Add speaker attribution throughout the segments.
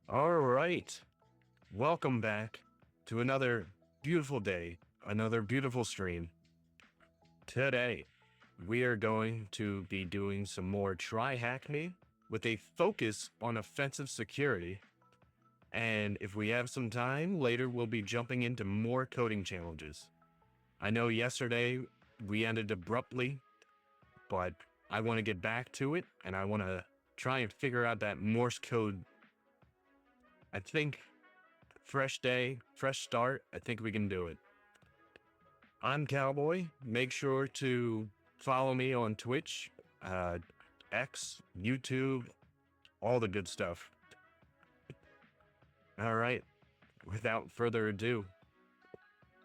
Speaker 1: All right. Welcome back to another beautiful day, another beautiful stream. Today, we are going to be doing some more TryHackMe with a focus on offensive security. And if we have some time, later we'll be jumping into more coding challenges. I know yesterday we ended abruptly, but I want to get back to it and I want to try and figure out that Morse code. I think fresh day, fresh start. I think we can do it. I'm Cowboy. Make sure to follow me on Twitch, X, YouTube, all the good stuff. All right. Without further ado,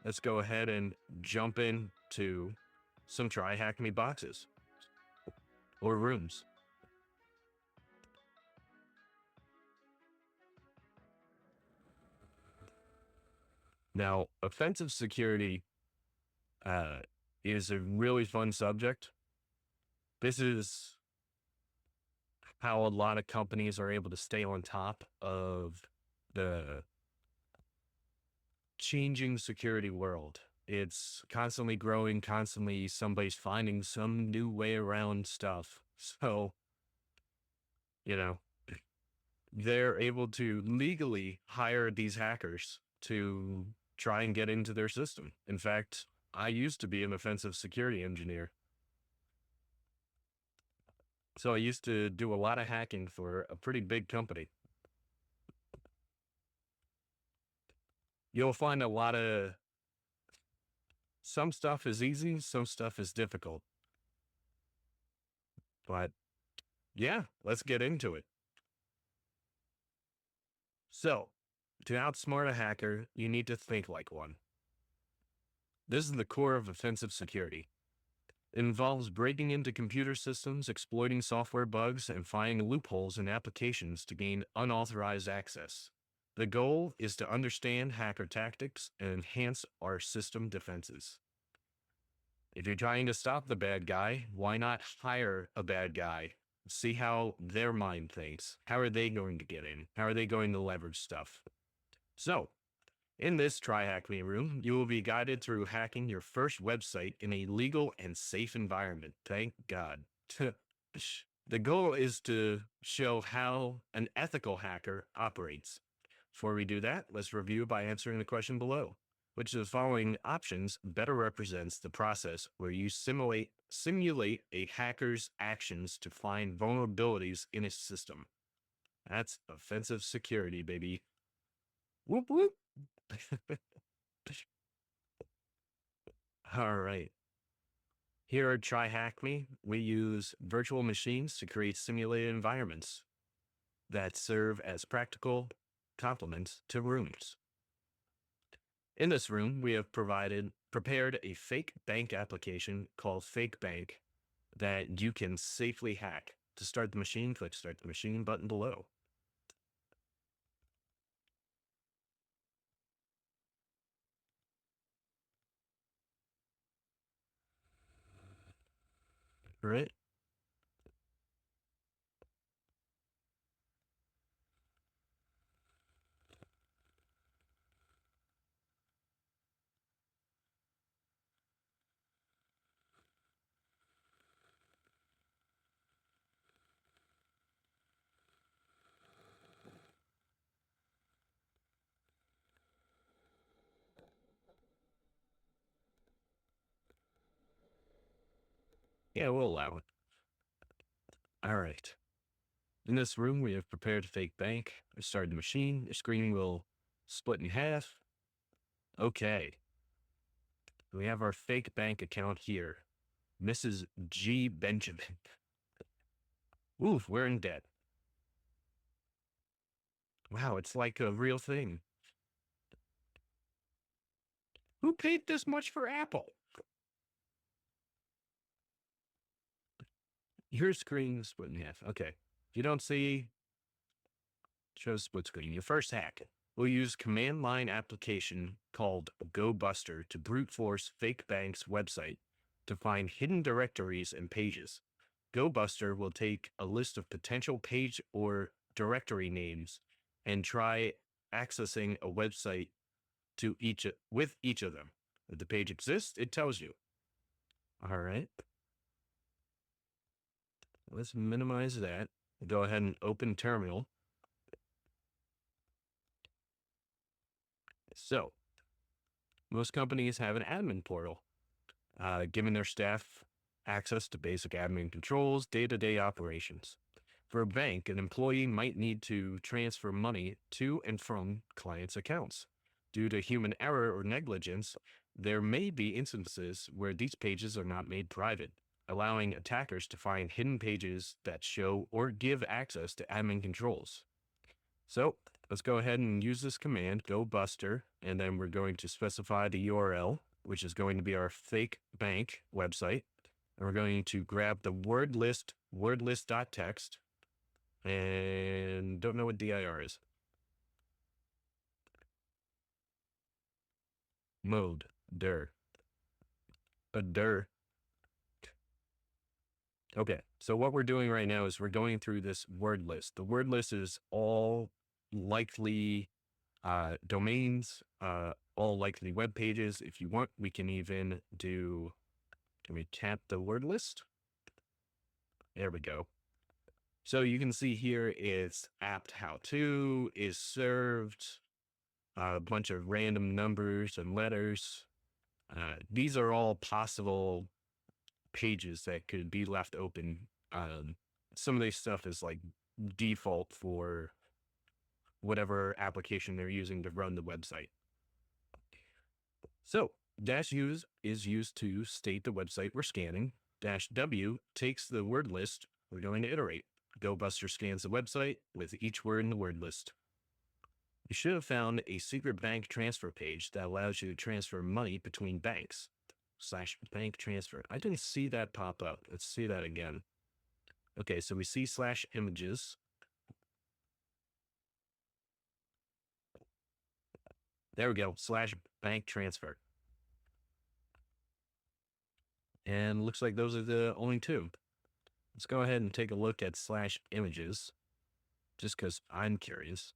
Speaker 1: let's go ahead and jump into some TryHackMe boxes or rooms. Now, offensive security is a really fun subject. This is how a lot of companies are able to stay on top of the changing security world. It's constantly growing, constantly somebody's finding some new way around stuff. So, they're able to legally hire these hackers to try and get into their system. In fact, I used to be an offensive security engineer. So I used to do a lot of hacking for a pretty big company. You'll find a lot of some stuff is easy, some stuff is difficult. But yeah, let's get into it. So, to outsmart a hacker, you need to think like one. This is the core of offensive security. It involves breaking into computer systems, exploiting software bugs, and finding loopholes in applications to gain unauthorized access. The goal is to understand hacker tactics and enhance our system defenses. If you're trying to stop the bad guy, why not hire a bad guy? See how their mind thinks. How are they going to get in? How are they going to leverage stuff? So, in this TryHackMe room, you will be guided through hacking your first website in a legal and safe environment. Thank God. The goal is to show how an ethical hacker operates. Before we do that, let's review by answering the question below. Which of the following options better represents the process where you simulate a hacker's actions to find vulnerabilities in a system? That's offensive security, baby. Whoop, whoop. All right. Here at TryHackMe, we use virtual machines to create simulated environments that serve as practical complements to rooms. In this room, we have prepared a fake bank application called Fake Bank that you can safely hack. To start the machine, click Start the Machine button below. All right. Yeah, we'll allow it. All right. In this room, we have prepared a fake bank. I started the machine. The screen will split in half. Okay. We have our fake bank account here. Mrs. G. Benjamin. Oof, we're in debt. Wow, it's like a real thing. Who paid this much for Apple? Your screen is split in half. Okay. If you don't see, show split screen. Your first hack. We'll use command line application called GoBuster to brute force Fake Bank's website to find hidden directories and pages. GoBuster will take a list of potential page or directory names and try accessing a website with each of them. If the page exists, it tells you. All right. Let's minimize that. Go ahead and open terminal. So most companies have an admin portal, giving their staff access to basic admin controls, day-to-day operations. For a bank, an employee might need to transfer money to and from clients' accounts. Due to human error or negligence, there may be instances where these pages are not made private, allowing attackers to find hidden pages that show or give access to admin controls. So let's go ahead and use this command, go buster, and then we're going to specify the URL, which is going to be our fake bank website. And we're going to grab the word list.txt, and don't know what dir is. Mode, dir. A dir. Okay, so what we're doing right now is we're going through this word list. The word list is all likely domains, all likely web pages. If you want, we can even do, can we tap the word list? There we go. So you can see here it's apt how to, is served, a bunch of random numbers and letters. These are all possible pages that could be left open. Some of this stuff is like default for whatever application they're using to run the website. So -use is used to state the website we're scanning. -w takes the word list we're going to iterate. GoBuster scans the website with each word in the word list. You should have found a secret bank transfer page that allows you to transfer money between banks. /bank transfer. I didn't see that pop up. Let's see that again. Okay, so we see /images. There we go, /bank transfer. And looks like those are the only two. Let's go ahead and take a look at /images, just because I'm curious.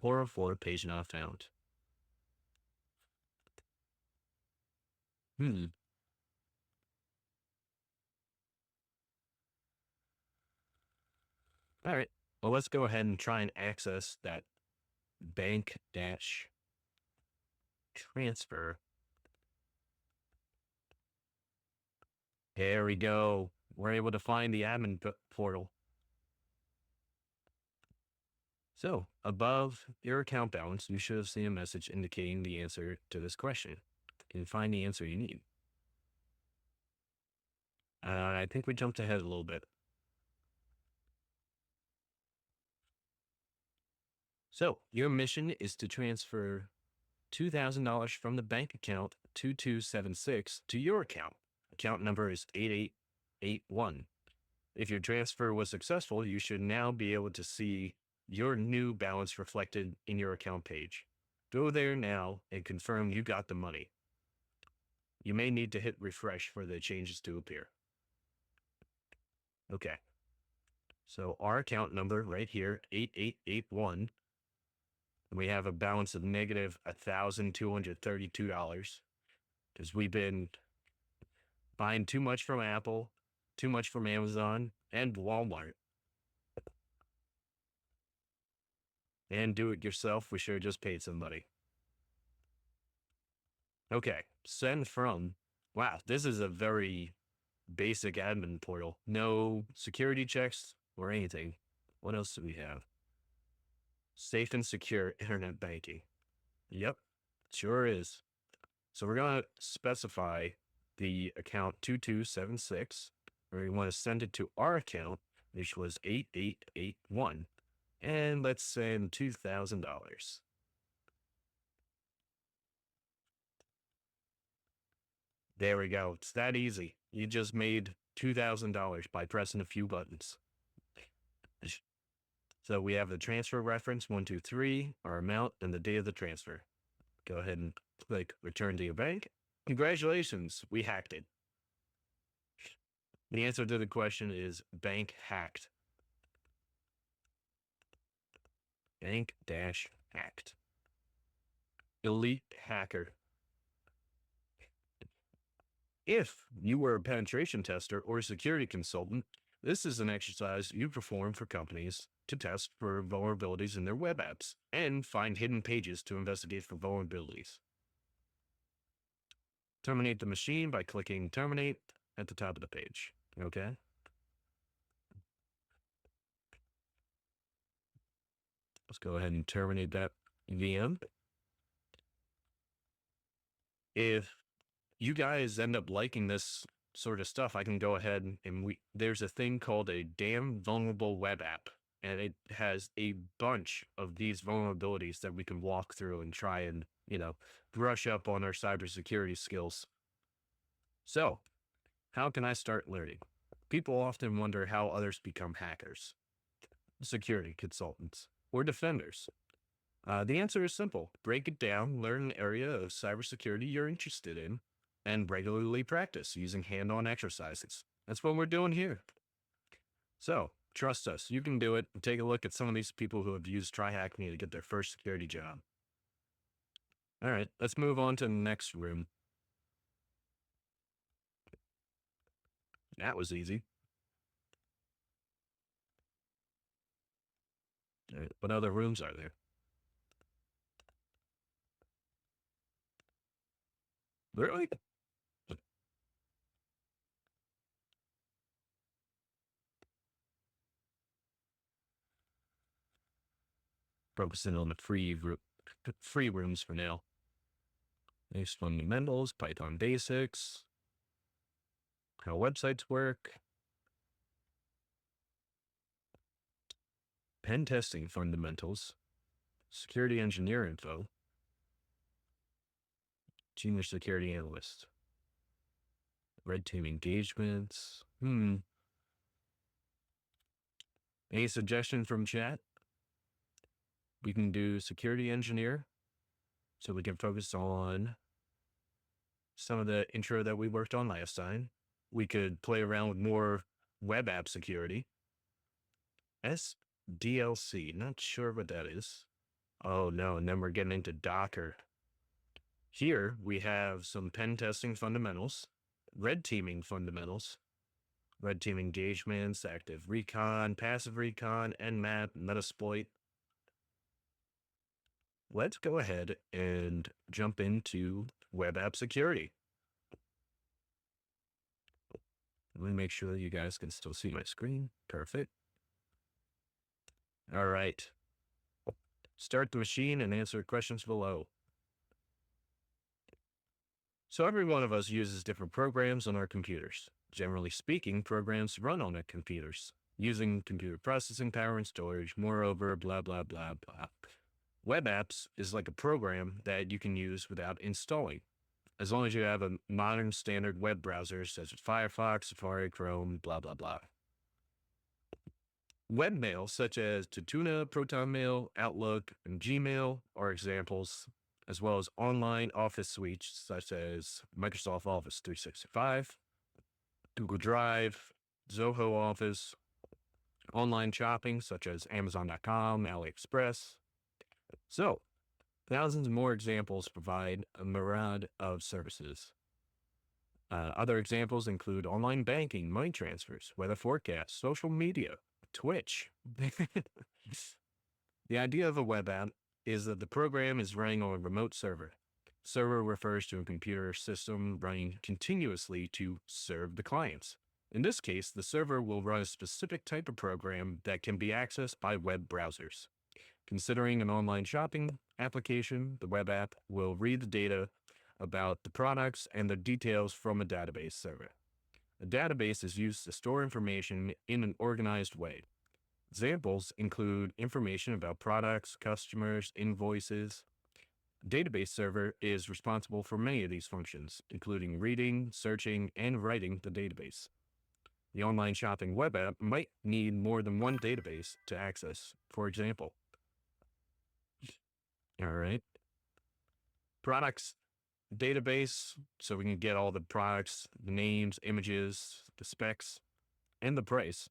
Speaker 1: /404 page not found. All right. Well, let's go ahead and try and access that bank dash transfer. There we go. We're able to find the admin portal. So above your account balance, you should have seen a message indicating the answer to this question. You can find the answer you need. I think we jumped ahead a little bit. So your mission is to transfer $2,000 from the bank account 2276 to your account. Account number is 8881. If your transfer was successful, you should now be able to see your new balance reflected in your account page. Go there now and confirm you got the money. You may need to hit refresh for the changes to appear. Okay. So our account number right here, 8881. And we have a balance of negative $1,232 because we've been buying too much from Apple, too much from Amazon and Walmart. And do it yourself. We should have just paid somebody. Okay, send from. Wow, this is a very basic admin portal. No security checks or anything. What else do we have? Safe and secure internet banking. Yep, sure is. So we're going to specify the account 2276, where we want to send it to our account, which was 8881. And let's send $2,000. There we go. It's that easy. You just made $2,000 by pressing a few buttons. So we have the transfer reference 123, our amount, and the date of the transfer. Go ahead and click return to your bank. Congratulations, we hacked it. The answer to the question is bank hacked. Bank-hacked. Elite hacker. If you were a penetration tester or a security consultant, this is an exercise you perform for companies to test for vulnerabilities in their web apps and find hidden pages to investigate for vulnerabilities. Terminate the machine by clicking terminate at the top of the page. Okay. Let's go ahead and terminate that VM. If you guys end up liking this sort of stuff, I can go ahead and there's a thing called a damn vulnerable web app, and it has a bunch of these vulnerabilities that we can walk through and try and, brush up on our cybersecurity skills. So, how can I start learning? People often wonder how others become hackers, security consultants, or defenders. The answer is simple. Break it down, learn an area of cybersecurity you're interested in, and regularly practice using hand-on exercises. That's what we're doing here. So, trust us, you can do it. Take a look at some of these people who have used TryHackMe to get their first security job. All right, let's move on to the next room. That was easy. All right, what other rooms are there? Really? Focusing on the free rooms for now. Nice fundamentals, Python basics, how websites work, pen testing fundamentals, security engineer info, junior security analyst, red team engagements. Any suggestions from chat? We can do security engineer, so we can focus on some of the intro that we worked on last time. We could play around with more web app security. SDLC, not sure what that is. Oh no, and then we're getting into Docker. Here we have some pen testing fundamentals, red teaming fundamentals, red team engagements, active recon, passive recon, Nmap, Metasploit. Let's go ahead and jump into web app security. Let me make sure that you guys can still see my screen. Perfect. All right. Start the machine and answer questions below. So every one of us uses different programs on our computers. Generally speaking, programs run on our computers using computer processing power and storage, moreover, blah, blah, blah, blah. Web apps is like a program that you can use without installing, as long as you have a modern standard web browser such as Firefox, Safari, Chrome, blah, blah, blah. Webmail such as Tatuna, ProtonMail, Outlook, and Gmail are examples, as well as online office suites such as Microsoft Office 365, Google Drive, Zoho Office, online shopping such as Amazon.com, AliExpress. So, thousands more examples provide a myriad of services. Other examples include online banking, money transfers, weather forecasts, social media, Twitch. The idea of a web app is that the program is running on a remote server. Server refers to a computer system running continuously to serve the clients. In this case, the server will run a specific type of program that can be accessed by web browsers. Considering an online shopping application, the web app will read the data about the products and the details from a database server. A database is used to store information in an organized way. Examples include information about products, customers, invoices. A database server is responsible for many of these functions, including reading, searching, and writing the database. The online shopping web app might need more than one database to access, for example. All right. Products database, so we can get all the products, the names, images, the specs, and the price.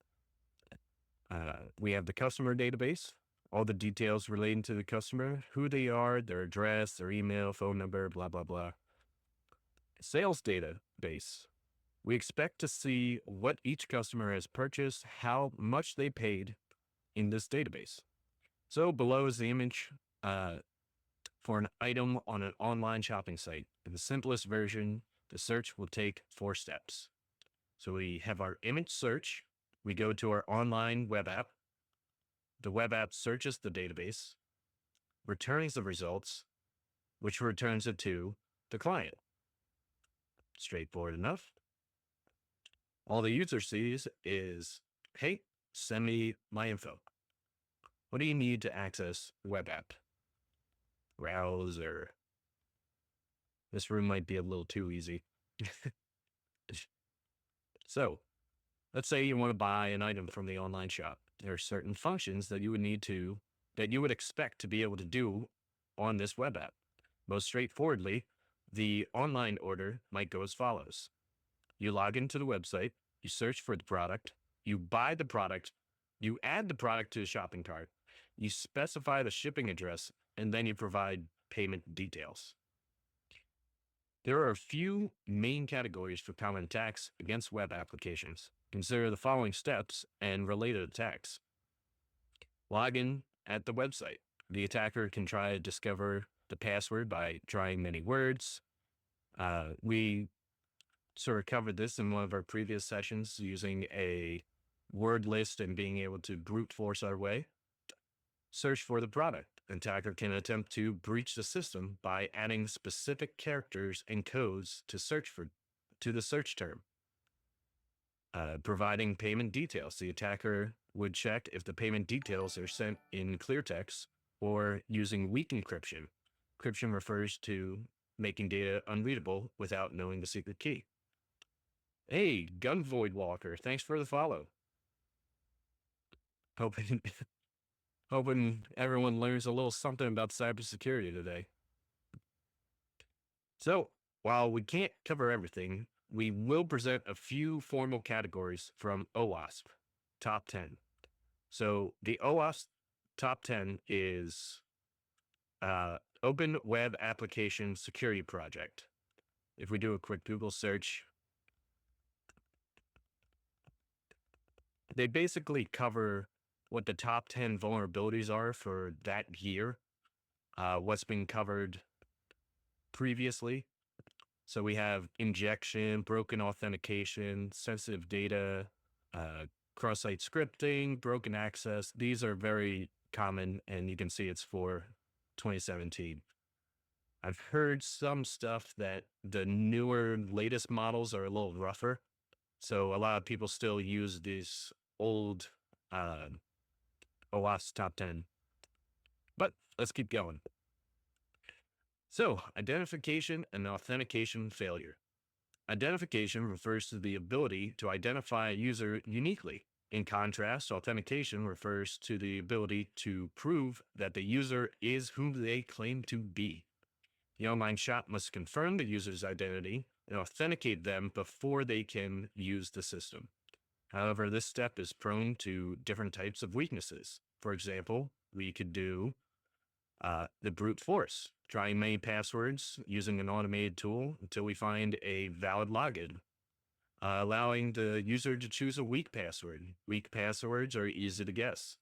Speaker 1: We have the customer database, all the details relating to the customer, who they are, their address, their email, phone number, blah, blah, blah. Sales database. We expect to see what each customer has purchased, how much they paid in this database. So below is the image for an item on an online shopping site. In the simplest version, the search will take 4 steps. So we have our image search. We go to our online web app. The web app searches the database, returns the results, which returns it to the client. Straightforward enough. All the user sees is, hey, send me my info. What do you need to access the web app? Browser. This room might be a little too easy. So, let's say you want to buy an item from the online shop. There are certain functions that you would expect to be able to do on this web app. Most straightforwardly, the online order might go as follows. You log into the website, you search for the product, you buy the product, you add the product to the shopping cart, you specify the shipping address, and then you provide payment details. There are a few main categories for common attacks against web applications. Consider the following steps and related attacks. Login at the website. The attacker can try to discover the password by trying many words. We sort of covered this in one of our previous sessions using a word list and being able to brute force our way. Search for the product. An attacker can attempt to breach the system by adding specific characters and codes to the search term. Providing payment details. The attacker would check if the payment details are sent in clear text or using weak encryption. Encryption refers to making data unreadable without knowing the secret key. Hey, Gunvoid Walker, thanks for the follow. Hoping everyone learns a little something about cybersecurity today. So, while we can't cover everything, we will present a few formal categories from OWASP, top 10. So the OWASP top 10 is Open Web Application Security Project. If we do a quick Google search, they basically cover what the top 10 vulnerabilities are for that year, what's been covered previously. So we have injection, broken authentication, sensitive data, cross-site scripting, broken access. These are very common, and you can see it's for 2017. I've heard some stuff that the newer, latest models are a little rougher. So a lot of people still use these old OWASP top 10. But let's keep going. So, identification and authentication failure. Identification refers to the ability to identify a user uniquely. In contrast, authentication refers to the ability to prove that the user is who they claim to be. The online shop must confirm the user's identity and authenticate them before they can use the system. However, this step is prone to different types of weaknesses. For example, we could do the brute force, trying many passwords using an automated tool until we find a valid login, allowing the user to choose a weak password. Weak passwords are easy to guess.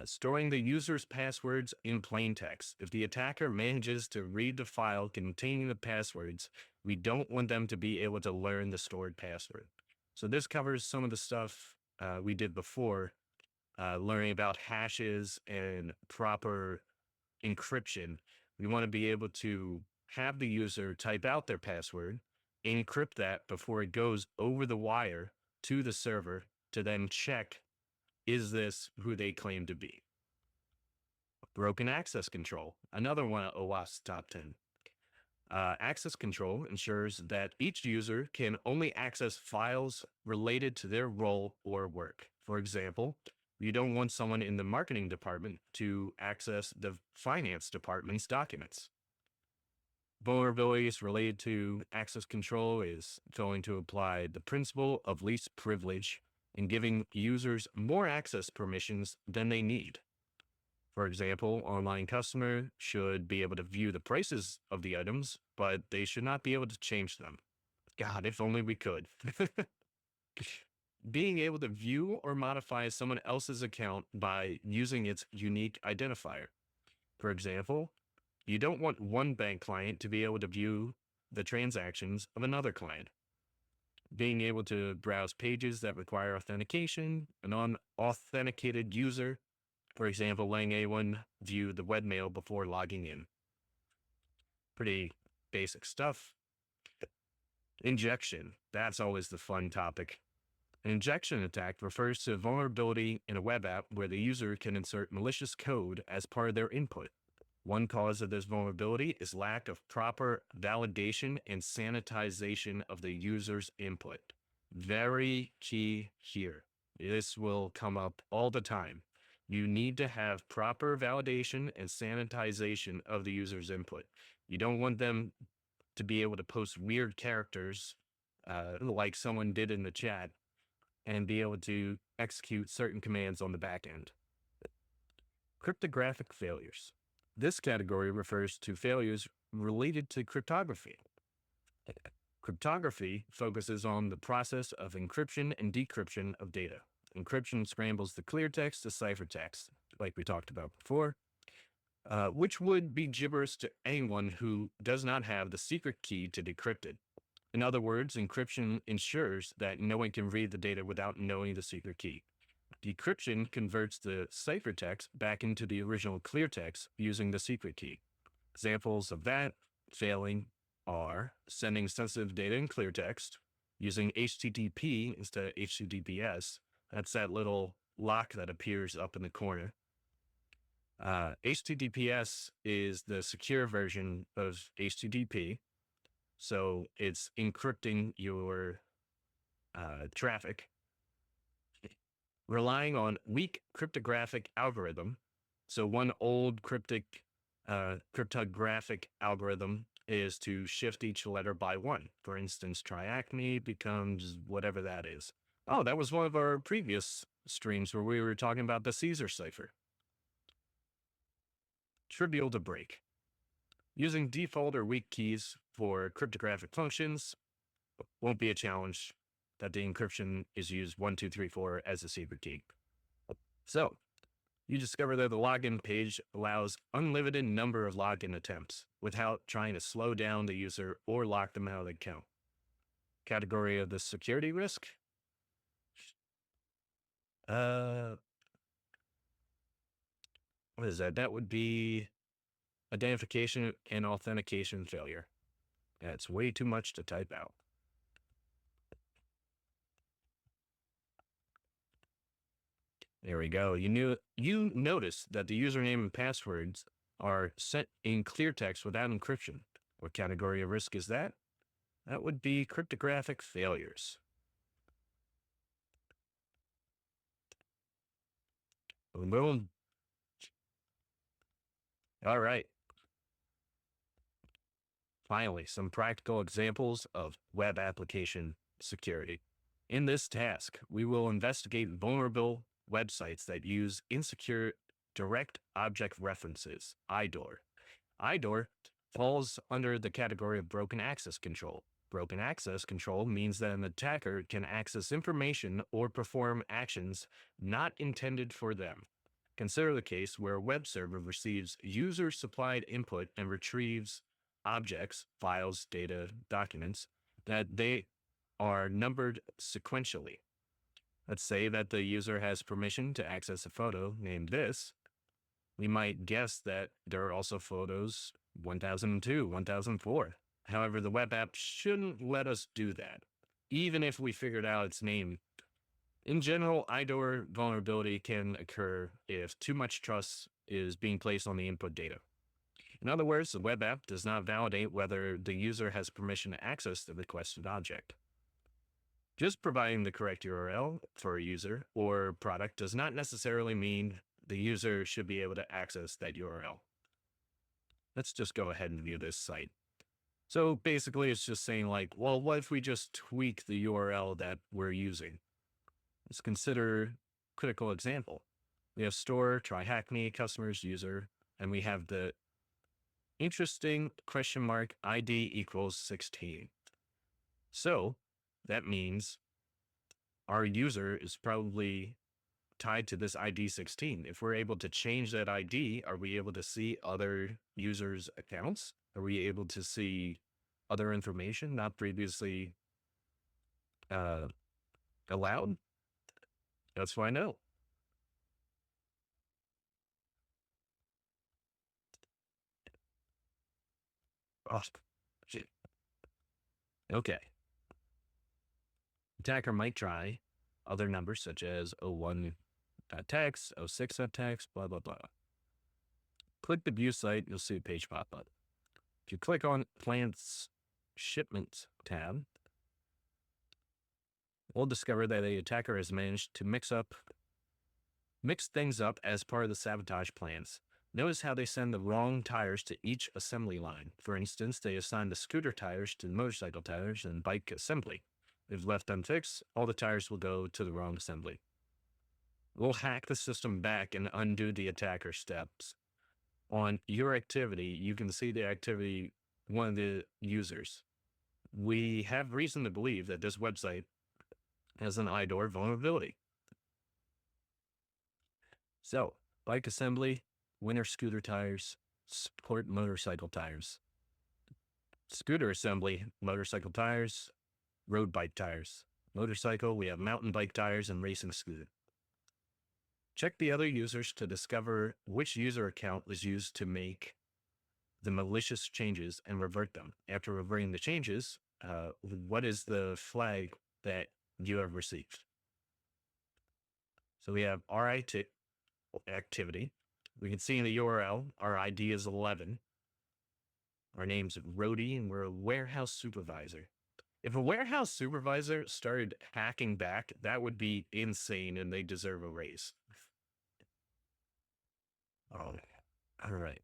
Speaker 1: Storing the user's passwords in plain text. If the attacker manages to read the file containing the passwords, we don't want them to be able to learn the stored password. So this covers some of the stuff we did before, learning about hashes and proper encryption. We want to be able to have the user type out their password, encrypt that before it goes over the wire to the server to then check, is this who they claim to be? Broken access control, another one of OWASP top 10. Access control ensures that each user can only access files related to their role or work. For example, you don't want someone in the marketing department to access the finance department's documents. vulnerabilities related to access control is going to apply the principle of least privilege in giving users more access permissions than they need. For example, online customer should be able to view the prices of the items, but they should not be able to change them. God, if only we could. Being able to view or modify someone else's account by using its unique identifier. For example, you don't want one bank client to be able to view the transactions of another client. Being able to browse pages that require authentication, an unauthenticated user, for example, letting anyone view the webmail before logging in. Pretty basic stuff. Injection. That's always the fun topic. An injection attack refers to a vulnerability in a web app where the user can insert malicious code as part of their input. One cause of this vulnerability is lack of proper validation and sanitization of the user's input. Very key here. This will come up all the time. You need to have proper validation and sanitization of the user's input. You don't want them to be able to post weird characters like someone did in the chat and be able to execute certain commands on the back end. Cryptographic failures. This category refers to failures related to cryptography. Cryptography focuses on the process of encryption and decryption of data. Encryption scrambles the clear text to ciphertext, like we talked about before, which would be gibberish to anyone who does not have the secret key to decrypt it. In other words, encryption ensures that no one can read the data without knowing the secret key. Decryption converts the ciphertext back into the original clear text using the secret key. Examples of that failing are sending sensitive data in clear text, using HTTP instead of HTTPS. That's that little lock that appears up in the corner. HTTPS is the secure version of HTTP. So it's encrypting your traffic, relying on weak cryptographic algorithm. So one old cryptographic algorithm is to shift each letter by one. For instance, TryHackMe becomes whatever that is. Oh, that was one of our previous streams where we were talking about the Caesar cipher. Trivial to break. Using default or weak keys for cryptographic functions won't be a challenge that the encryption is used 1, 2, 3, 4 as a secret key. So you discover that the login page allows unlimited number of login attempts without trying to slow down the user or lock them out of the account. Category of the security risk. What is that? That would be identification and authentication failure. That's way too much to type out. There we go. You notice that the username and passwords are set in clear text without encryption. What category of risk is that? That would be cryptographic failures. Boom, boom. All right. Finally, some practical examples of web application security. In this task, we will investigate vulnerable websites that use insecure direct object references, IDOR. IDOR falls under the category of broken access control. Broken access control means that an attacker can access information or perform actions not intended for them. Consider the case where a web server receives user-supplied input and retrieves objects, files, data, documents that they are numbered sequentially. Let's say that the user has permission to access a photo named this. We might guess that there are also photos 1002, 1004. However, the web app shouldn't let us do that, even if we figured out its name. In general, IDOR vulnerability can occur if too much trust is being placed on the input data. In other words, the web app does not validate whether the user has permission to access the requested object. Just providing the correct URL for a user or product does not necessarily mean the user should be able to access that URL. Let's just go ahead and view this site. So basically, it's just saying like, well, what if we just tweak the URL that we're using? Let's consider critical example. We have store, TryHackMe, customers, user, and we have the interesting question mark ID equals 16. So that means our user is probably tied to this ID 16. If we're able to change that ID, are we able to see other users' accounts? Are we able to see other information not previously uh, allowed? That's what I know. Oh, shit. Okay. Attacker might try other numbers such as 01.text, 06.text, blah, blah, blah. Click the view site, you'll see a page pop up. If you click on plants shipments tab, we'll discover that the attacker has managed to mix things up as part of the sabotage plans. Notice how they send the wrong tires to each assembly line. For instance, they assign the scooter tires to the motorcycle tires and bike assembly. If left unfixed, all the tires will go to the wrong assembly. We'll hack the system back and undo the attacker steps. On your activity, you can see the activity one of the users. We have reason to believe that this website has an IDOR vulnerability. So, bike assembly, winter scooter tires, sport motorcycle tires. Scooter assembly, motorcycle tires, road bike tires. Motorcycle, we have mountain bike tires and racing scooter. Check the other users to discover which user account was used to make the malicious changes and revert them. After reverting the changes, what is the flag that you have received? So we have RIT activity. We can see in the URL, our ID is 11. Our name's Rody, and we're a warehouse supervisor. If a warehouse supervisor started hacking back, that would be insane, and they deserve a raise. Oh, all right.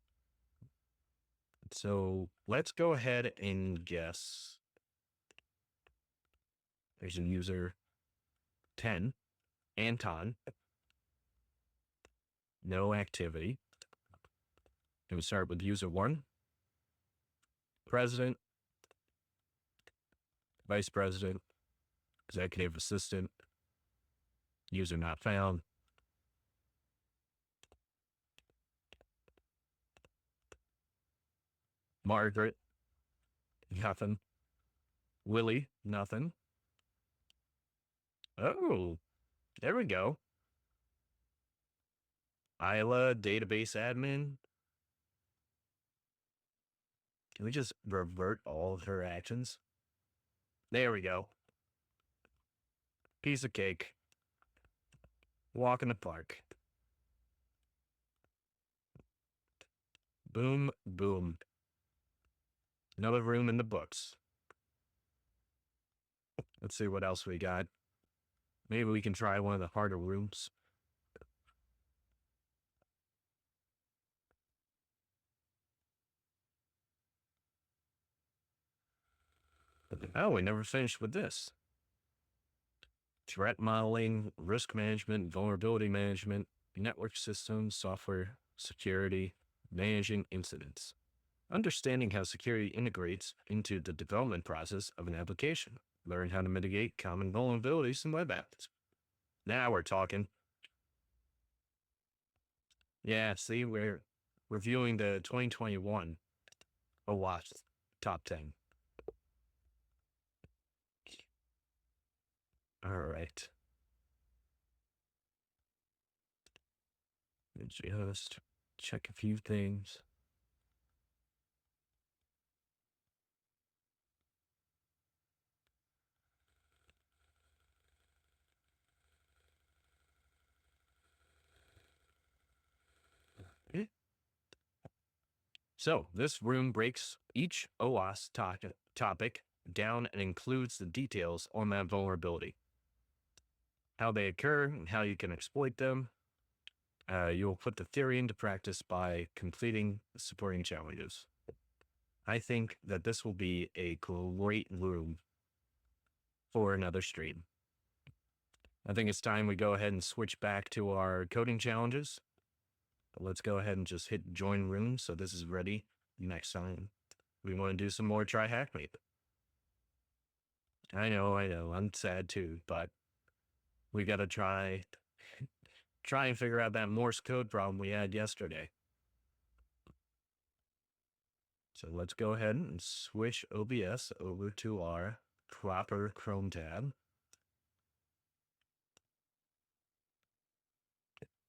Speaker 1: So let's go ahead and guess. There's a user 10, Anton. No activity. And we start with user 1, president, vice president, executive assistant, user not found. Margaret, nothing. Willie, nothing. Oh, there we go. Isla, database admin. Can we just revert all of her actions? There we go. Piece of cake. Walk in the park. Boom, boom. Another room in the books. Let's see what else we got. Maybe we can try one of the harder rooms. Oh, we never finished with this. Threat modeling, risk management, vulnerability management, network systems, software security, managing incidents. Understanding how security integrates into the development process of an application. Learn how to mitigate common vulnerabilities in web apps. Now we're talking. Yeah, see, we're reviewing the 2021 OWASP top 10. All right. Let's just check a few things. So this room breaks each OWASP topic down and includes the details on that vulnerability, how they occur and how you can exploit them. You'll put the theory into practice by completing the supporting challenges. I think that this will be a great room for another stream. I think it's time we go ahead and switch back to our coding challenges. But let's go ahead and just hit join room so this is ready next time we want to do some more TryHackMe. I know, I'm sad too, but we got to try and figure out that Morse code problem we had yesterday. So let's go ahead and switch OBS over to our proper Chrome tab.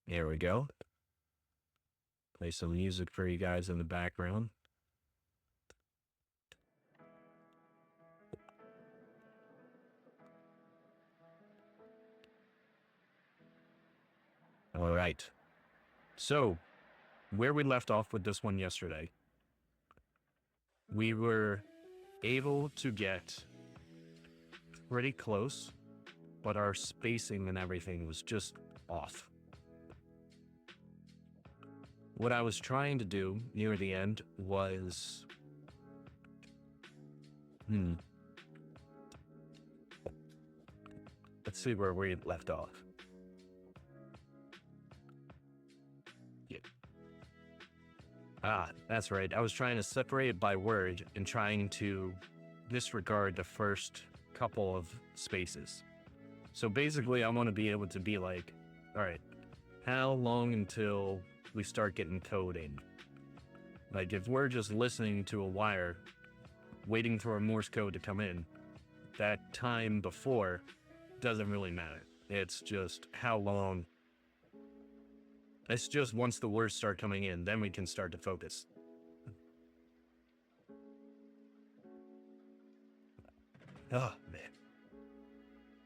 Speaker 1: There we go. Play some music for you guys in the background. All right. So where we left off with this one yesterday, we were able to get pretty close, but our spacing and everything was just off. What I was trying to do near the end was, let's see where we left off. Yeah. That's right. I was trying to separate it by word and trying to disregard the first couple of spaces. So basically, I want to be able to be like, all right, how long until we start getting code in? Like, if we're just listening to a wire, waiting for a Morse code to come in, that time before doesn't really matter. It's just how long. It's just once the words start coming in, then we can start to focus. Oh, man.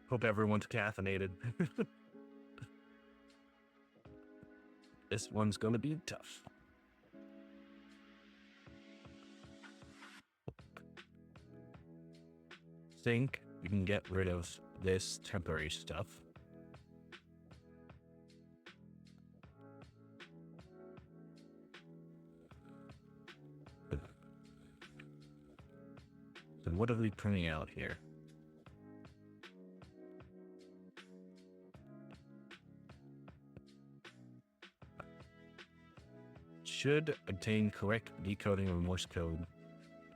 Speaker 1: Hope everyone's caffeinated. This one's going to be tough. Think we can get rid of this temporary stuff. So what are we printing out here? Should obtain correct decoding of Morse code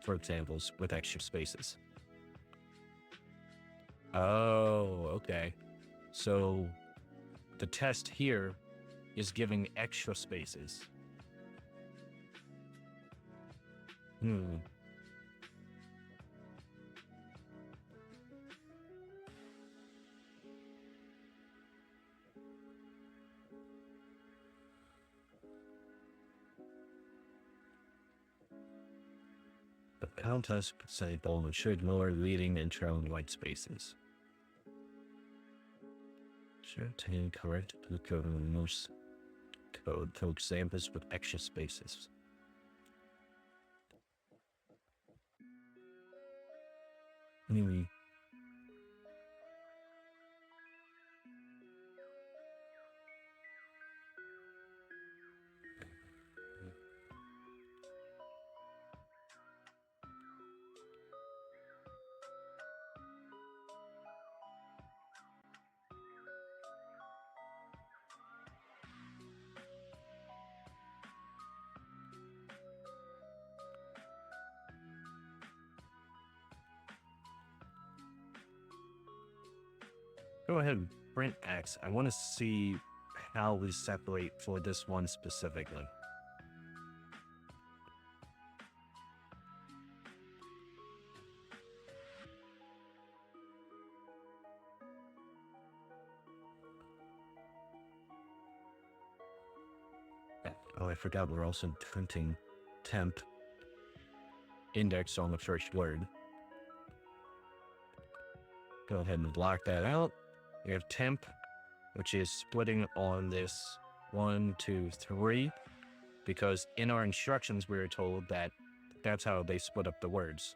Speaker 1: for examples with extra spaces. Oh, okay. So the test here is giving extra spaces. The contest sample should lower leading and trailing white spaces. Should obtain correct decoding of Morse code for examples with extra spaces. Anyway. Go ahead, print X. I want to see how we separate for this one specifically. Oh, I forgot we're also printing temp index on the first word. Go ahead and block that out. We have temp, which is splitting on this 1, 2, 3, because in our instructions we were told that that's how they split up the words.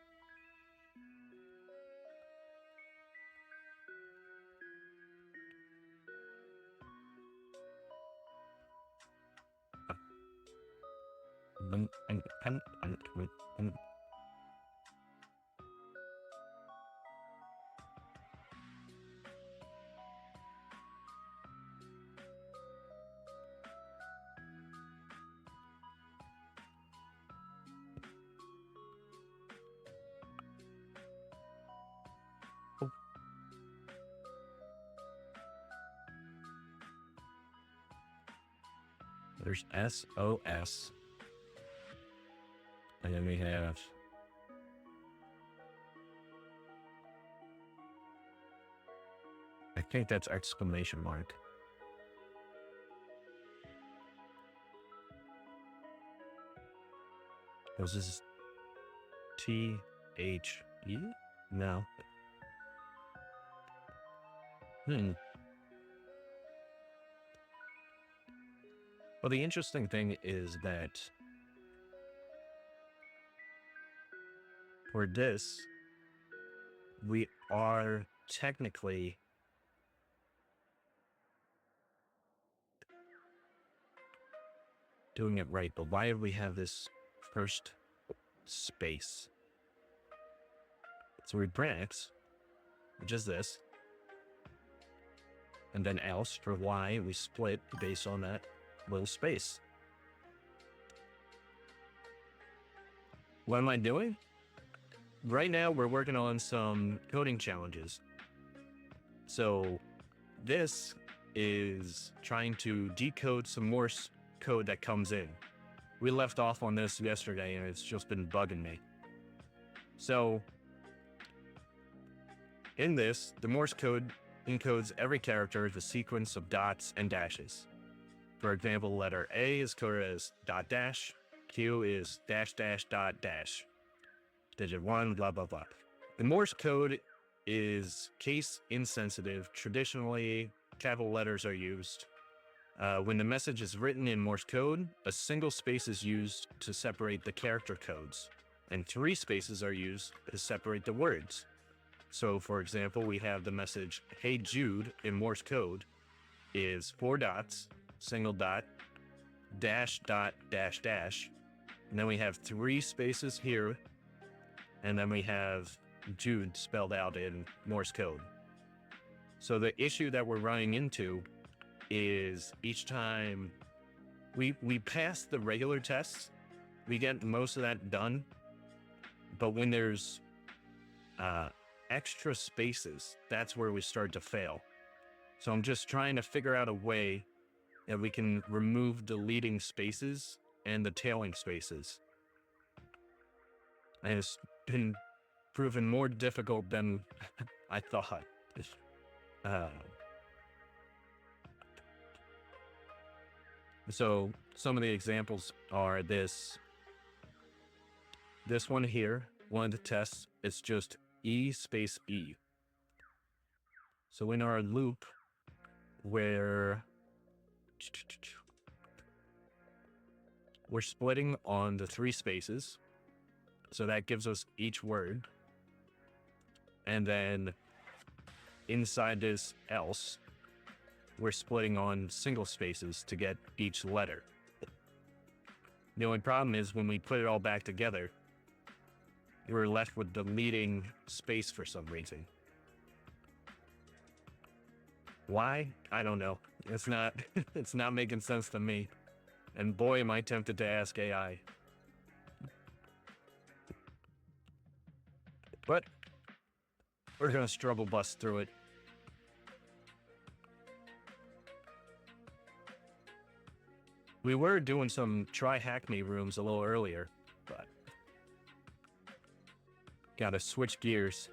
Speaker 1: There's SOS. And then we have I think that's exclamation mark. Was this THE? No. Well, the interesting thing is that for this, we are technically doing it right, but why do we have this first space? So we print, which is this, and then else for y, we split based on that little space. What am I doing? Right now, we're working on some coding challenges. So this is trying to decode some Morse code that comes in. We left off on this yesterday, and it's just been bugging me. So in this, the Morse code encodes every character as a sequence of dots and dashes. For example, letter A is coded as dot dash, Q is dash dash dot dash, digit 1, blah, blah, blah. The Morse code is case insensitive. Traditionally, capital letters are used. When the message is written in Morse code, a single space is used to separate the character codes, and 3 spaces are used to separate the words. So, for example, we have the message, "Hey Jude," in Morse code is 4 dots, single dot, dash dot dash dash, and then we have 3 spaces here, and then we have Jude spelled out in Morse code. So the issue that we're running into is each time we pass the regular tests, we get most of that done, but when there's extra spaces, that's where we start to fail. So I'm just trying to figure out a way that we can remove the leading spaces and the tailing spaces. And it's been proven more difficult than I thought. So some of the examples are this one here, one of the tests, it's just E space E. So in our loop where we're splitting on the 3 spaces, so that gives us each word. And then inside this else, we're splitting on single spaces to get each letter. The only problem is when we put it all back together, we're left with the leading space for some reason. Why? I don't know. It's not it's not making sense to me. And boy, am I tempted to ask AI. But we're gonna struggle bust through it. We were doing some TryHackMe rooms a little earlier, but gotta switch gears.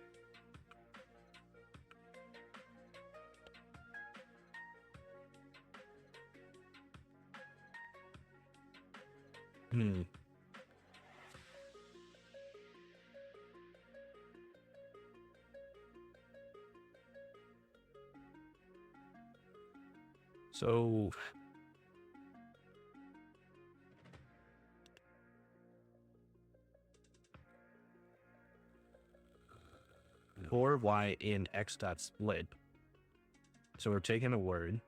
Speaker 1: So for y in x dot split. So we're taking a word,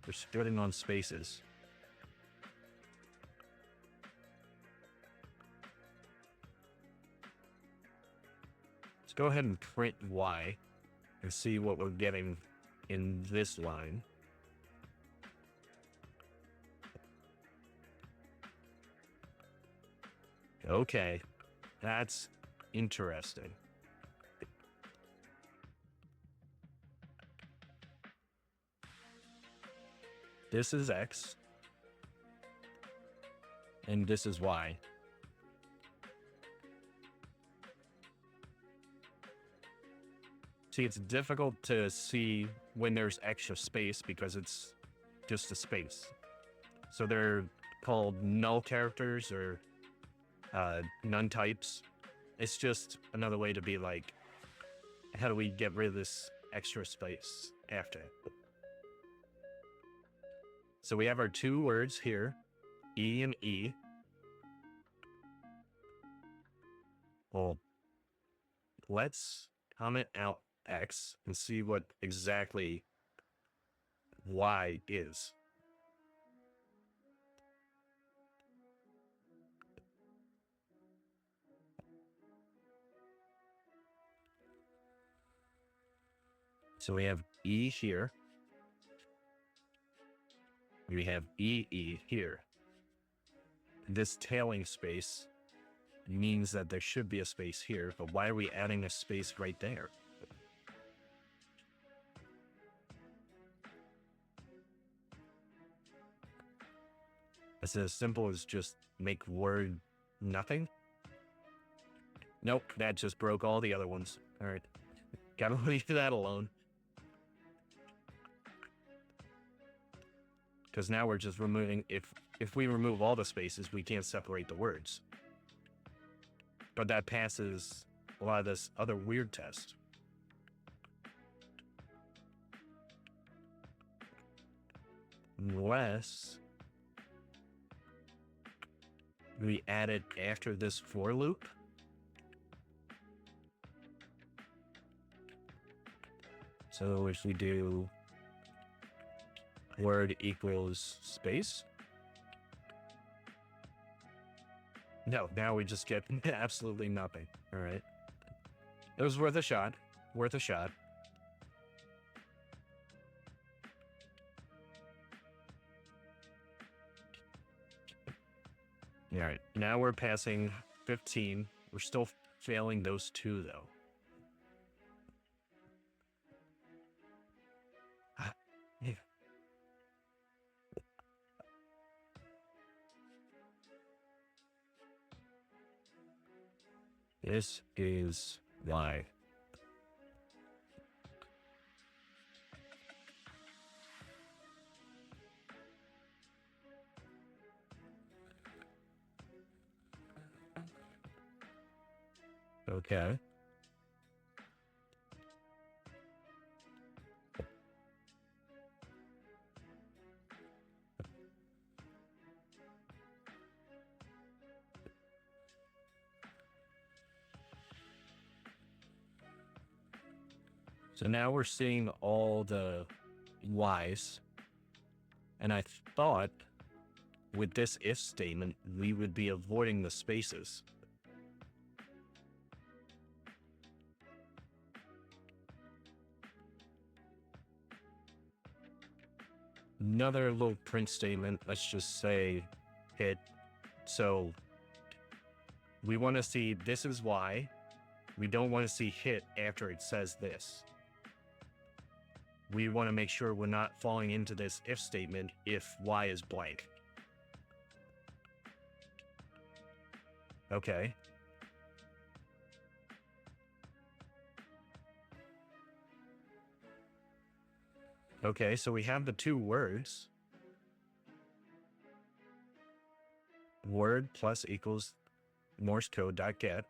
Speaker 1: we're splitting on spaces. Let's go ahead and print y and see what we're getting in this line. Okay, that's interesting. this is X, and this is Y. See, it's difficult to see when there's extra space because it's just a space. So they're called null characters or none types. It's just another way to be like, how do we get rid of this extra space after it? So we have our two words here, E and E. Well, let's comment out X and see what exactly Y is. So we have E here. We have EE here. This tailing space means that there should be a space here, but why are we adding a space right there? Is it as simple as just make word nothing? Nope, that just broke all the other ones. All right, gotta leave that alone. Because now we're just removing, if we remove all the spaces, we can't separate the words. But that passes a lot of this other weird test. Unless we add it after this for loop. So if we do word equals space. No, now we just get absolutely nothing. All right. It was worth a shot. Worth a shot. All right. Now we're passing 15. We're still failing those two, though. Yeah. This is why. Okay. So now we're seeing all the Y's. And I thought with this if statement, we would be avoiding the spaces. Another little print statement, let's just say hit. So we want to see this is Y. We don't want to see hit after it says this. We want to make sure we're not falling into this if statement if Y is blank. Okay. Okay, so we have the two words. Word plus equals Morse code dot get.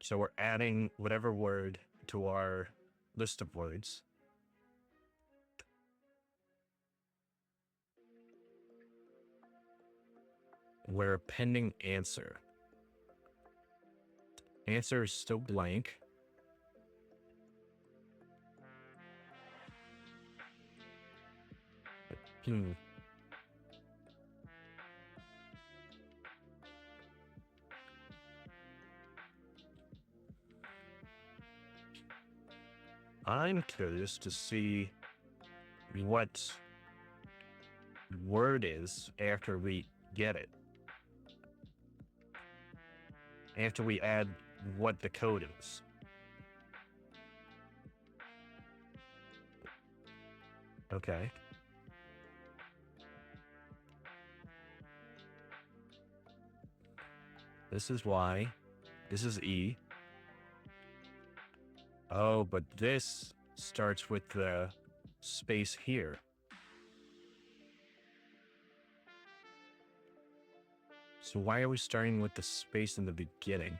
Speaker 1: So we're adding whatever word to our list of words. We're appending answer. Answer is still blank. I'm curious to see what word is after we get it. After we add what the code is. Okay. This is Y. This is E. Oh, but this starts with the space here. So why are we starting with the space in the beginning?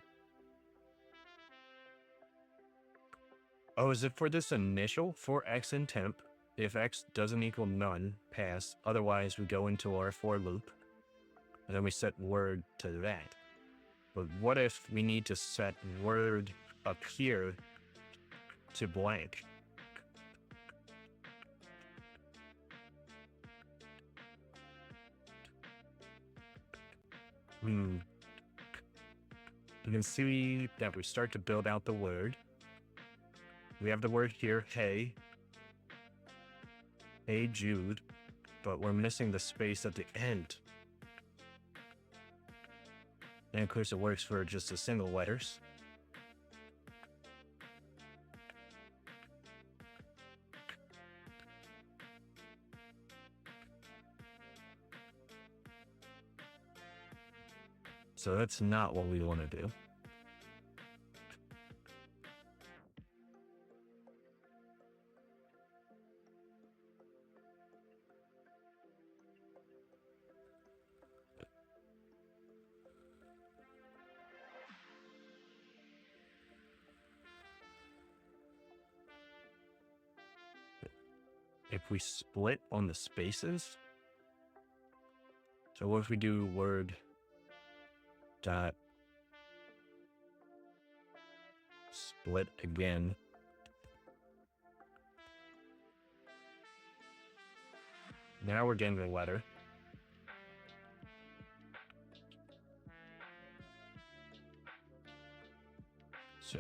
Speaker 1: Oh, is it for this initial? For x in temp, if x doesn't equal none, pass. Otherwise, we go into our for loop, and then we set word to that. But what if we need to set word up here to blank? You can see that we start to build out the word. We have the word here, hey. Hey, Jude. But we're missing the space at the end. And of course, it works for just a single letters. So that's not what we want to do. If we split on the spaces, so what if we do word dot split again? Now we're getting the letter. So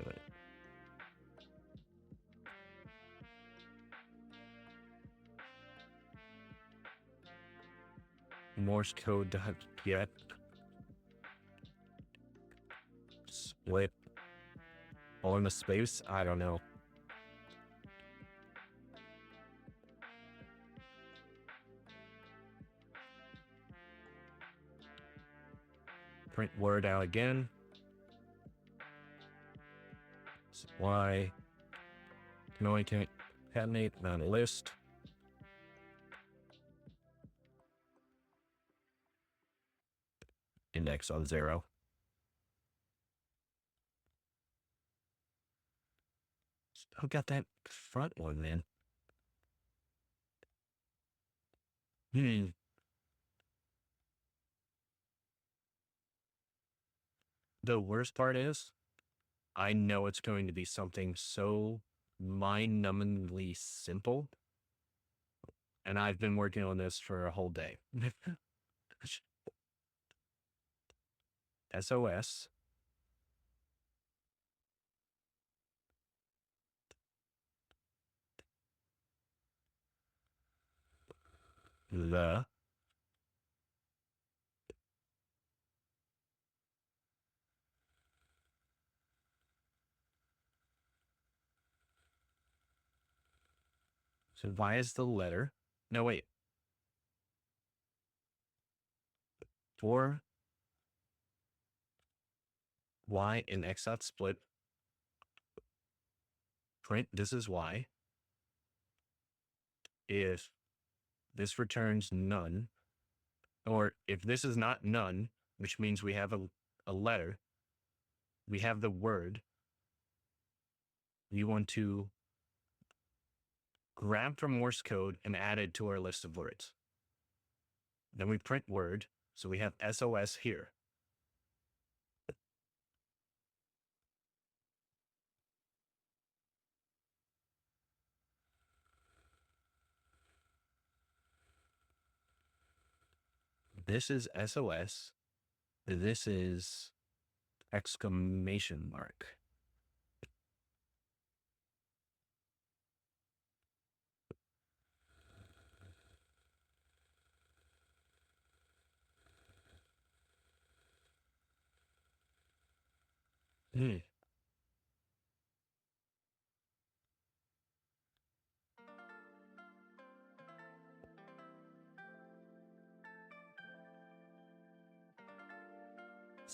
Speaker 1: Morse code dot get split all in the space. I don't know. Print word out again. Y can only concatenate on a list. Index on 0. Still got that front one, man. The worst part is, I know it's going to be something so mind-numbingly simple, and I've been working on this for a whole day. SOS. The. So why is the letter? No, wait. For Y in X dot split, print this is Y. If this returns none, or if this is not none, which means we have a letter, we have the word, we want to grab from Morse code and add it to our list of words. Then we print word, so we have SOS here. This is SOS. This is exclamation mark.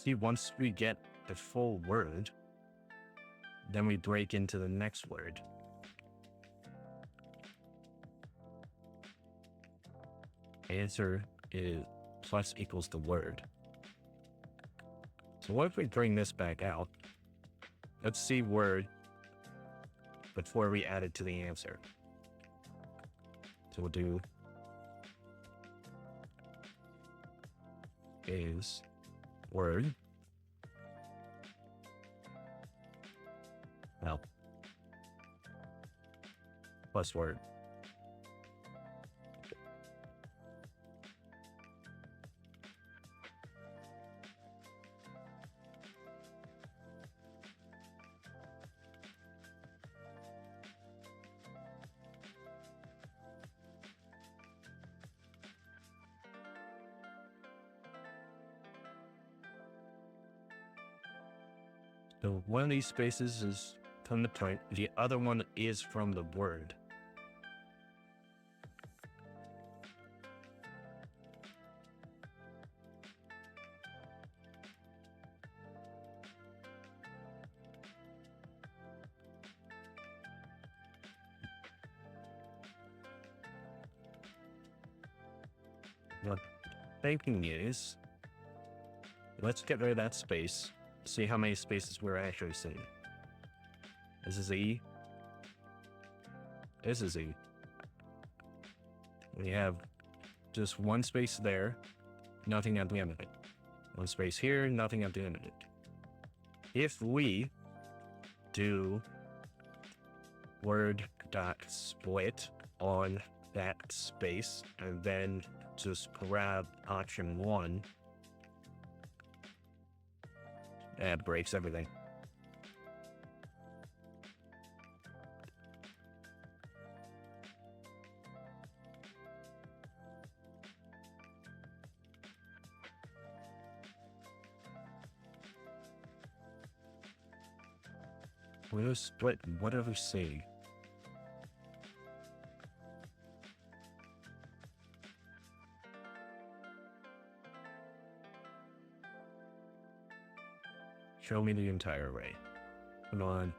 Speaker 1: See, once we get the full word, then we break into the next word. Answer is plus equals the word. So what if we bring this back out? Let's see word before we add it to the answer. So we'll do is word. Well, plus word. So one of these spaces is from the print, the other one is from the word. What thinking is, let's get rid of that space. See how many spaces we're actually seeing. This is E. This is E. We have just one space there, nothing at the end of it. One space here, nothing at the end of it. If we do word.split on that space and then just grab option 1, that breaks everything. We'll split whatever C. Show me the entire array. Come on.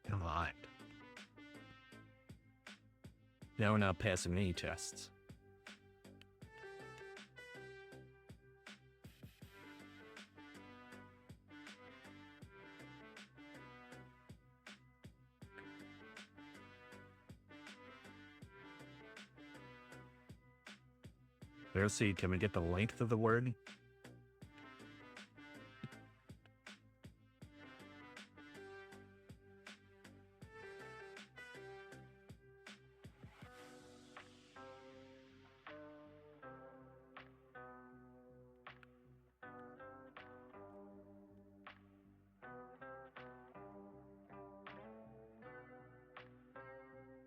Speaker 1: Come on. Now we're not passing any tests. Let's see, can we get the length of the word?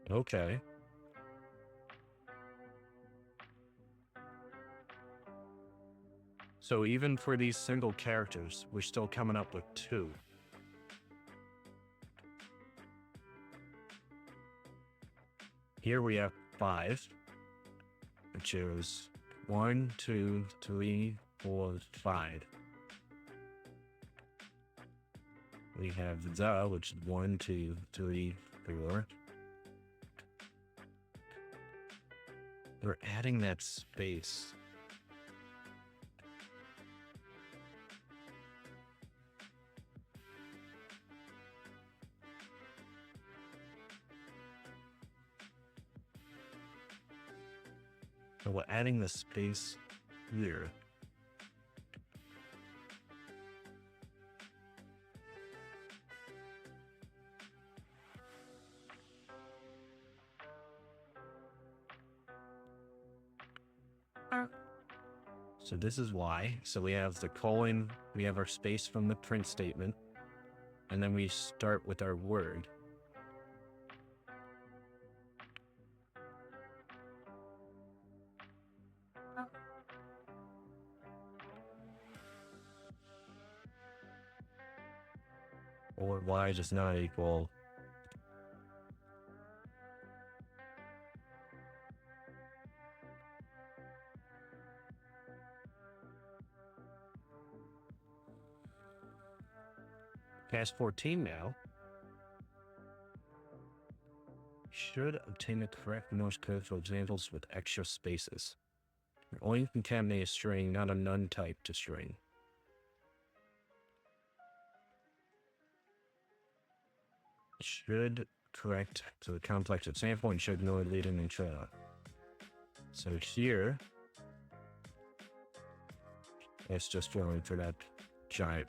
Speaker 1: Okay. So even for these single characters, we're still coming up with 2. Here we have 5, which is 1, 2, 3, 4, 5. We have the, which is 1, 2, 3, 4. We're adding that space. So we're adding the space here. So this is why. So we have the colon, we have our space from the print statement, and then we start with our word. or y does not equal past 14 now. Should obtain the correct Morse code for examples with extra spaces. You're only concatenate a string, not a none type to string. Should correct to the complex example and should know it leading and trailer. So here, it's just going for that giant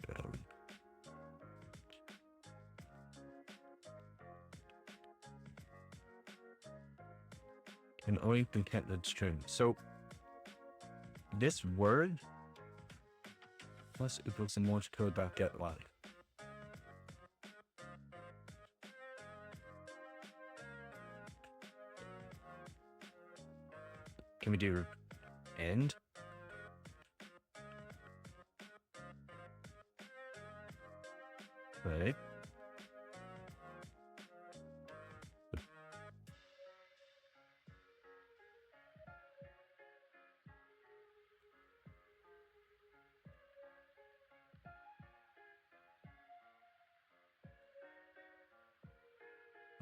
Speaker 1: and only concatenate string. So this word plus equals the Morse code about get line. Can we do end? Right.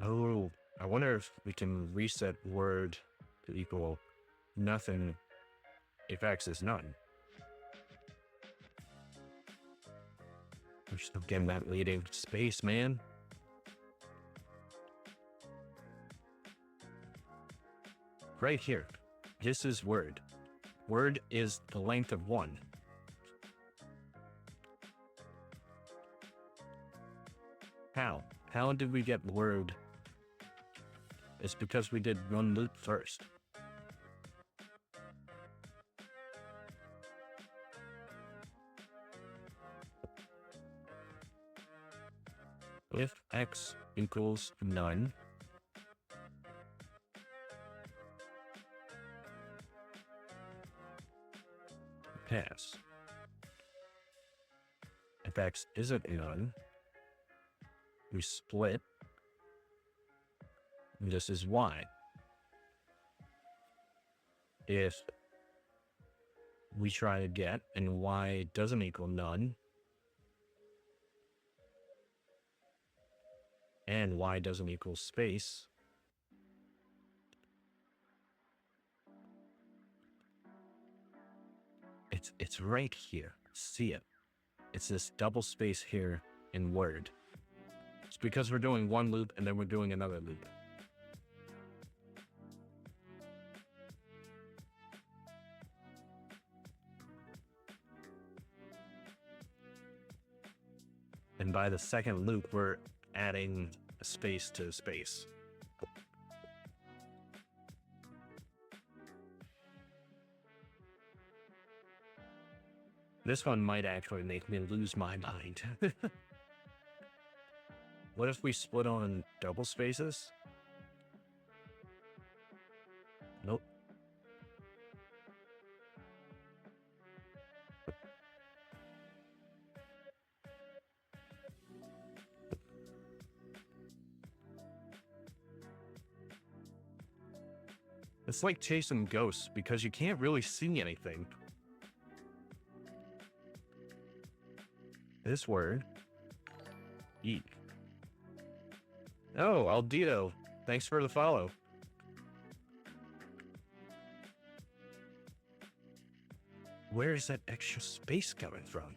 Speaker 1: Oh, I wonder if we can reset word to equal nothing if x is none. We're still getting that leading space, man. Right here, this is word. Word is the length of 1. How? How did we get word? It's because we did one loop first. If x equals none, pass. If x isn't none, we split. And this is y. If we try to get and y doesn't equal none, and y doesn't equal space, it's right here. See it. It's this double space here in word. It's because we're doing one loop and then we're doing another loop. And by the second loop, we're adding a space to space. This one might actually make me lose my mind. What if we split on double spaces? Nope. It's like chasing ghosts because you can't really see anything. This word, eat. Oh, Aldito, thanks for the follow. Where is that extra space coming from?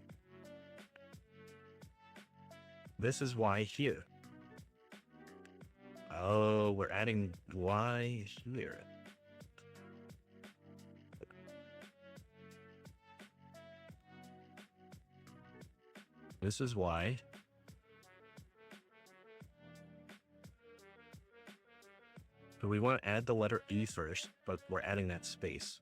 Speaker 1: This is y here. Oh, we're adding y here. This is y. So we want to add the letter E first, but we're adding that space.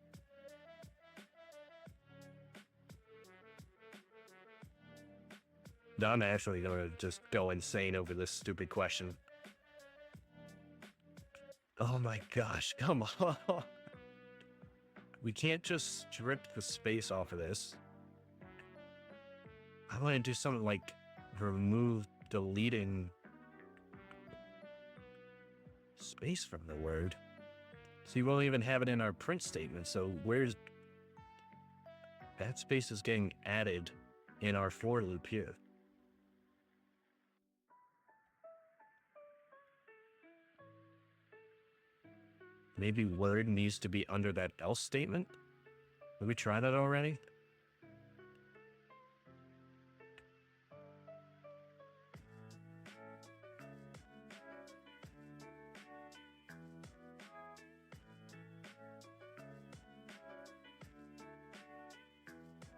Speaker 1: Now I'm actually going to just go insane over this stupid question. Oh my gosh, come on. We can't just strip the space off of this. I want to do something like remove deleting space from the word. So you won't even have it in our print statement. So where's that space is getting added in our for loop here? Maybe word needs to be under that else statement? Did we try that already?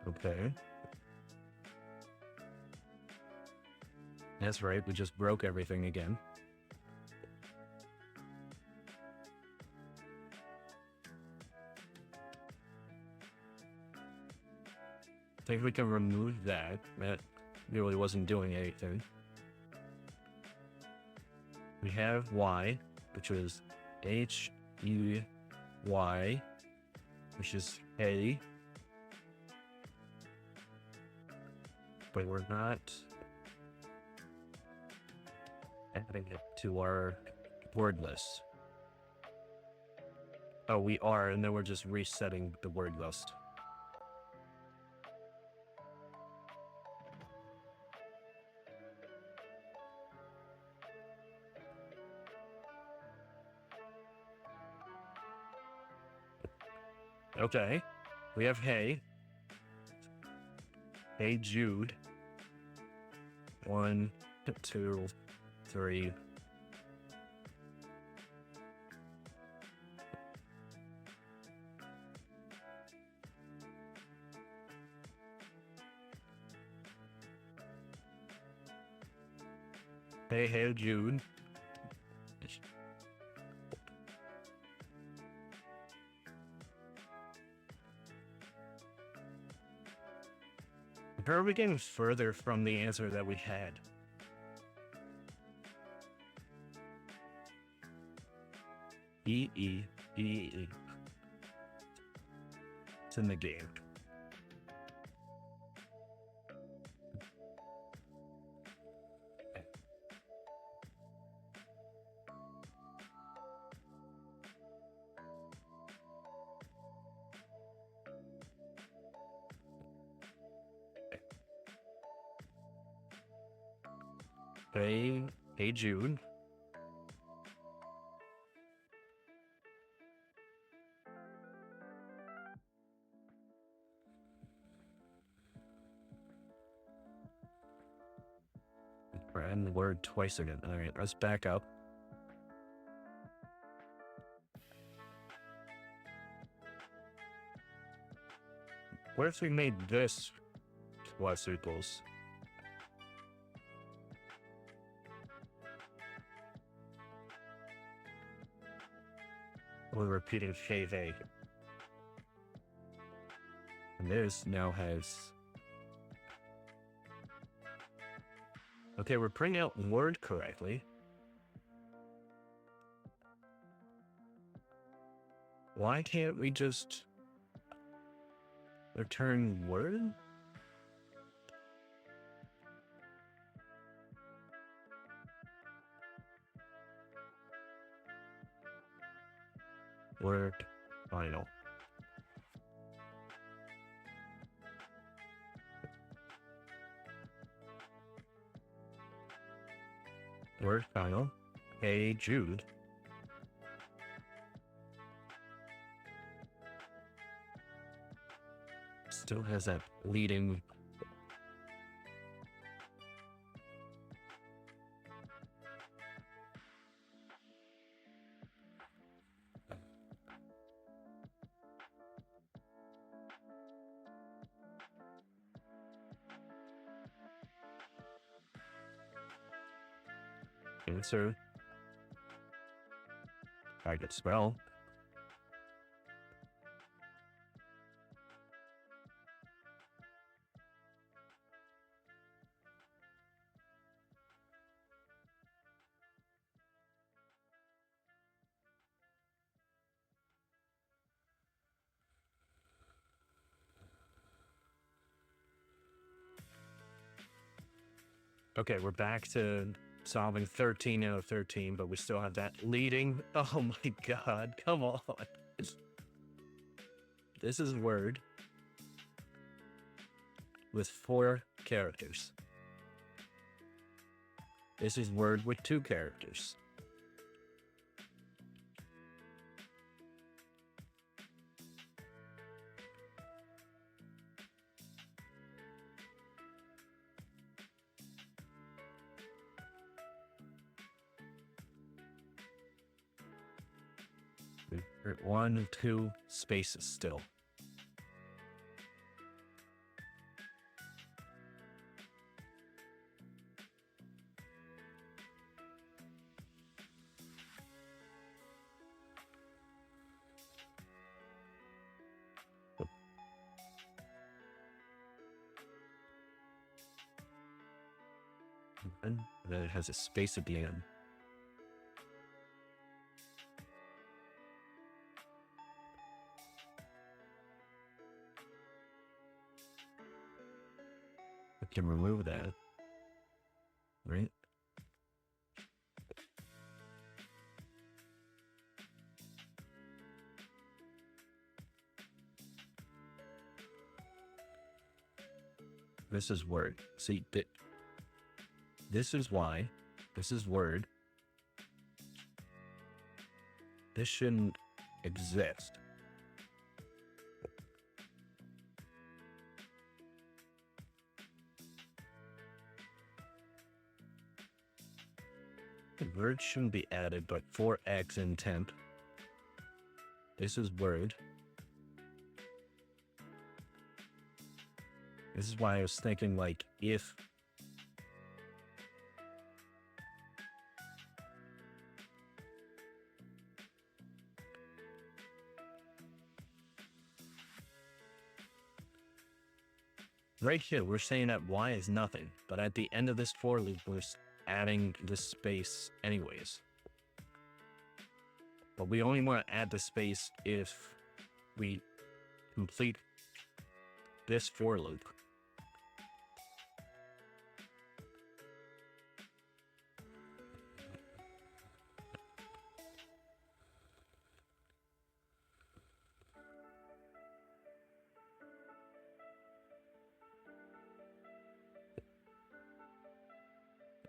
Speaker 1: Okay. That's right, we just broke everything again. I think we can remove that. That really wasn't doing anything. We have Y, which is H-E-Y, which is A. But we're not adding it to our word list. Oh, we are, and then we're just resetting the word list. Okay, we have hey. Hey Jude. 1, 2, 3. Hey Jude. How are we getting further from the answer that we had? E. It's in the game. Hey Jude. We're adding the word twice again. All right, let's back up. What if we made this plus equals? We're repeating hey. And this now has... Okay, we're printing out word correctly. Why can't we just return word? Word final. Word final. Hey Jude. Still has that leading. Answer. I could spell. Okay, we're back to solving 13 out of 13, but we still have that leading. Oh my god, come on. This is word with 4 characters. This is word with 2 characters. We're at 1 and 2 spaces still. And then it has a space at the end. I can remove that, right? This is word. See, this is why. This is word. This shouldn't exist. Word shouldn't be added, but for X in temp. This is word. This is why I was thinking, like, if right here, we're saying that Y is nothing, but at the end of this for loop, we're adding this space anyways. But we only want to add the space if we complete this for loop.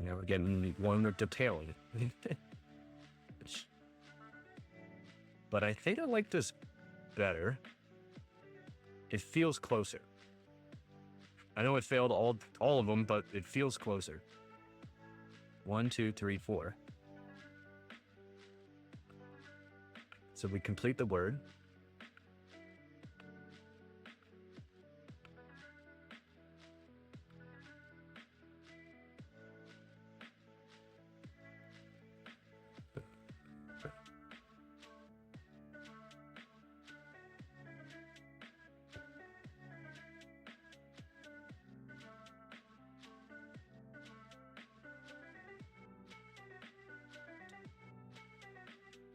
Speaker 1: Now we're getting one more detailing. But I think I like this better. It feels closer. I know it failed all of them, but it feels closer. 1, 2, 3, 4. So we complete the word.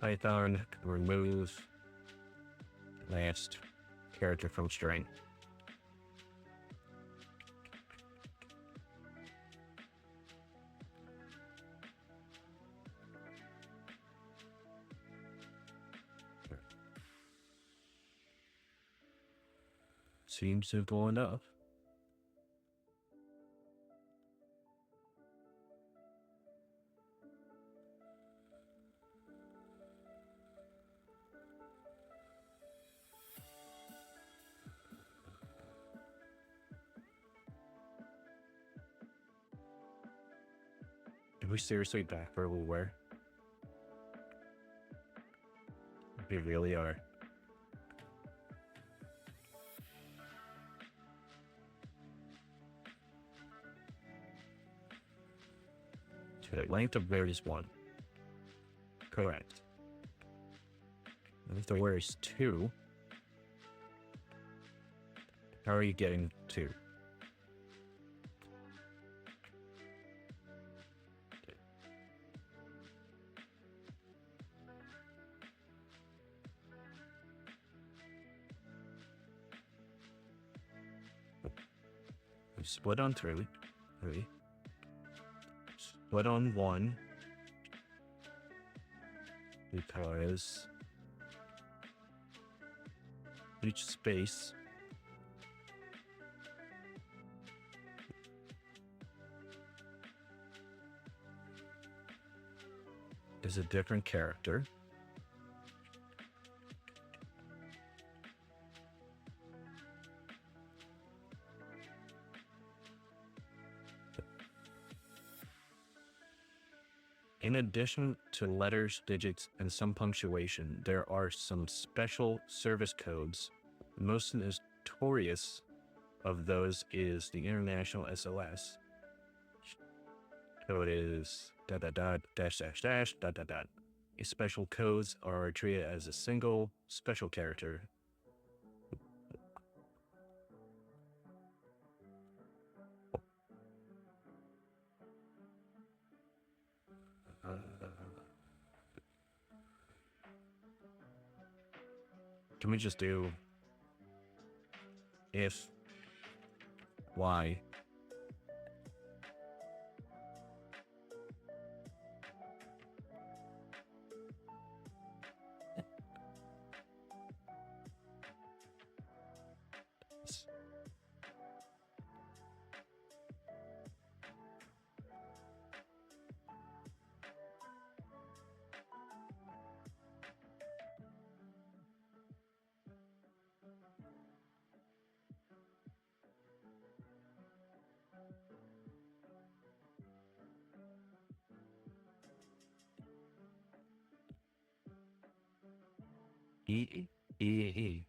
Speaker 1: Python remove last character from string. Seems simple enough. Are we seriously back where we were? We really are. So the length of word is 1. Correct. Length of word is 2. How are you getting 2? We split on 3. put on 1 because each space is a different character. In addition to letters, digits, and some punctuation, there are some special service codes. The most notorious of those is the International SOS. Code is ... These special codes are treated as a single special character. Can we just do if y E.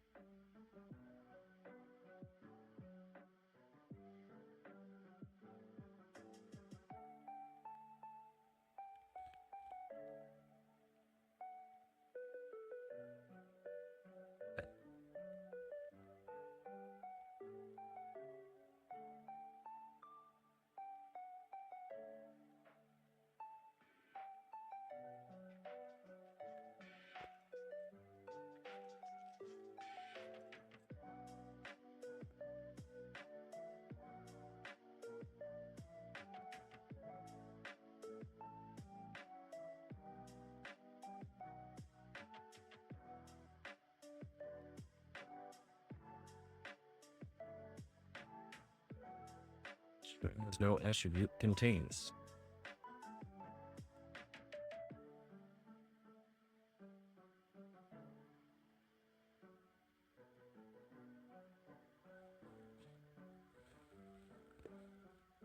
Speaker 1: There's no attribute contains.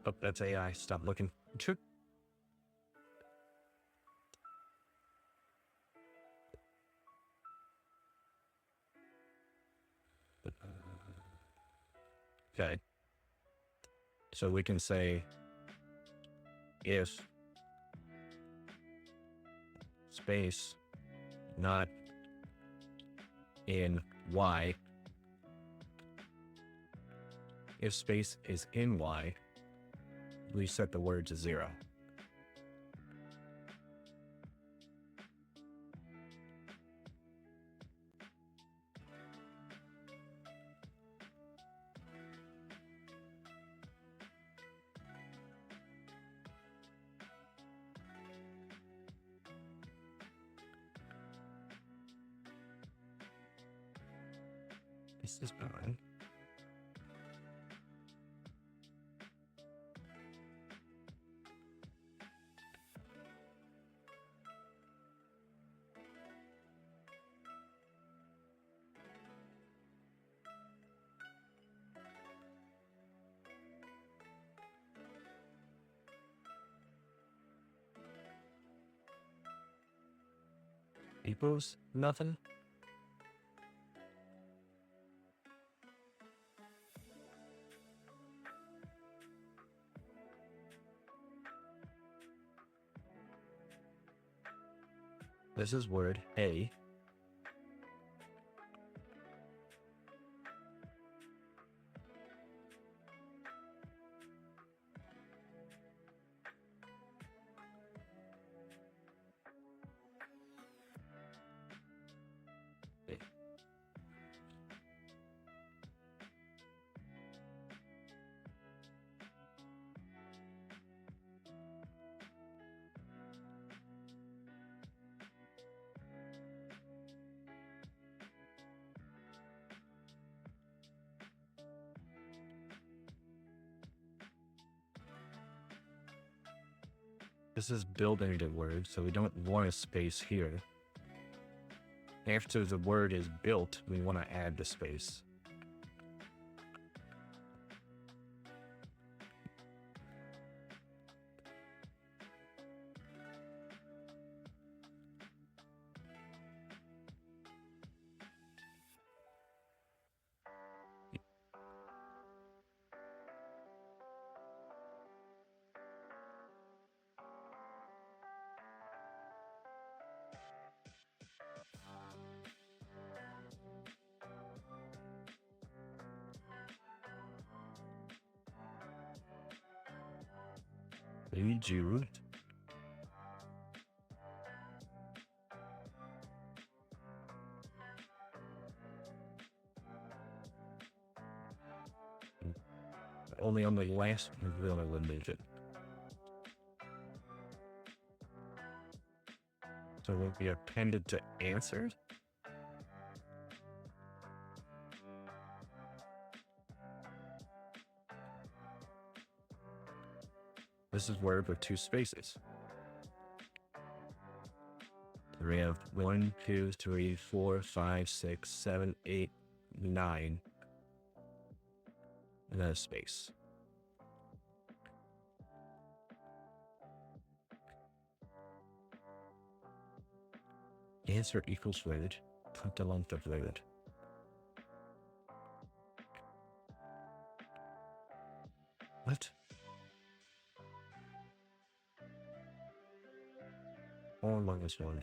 Speaker 1: Oh, that's AI. Stop looking. Okay. So we can say if space not in Y, if space is in Y, we set the word to 0. This is fine. Equals nothing. This is word A. This is building the word, so we don't want a space here. After the word is built, we want to add the space. Root. Only on the last will eliminate it. So it will be appended to answered. This is word with 2 spaces. We have 1, 2, 3, 4, 5, 6, 7, 8, 9, and then a space. Answer equals word. Put the length of word. What? How long is one?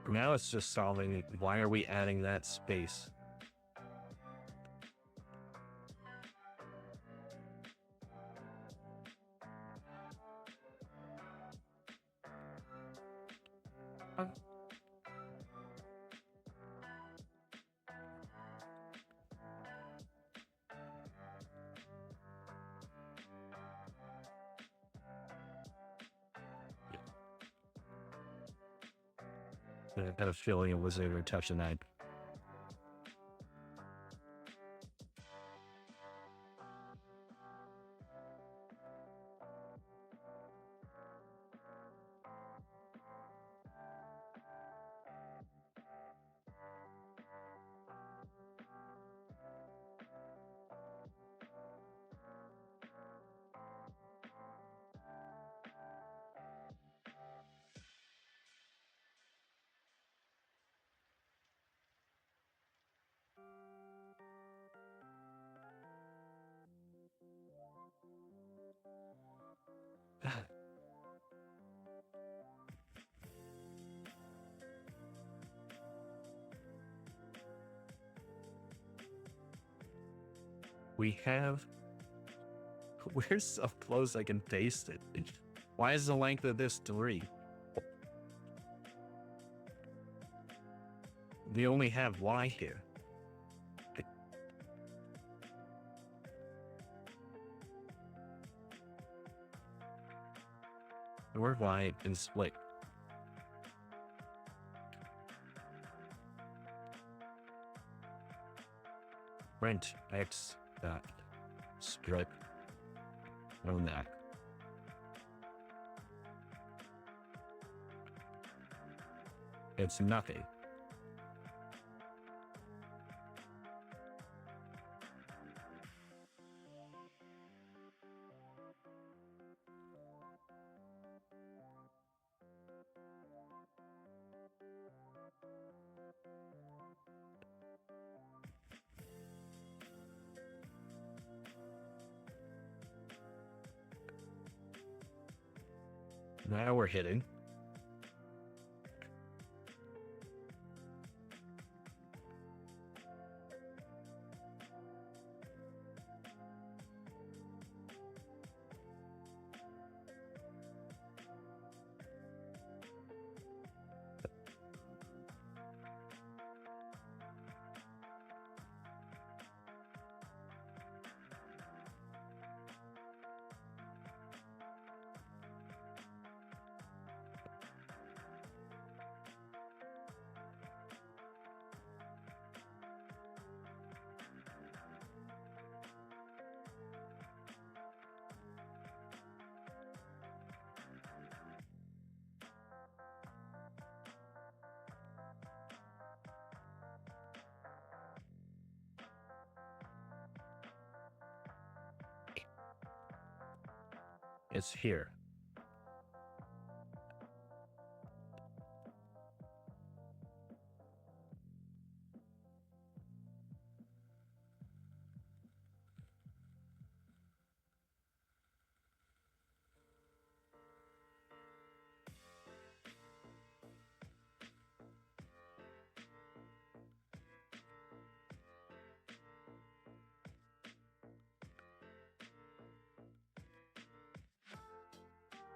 Speaker 1: Now it's just solving why are we adding that space? I had a feeling it was over touching that. We're so close I can taste it. Why is the length of this 3? We only have Y here. Or Y and split. Print X dot strip on that. It's nothing. Now we're hitting. It's here.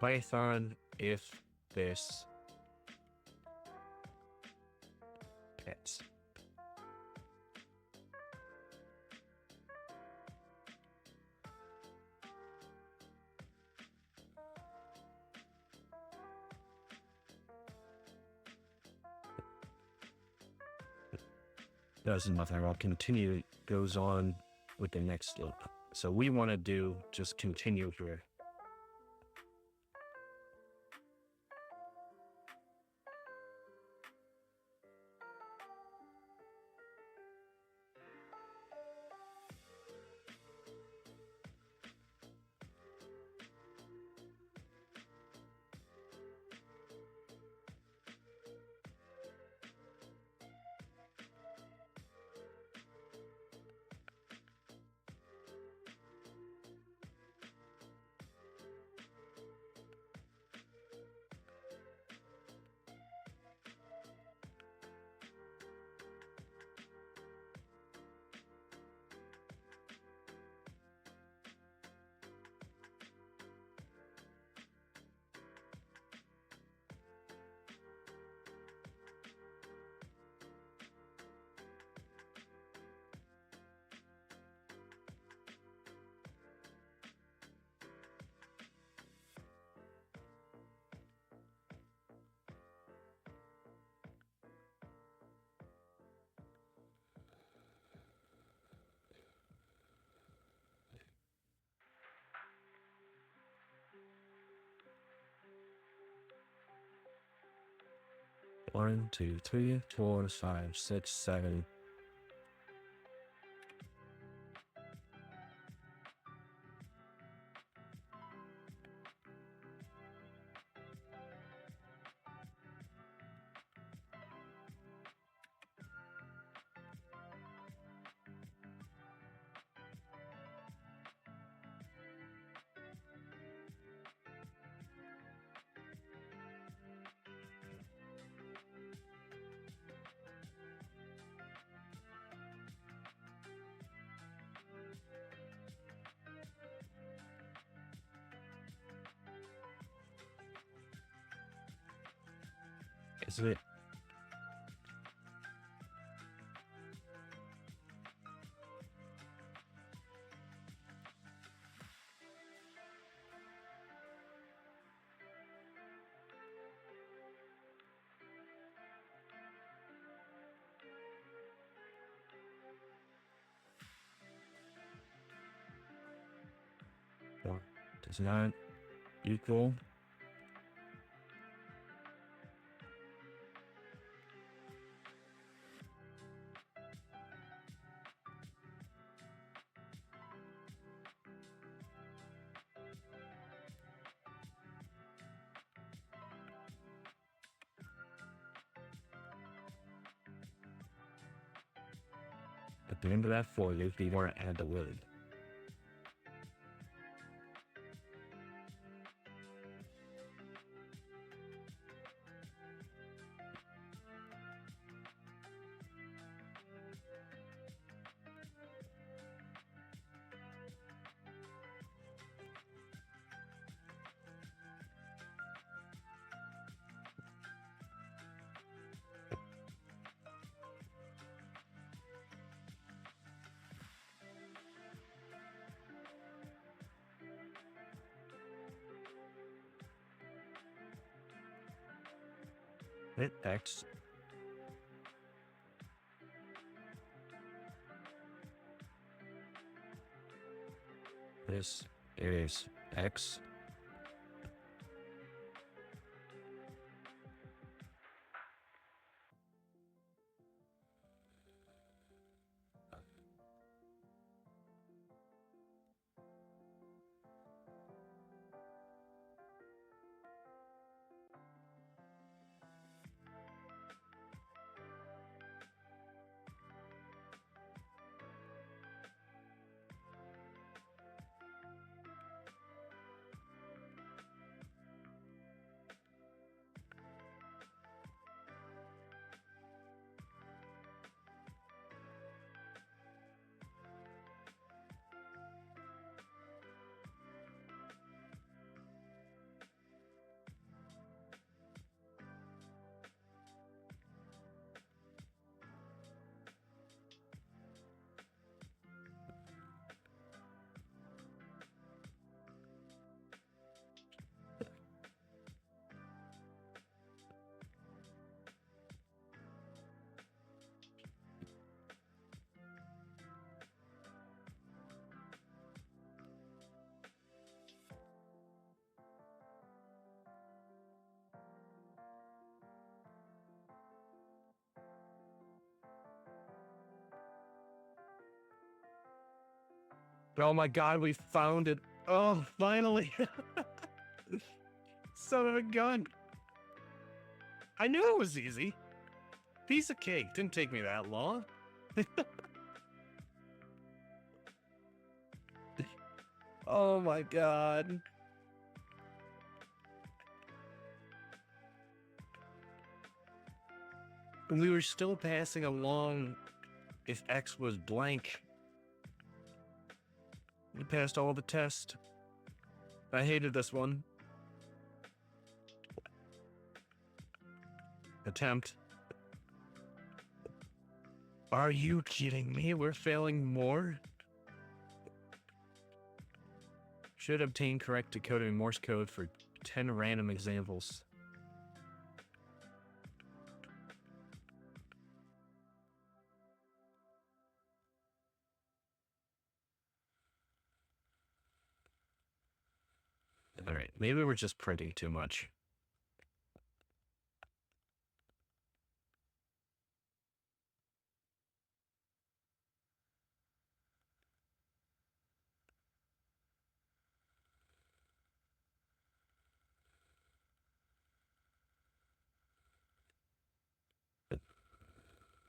Speaker 1: Python if this pets. Doesn't matter. I'll continue. Goes on with the next loop. So we want to do just continue here. One, two, three, 4, 5, 6, 7. Is it? Does not equal at the end of that for loop, you want to add the word. Hit X. This is X. Oh my god, we found it. Oh, finally. Son of a gun. I knew it was easy. Piece of cake. Didn't take me that long. Oh my god. We were still passing along if X was blank. We passed all the tests. I hated this one. Attempt. Are you kidding me? We're failing more? Should obtain correct decoding Morse code for 10 random examples. All right, maybe we're just printing too much.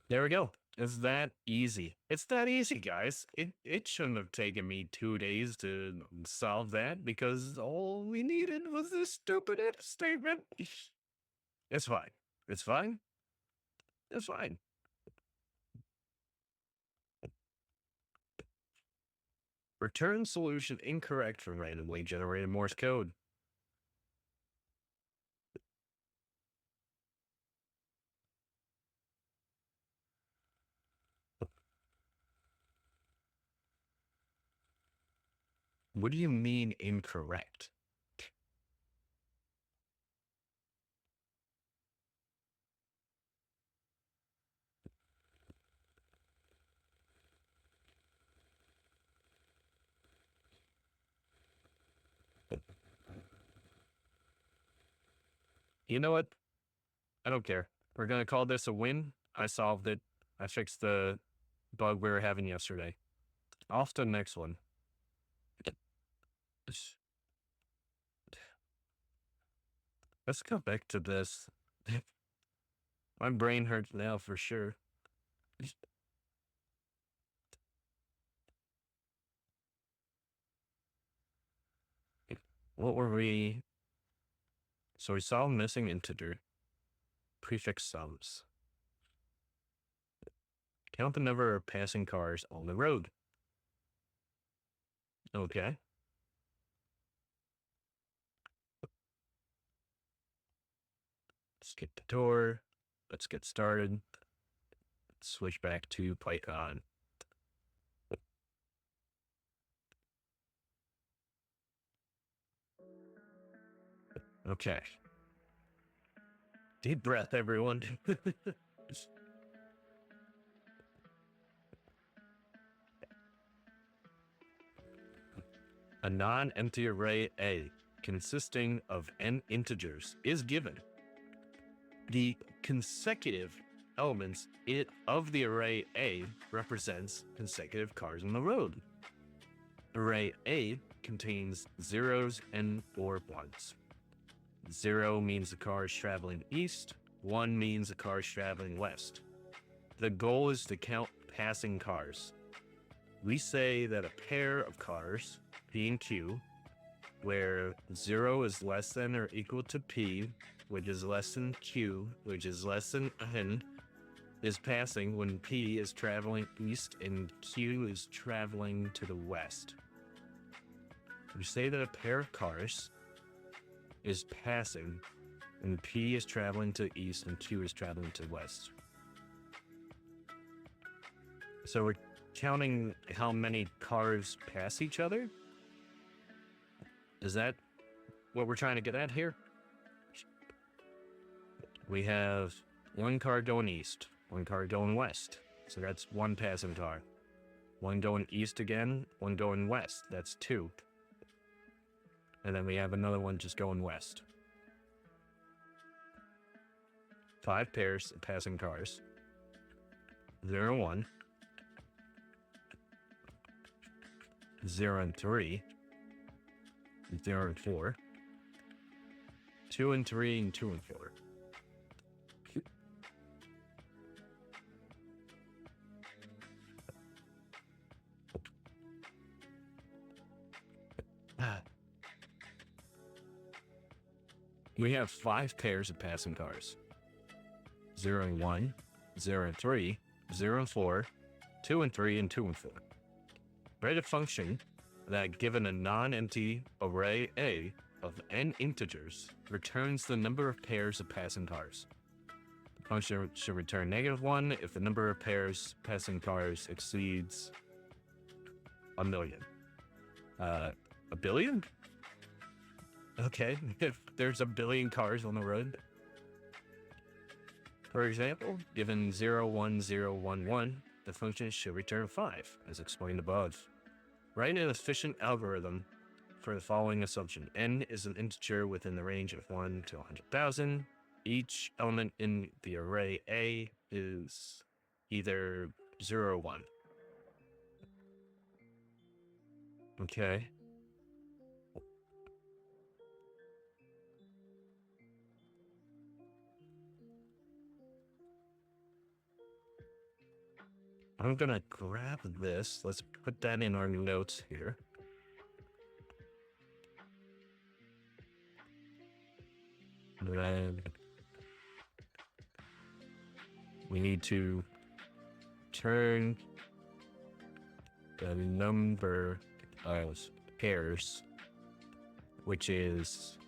Speaker 1: There we go. It's that easy. It's that easy, guys. It shouldn't have taken me 2 days to solve that because all we needed was this stupid if statement. It's fine. It's fine. It's fine. Return solution incorrect from randomly generated Morse code. What do you mean incorrect? You know what? I don't care. We're going to call this a win. I solved it. I fixed the bug we were having yesterday. Off to the next one. Let's go back to this. My brain hurts now for sure. What were we? So we saw missing integer. Prefix sums. Count the number of passing cars on the road. Okay. Skip the tour. Let's get started. Switch back to Python. Okay. Deep breath, everyone. A non-empty array A consisting of n integers is given. The consecutive elements of the array A represents consecutive cars on the road. Array A contains zeros and or ones. 0 means the car is traveling east, 1 means the car is traveling west. The goal is to count passing cars. We say that a pair of cars, P and Q, where 0 is less than or equal to P, which is less than Q, which is less than N, is passing when P is traveling east and Q is traveling to the west. We say that a pair of cars is passing and P is traveling to east and Q is traveling to west. So we're counting how many cars pass each other? Is that what we're trying to get at here? We have one car going east, one car going west. So that's one passing car. One going east again, one going west. That's 2. And then we have another one just going west. 5 pairs of passing cars. 0, 1. 0 and 3, 0 and 4, 2 and 3, and 2 and 4. We have 5 pairs of passing cars. 0 and 1, 0 and 3, 0 and 4, 2 and 3, and 2 and 4. Write a function that, given a non-empty array A of n integers, returns the number of pairs of passing cars. The function should return -1 if the number of pairs passing cars exceeds 1,000,000. A billion? Okay, if there's a billion cars on the road. For example, given 0, 1, 0, 1, 1, the function should return 5, as explained above. Write an efficient algorithm for the following assumption. N is an integer within the range of 1 to 100,000. Each element in the array A is either 0 or 1. Okay. I'm gonna grab this. Let's put that in our notes here. And then we need to turn the number of pairs, which is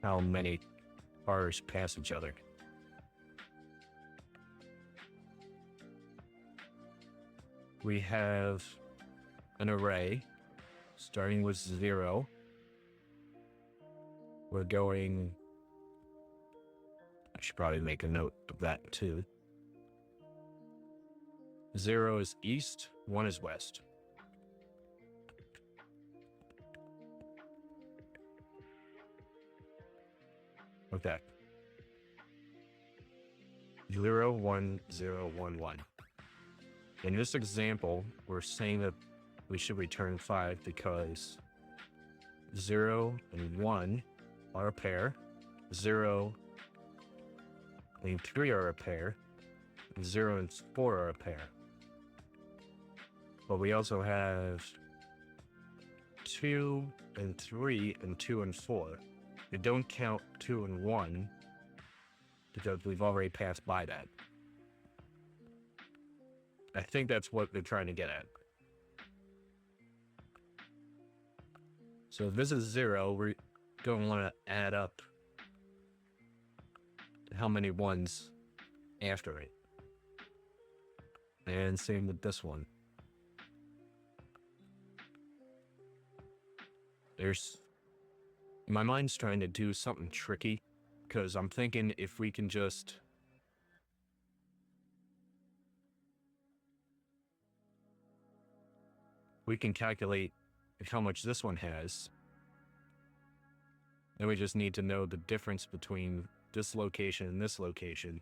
Speaker 1: how many cars pass each other. We have an array starting with 0. We're going, I should probably make a note of that too. 0 is east, 1 is west. Okay. 0, 1, 0, 1, 1. In this example, we're saying that we should return 5 because 0 and 1 are a pair, 0 and 3 are a pair, and 0 and 4 are a pair. But we also have 2 and 3 and 2 and 4. We don't count 2 and 1 because we've already passed by that. I think that's what they're trying to get at. So if this is 0, we're going to want to add up how many ones after it. And same with this one. My mind's trying to do something tricky, because I'm thinking if we can just calculate how much this one has, then we just need to know the difference between this location and this location.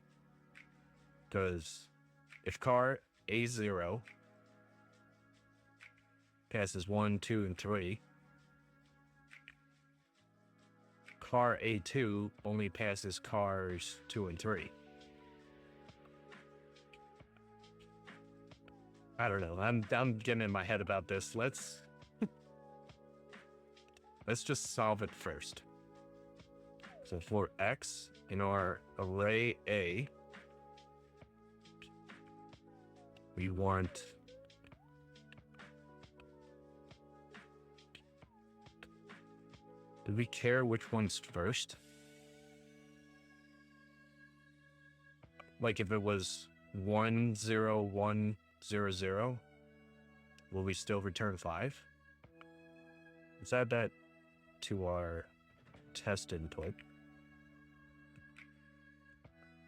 Speaker 1: Because if car A0 passes 1, 2, and 3, car A2 only passes cars 2 and 3. I don't know. I'm getting in my head about this. Let's just solve it first. So for X in our array A, we want do we care which one's first? Like if it was 1, 0, 1, 0, 0, will we still return 5? Let's add that to our test input.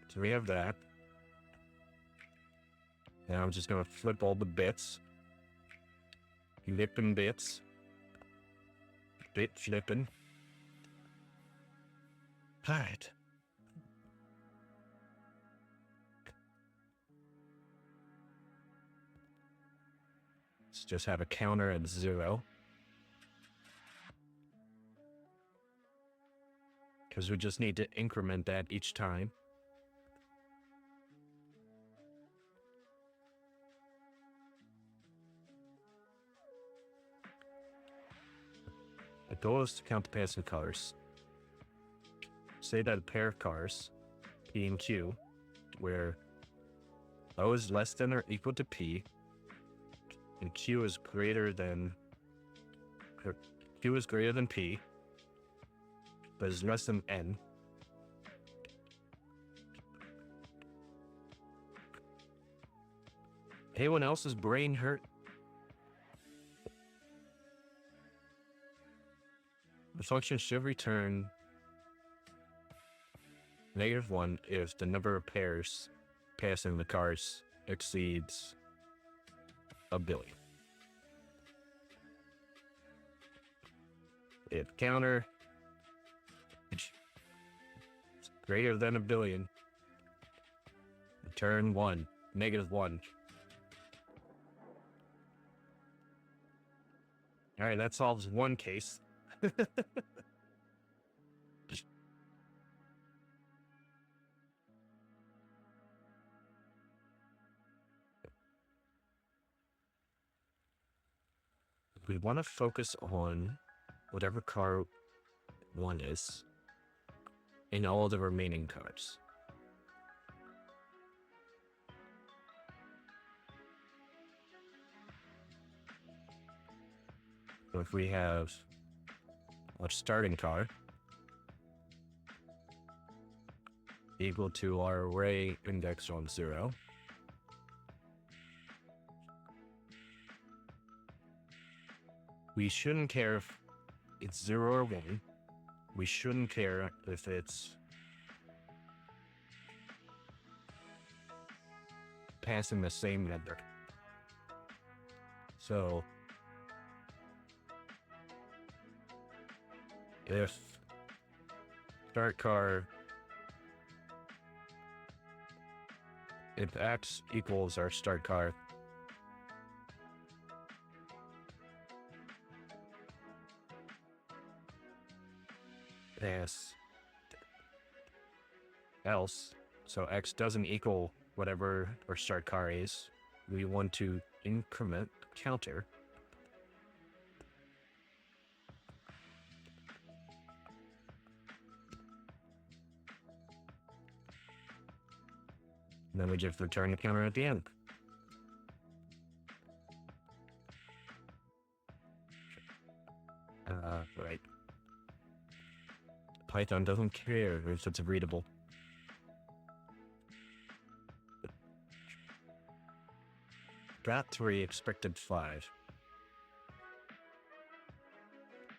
Speaker 1: So we have that. Now I'm just going to flip all the bits. Flipping bits. Bit flipping. Alright. just have a counter at 0. Because we just need to increment that each time. The goal is to count the passing cars. Say that a pair of cars, P and Q, where O is less than or equal to P, and Q is greater than P, but is less than N. Anyone else's brain hurt? The function should return -1 if the number of pairs passing the cars exceeds 1 billion. If counter is greater than 1 billion, return 1, -1. All right, that solves one case. We want to focus on whatever car 1 is in all the remaining cars. So if we have our starting car equal to our array indexed on 0, we shouldn't care if it's 0 or 1. We shouldn't care if it's passing the same number. So if start car, if X equals our start car, else, so X doesn't equal whatever our start car is, we want to increment counter and then we just return the counter at the end. Right. Python doesn't care if it's readable. Got 3, expected 5.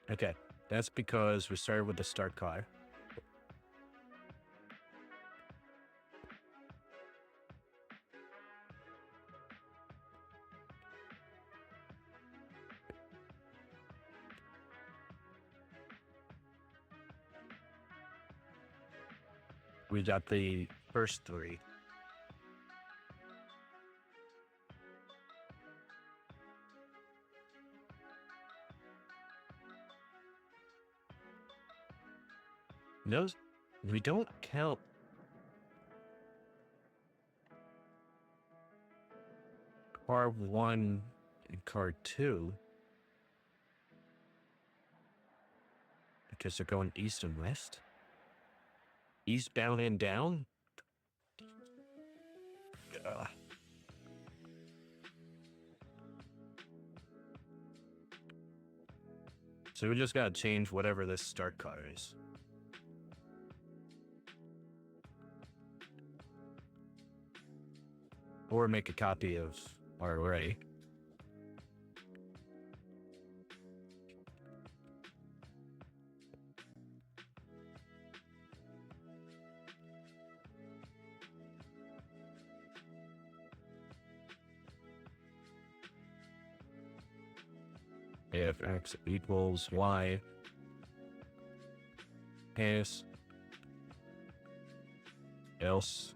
Speaker 1: Okay, that's because we started with the start car. We got the first 3. Those, we don't count car 1 and car 2 because they're going east and west. Eastbound and down? So we just gotta change whatever this start car is. Or make a copy of our array. If X equals Y, pass, else,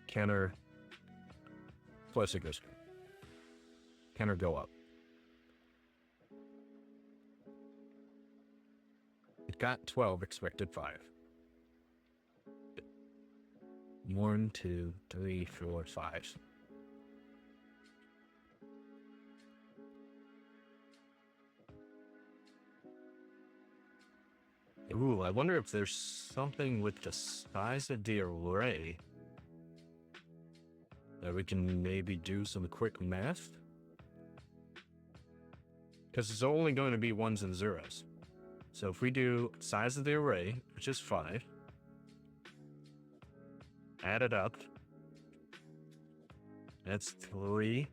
Speaker 1: counter, plus equals. counter go up. It got 12, expected 5. 1, 2, 3, 4, 5. Ooh, I wonder if there's something with the size of the array that we can maybe do some quick math. Because it's only going to be 1s and 0s. So if we do size of the array, which is 5, add it up, that's 3.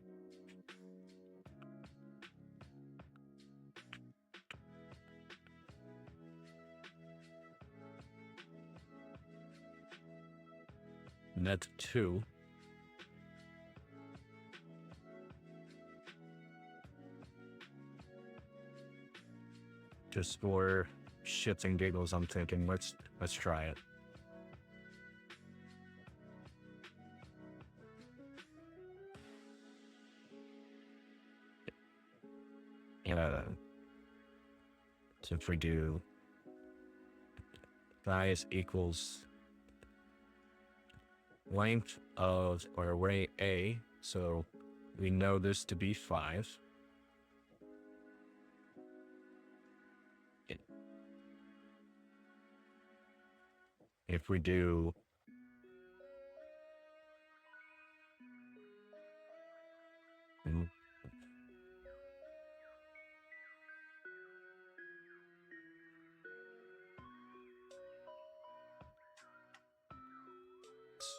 Speaker 1: And that's 2. Just for shits and giggles, I'm thinking let's try it. So if we do size equals length of our array A, so we know this to be 5. If we do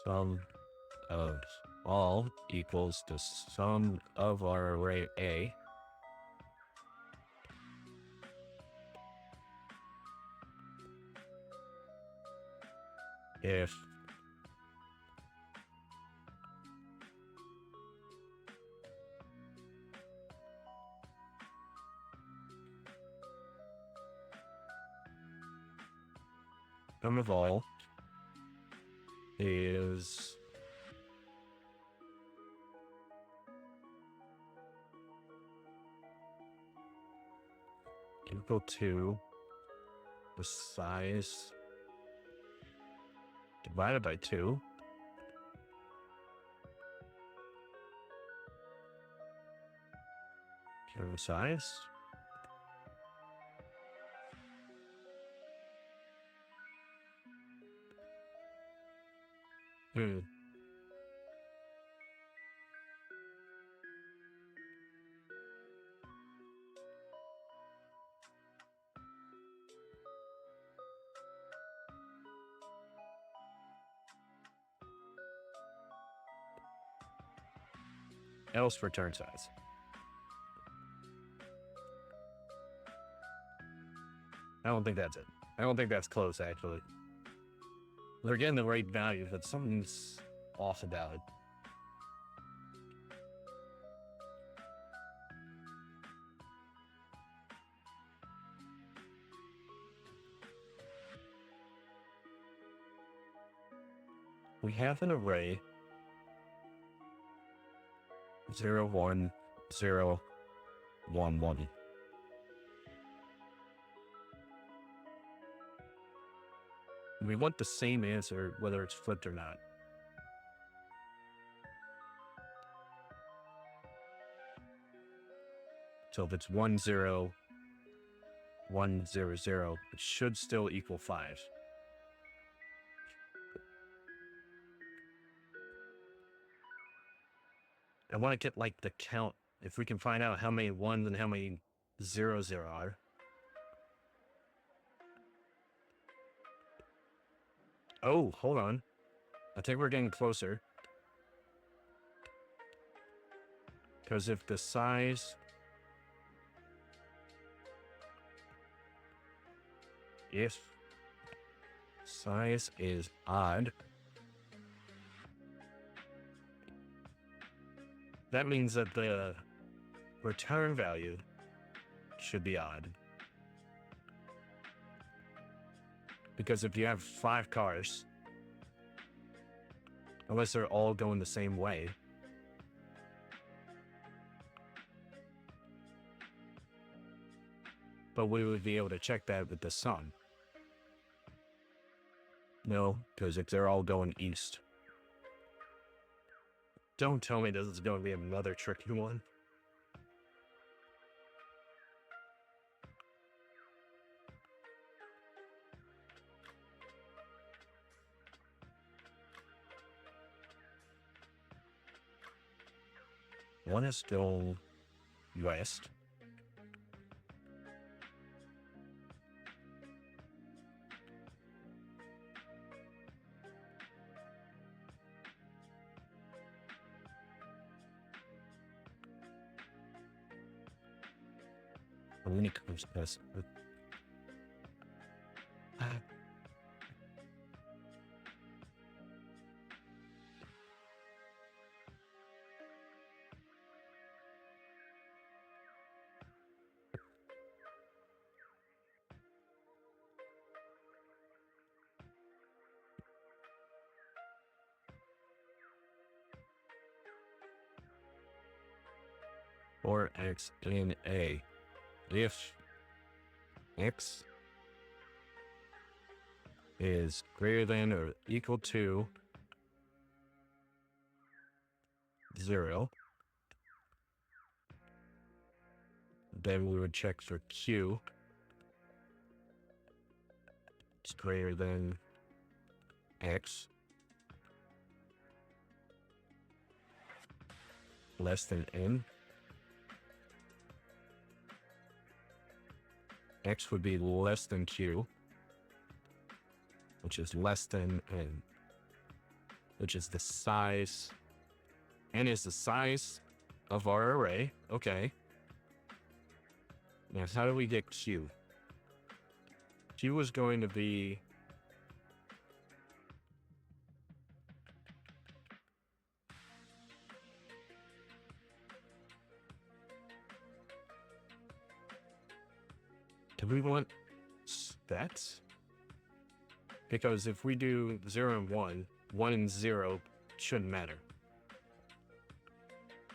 Speaker 1: sum of all equals the sum of our array A, if sum of all is equal to the size divided by 2 the size else return size. I don't think that's it. I don't think that's close, actually. They're getting the right value, but something's off about it. We have an array 0, 1, 0, 1, 1. We want the same answer whether it's flipped or not. So if it's 1, 0, 1, 0, 0, it should still equal 5. I want to get like the count, if we can find out how many 1s and how many 0s there are. Oh, hold on. I think we're getting closer. Because if the size is odd, that means that the return value should be odd. Because if you have 5 cars, unless they're all going the same way, but we would be able to check that with the sun. No, because if they're all going east. Don't tell me this is going to be another tricky one. One is still west. When it comes to this, or X in A. If X is greater than or equal to 0, then we would check for Q. It's greater than X, less than N. X would be less than Q, which is less than N, which is the size. N is the size of our array. Okay. Now, how do we get Q? Q is going to be do we want stats? Because if we do 0 and 1, 1 and 0 shouldn't matter.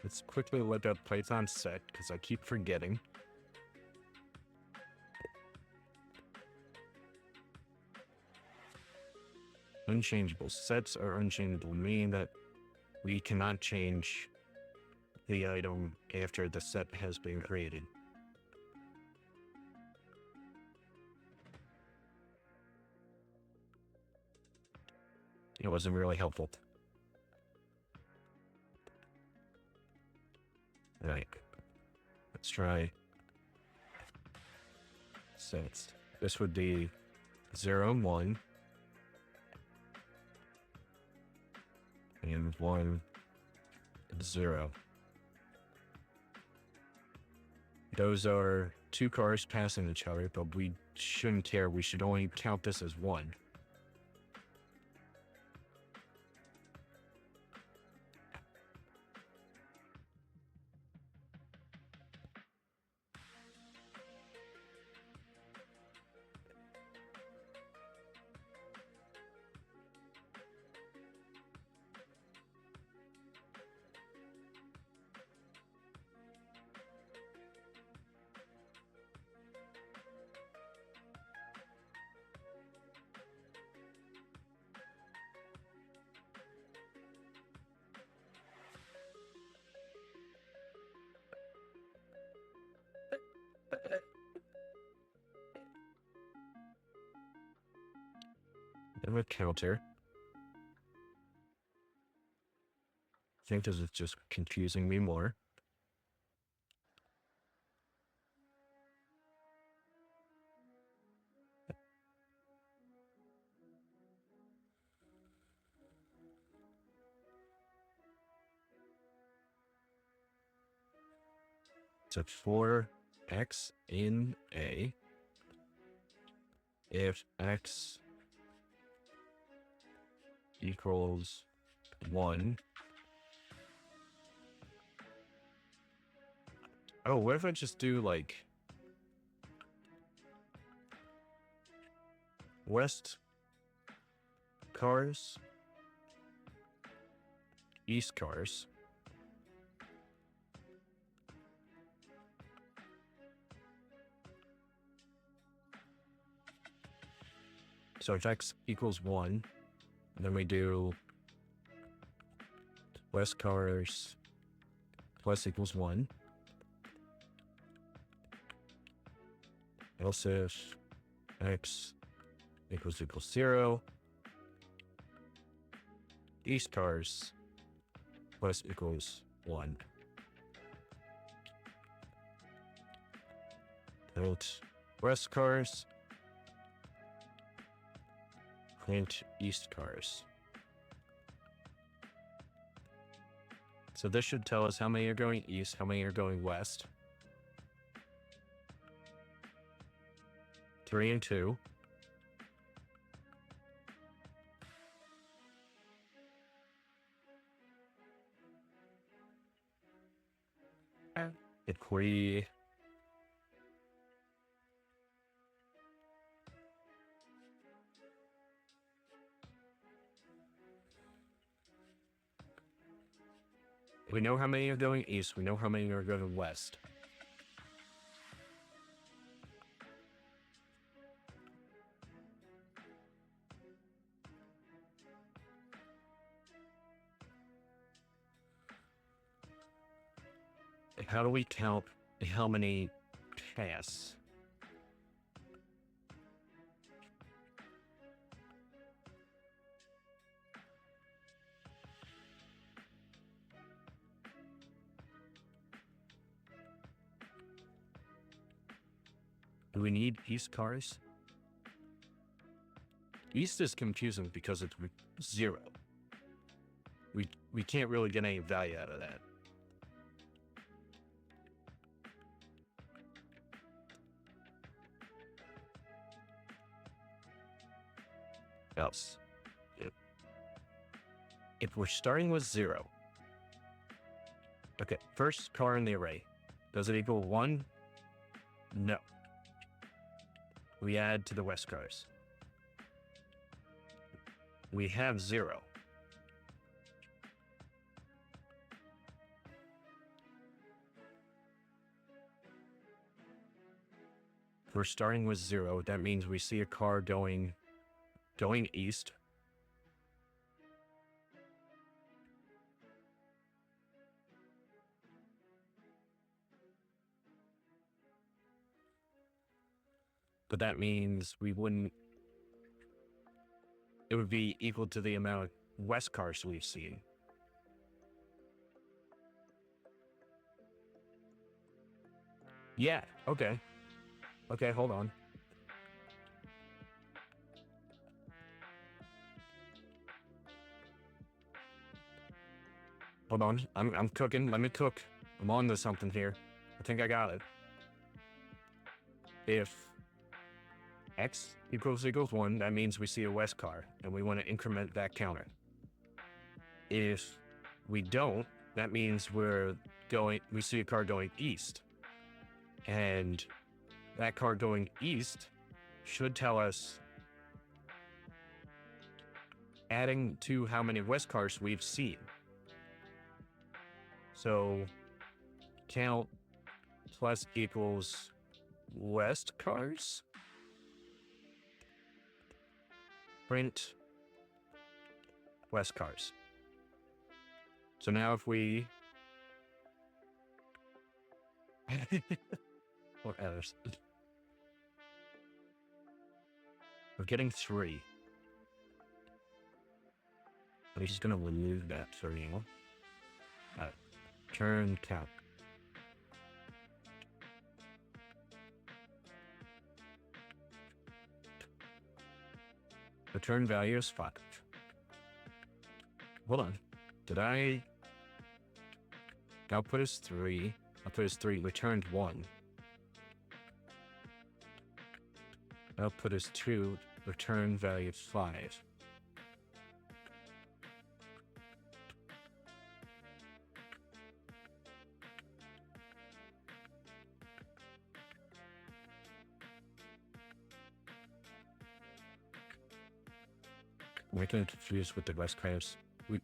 Speaker 1: Let's quickly look up Python set, because I keep forgetting. Unchangeable. Sets are unchangeable, meaning that we cannot change the item after the set has been created. It wasn't really helpful. Alright. Let's try sets. This would be 0 and 1. And 1 and 0. Those are two cars passing each other, but we shouldn't care. We should only count this as 1. And a counter. I think this is just confusing me more. So for X in A, if X equals 1. Oh, what if I just do like west cars, east cars, So if x equals 1, then we do west cars plus equals 1. Else if x equals 0, east cars plus equals 1. Tilt west cars print east cars. So this should tell us how many are going east, how many are going west. 3 and 2. If we know how many are going east, we know how many are going west. How do we count how many pass? Do we need east cars? East is confusing because it's 0. We can't really get any value out of that. Else. If we're starting with 0. Okay, first car in the array. Does it equal 1? No. We add to the west cars. We have 0. If we're starting with 0, that means we see a car going east. But that means it would be equal to the amount of west cars we've seen. Yeah, okay. Okay, hold on. Hold on, I'm cooking. Let me cook. I'm on to something here. I think I got it. If x equals 1, that means we see a west car, and we want to increment that counter. If we don't, that means we see a car going east. And that car going east should tell us, adding to how many west cars we've seen. So count plus equals west cars. Print west cars. So now if we what else? We're getting 3. But he's gonna remove that for you. Turn count. The turn value is 5. Hold on. Did I? Output is 3. Output is 3. Returned 1. Output is 2. Return value is 5. We're getting confused with the west cars. We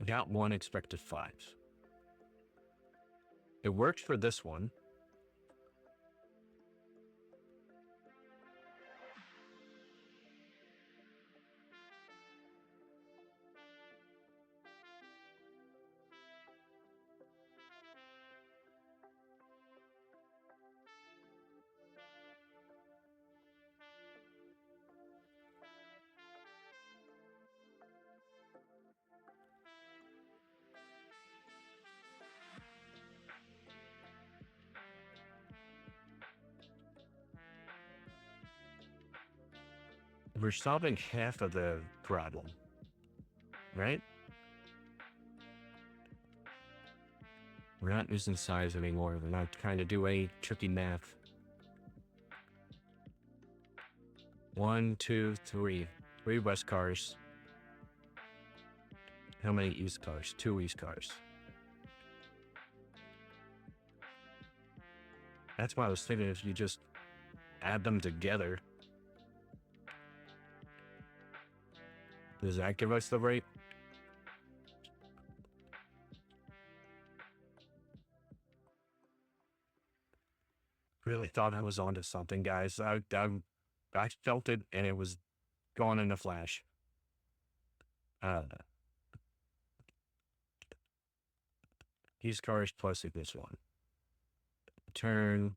Speaker 1: got 1, expected 5. It worked for this one. we're solving half of the problem, right? We're not using size anymore. We're not trying to do any tricky math. 1, 2, 3. 3 West cars. How many East cars? 2 East cars. That's why I was thinking if you just add them together, does that give us the rate? Really thought I was onto something, guys. I felt it, and it was gone in a flash. East cars plus this one. Turn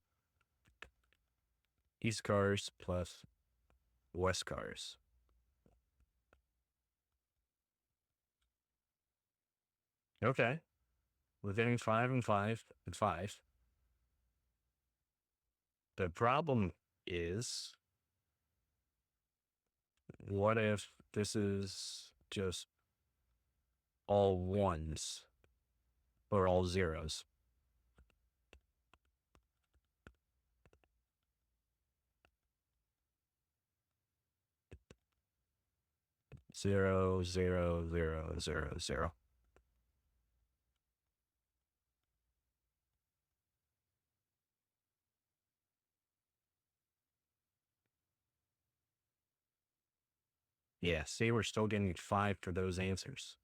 Speaker 1: East cars plus West cars. Okay. We're getting 5 and 5 and 5. The problem is, what if this is just all ones or all zeros? Zero, zero, zero, zero, zero. Yeah, see, we're still getting 5 for those answers.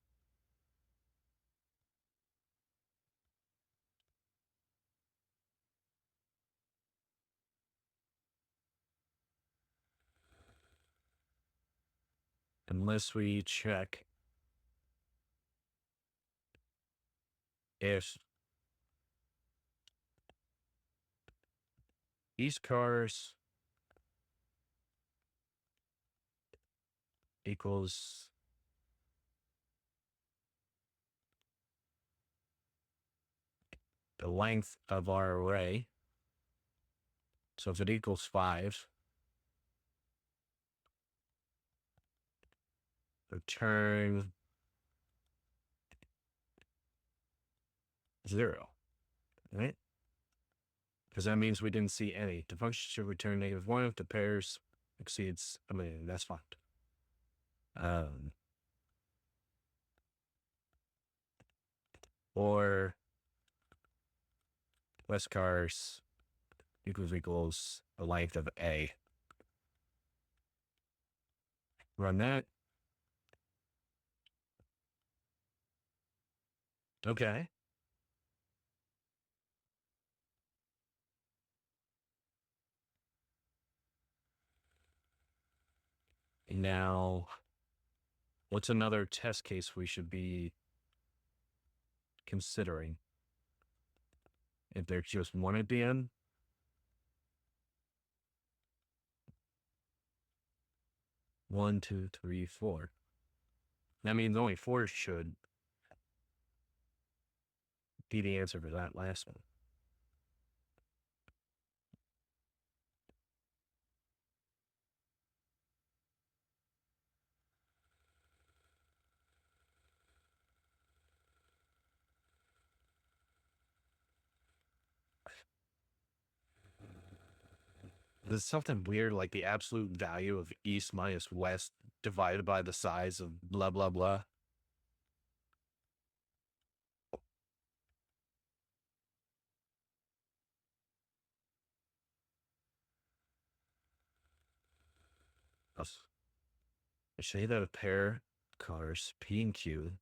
Speaker 1: Unless we check if East cars equals the length of our array. So if it equals 5, return 0, right? Because that means we didn't see any. The function should return -1 if the pairs exceeds, that's fine. Or West cars equals the length of A. Run that. Okay. Now, what's another test case we should be considering? If there's just one at the end? One, two, three, 4. That means only 4 should be the answer for that last one. There's something weird like the absolute value of East minus West divided by the size of blah, blah, blah. I say that a pair of cars, P and Q,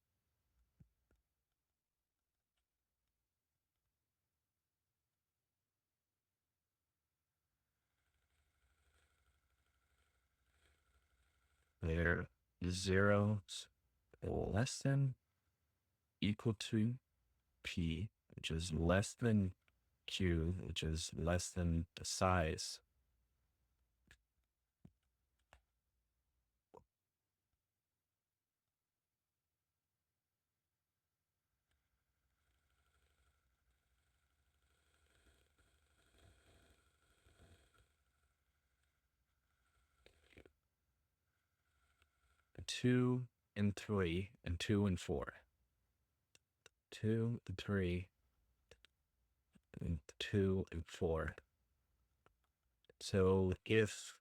Speaker 1: they're zeros less than equal to P, which is less than Q, which is less than the size. 2 and 3 and 2 and 4. 2 and 3 and 2 and 4. So if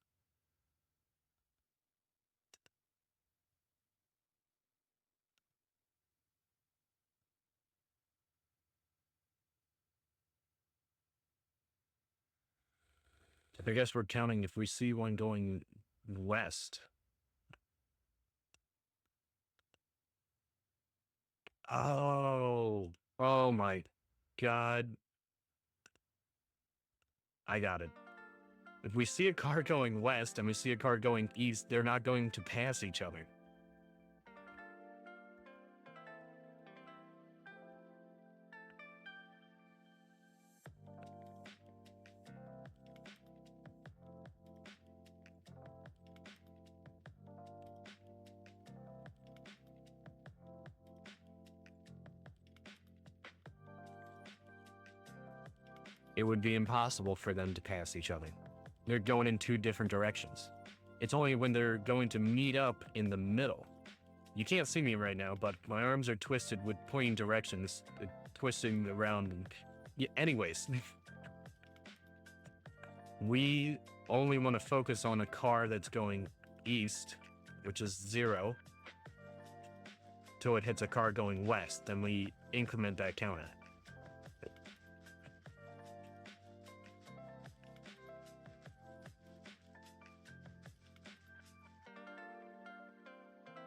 Speaker 1: I guess we're counting if we see one going west. Oh my God. I got it. If we see a car going west and we see a car going east, they're not going to pass each other. It would be impossible for them to pass each other. They're going in 2 different directions. It's only when they're going to meet up in the middle. You can't see me right now, but my arms are twisted with pointing directions, twisting around. And yeah, anyways, we only want to focus on a car that's going east, which is 0, till it hits a car going west. Then we increment that counter.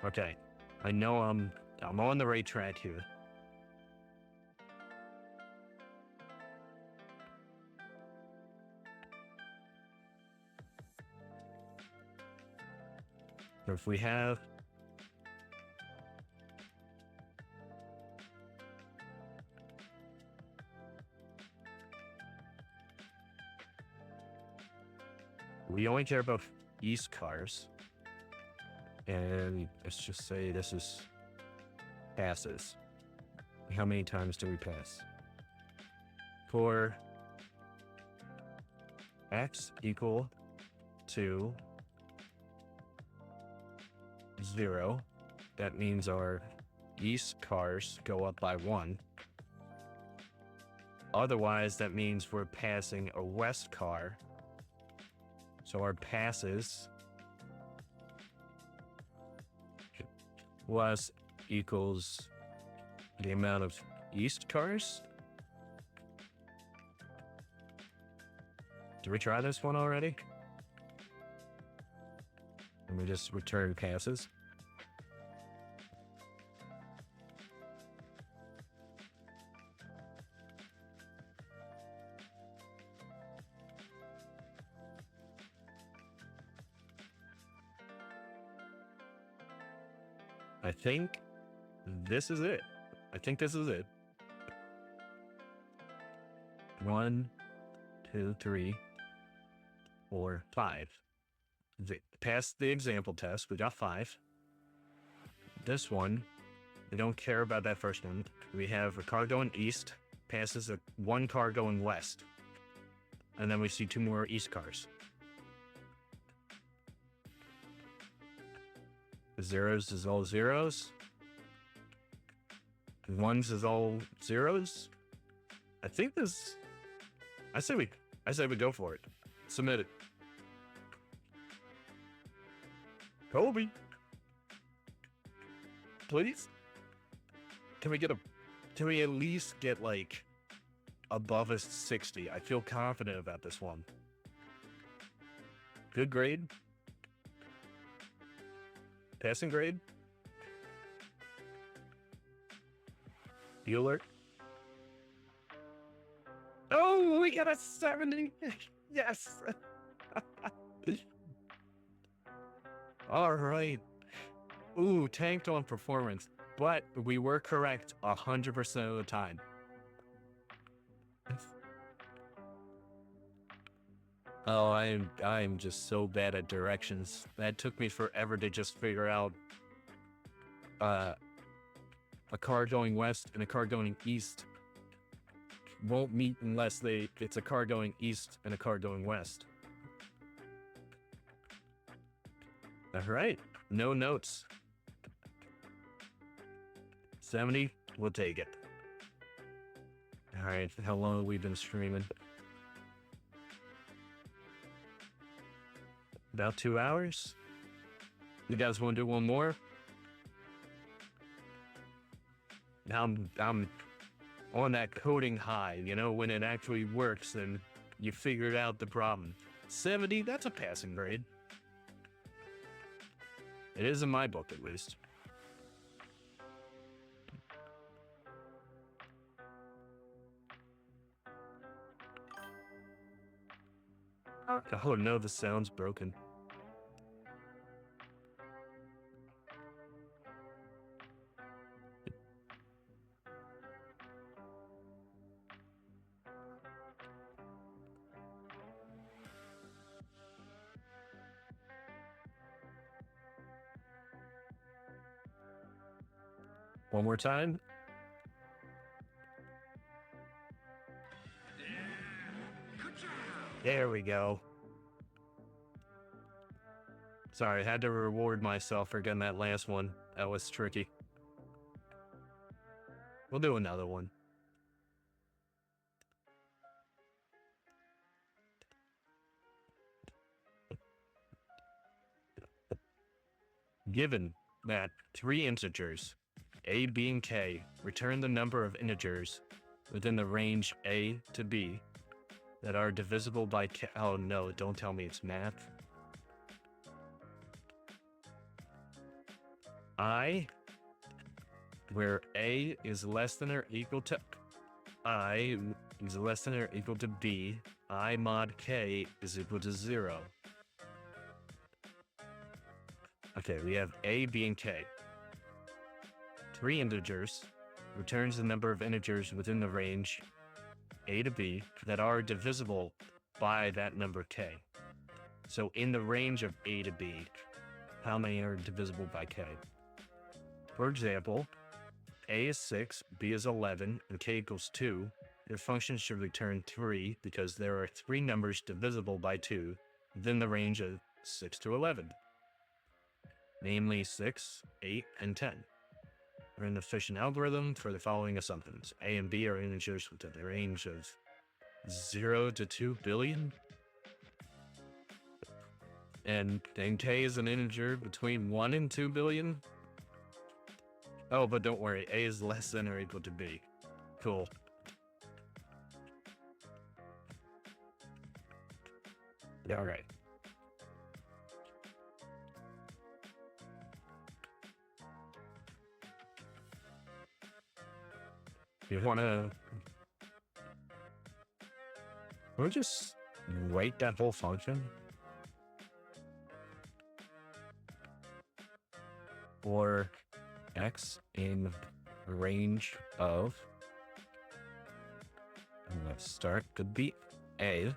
Speaker 1: Okay, I know I'm on the right track here. So if we have we only care about east cars. And let's just say this is passes. How many times do we pass? For x equal to 0, that means our east cars go up by 1. Otherwise, that means we're passing a west car. So our passes plus equals the amount of east cars. Did we try this one already? And we just return passes. I think this is it. 1, 2, 3, 4, 5. Passed the example test. We got 5. This one, we don't care about that first one. We have a car going east, passes one car going west. And then we see 2 more east cars. The 0s is all 0s. 1s is all 0s. I think this. I say we go for it. Submit it. Kobe. Please. Can we at least get like above a 60? I feel confident about this one. Good grade. Passing grade? Bueller? Oh, we got a 70. Yes. All right. Ooh, tanked on performance, but we were correct 100% of the time. Oh, I'm just so bad at directions. That took me forever to just figure out a car going west and a car going east won't meet unless it's a car going east and a car going west. All right, no notes. 70, we'll take it. All right, how long have we been streaming? About 2 hours? You guys want to do one more? I'm on that coding high, you know, when it actually works and you figured out the problem. 70, that's a passing grade. It is in my book, at least. Oh no, the sound's broken. One more time. There we go. Sorry, I had to reward myself for getting that last one. That was tricky. We'll do another one. Given that 3 integers, a, b, and k, return the number of integers within the range a to b that are divisible by k. Oh no, don't tell me it's math. I, where a is less than or equal to I is less than or equal to b, I mod k is equal to 0. Okay, we have a, b, and k. 3 integers returns the number of integers within the range a to b that are divisible by that number k. So in the range of a to b, how many are divisible by k? For example, a is 6, b is 11, and k equals 2. Your function should return 3 because there are 3 numbers divisible by 2 within the range of 6 to 11. Namely 6, 8, and 10. We're an efficient algorithm for the following assumptions. A and B are integers within the range of 0 to 2 billion. And k is an integer between 1 and 2 billion. Oh, but don't worry, A is less than or equal to B. Cool. Yeah, all right. You wanna... We'll just write that whole function. Or x in range of, and let's start, could be A,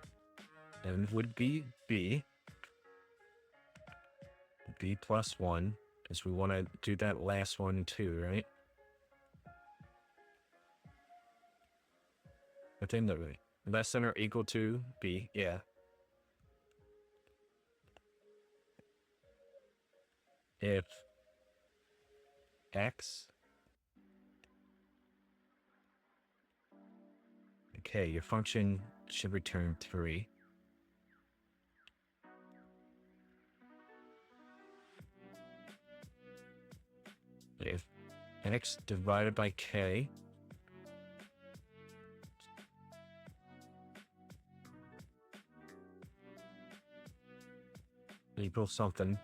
Speaker 1: and would be B plus 1, because we want to do that last one too, right? Within the less than or equal to B, yeah. If x, okay, your function should return 3. If x divided by k equals something,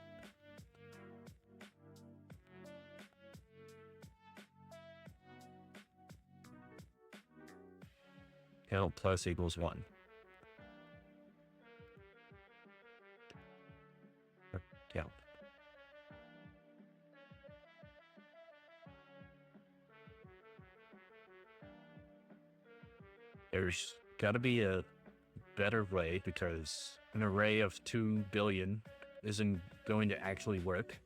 Speaker 1: count plus equals 1. Count. There's got to be a better way, because an array of 2 billion isn't going to actually work.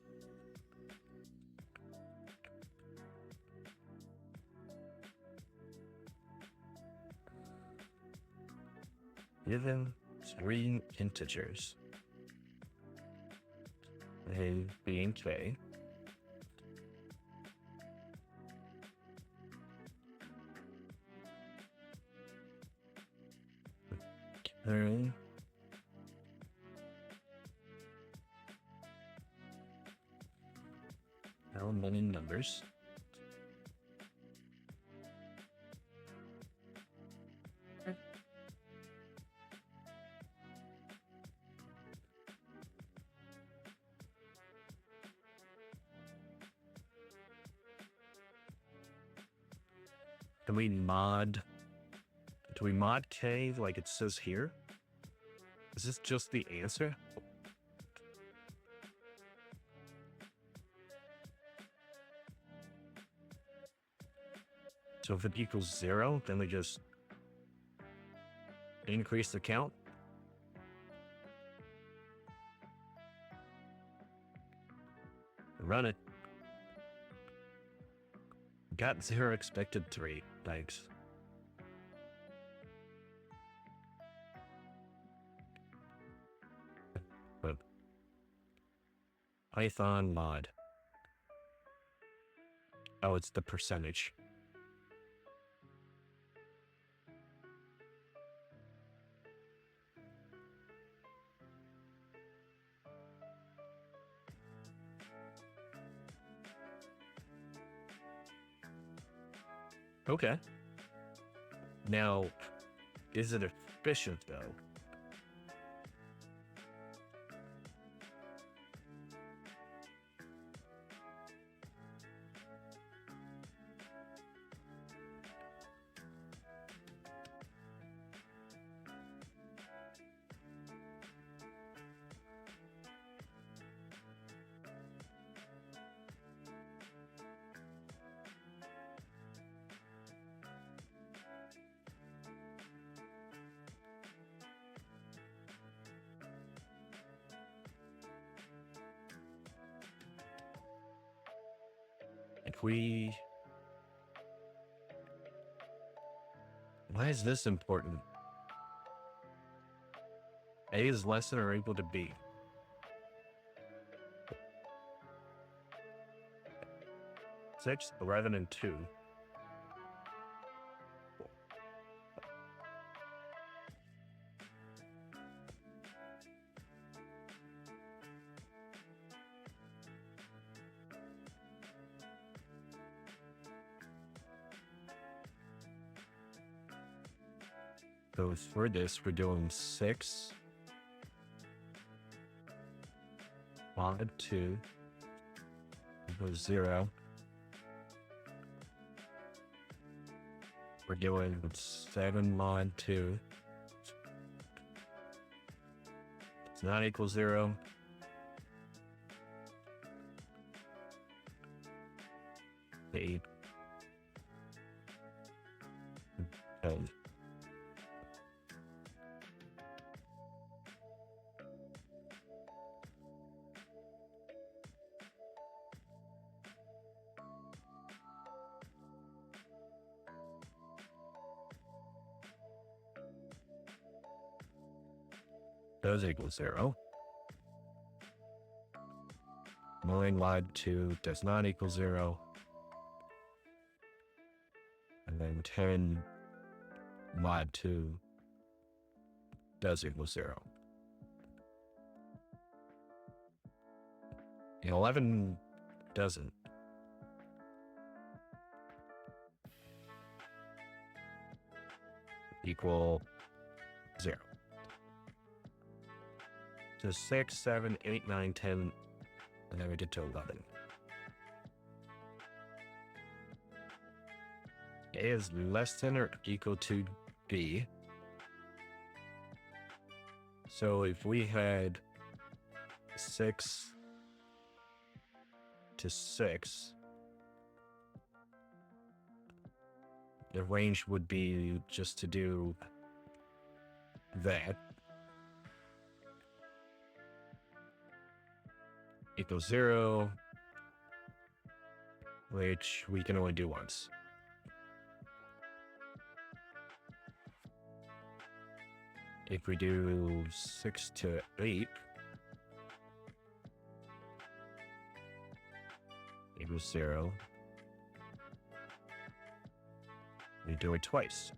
Speaker 1: Given 3 integers, A, B, and K, All right. How many numbers? Can we mod? Do we mod K like it says here? Is this just the answer? So if it equals 0, then we just increase the count. Run it. Got 0, expected 3. Thanks. But Python mod. Oh, it's the percentage. Okay. Now, is it efficient though? Why is this important? A is less than or equal to B. 6, 11, and 2. So for this, we're doing 6 mod 2 equals 0. We're doing 7 mod 2. It's not equal 0. 8. 10. Does equal 0. 9 mod 2 does not equal 0. And then 10 mod 2 does equal 0. And 11 doesn't. Equal 0. So 6, 7, 8, 9, 10, and then we get to 11. A is less than or equal to B. So if we had 6 to 6, the range would be just to do that. Equals 0, which we can only do once. If we do 6 to 8, equals 0. We do it twice.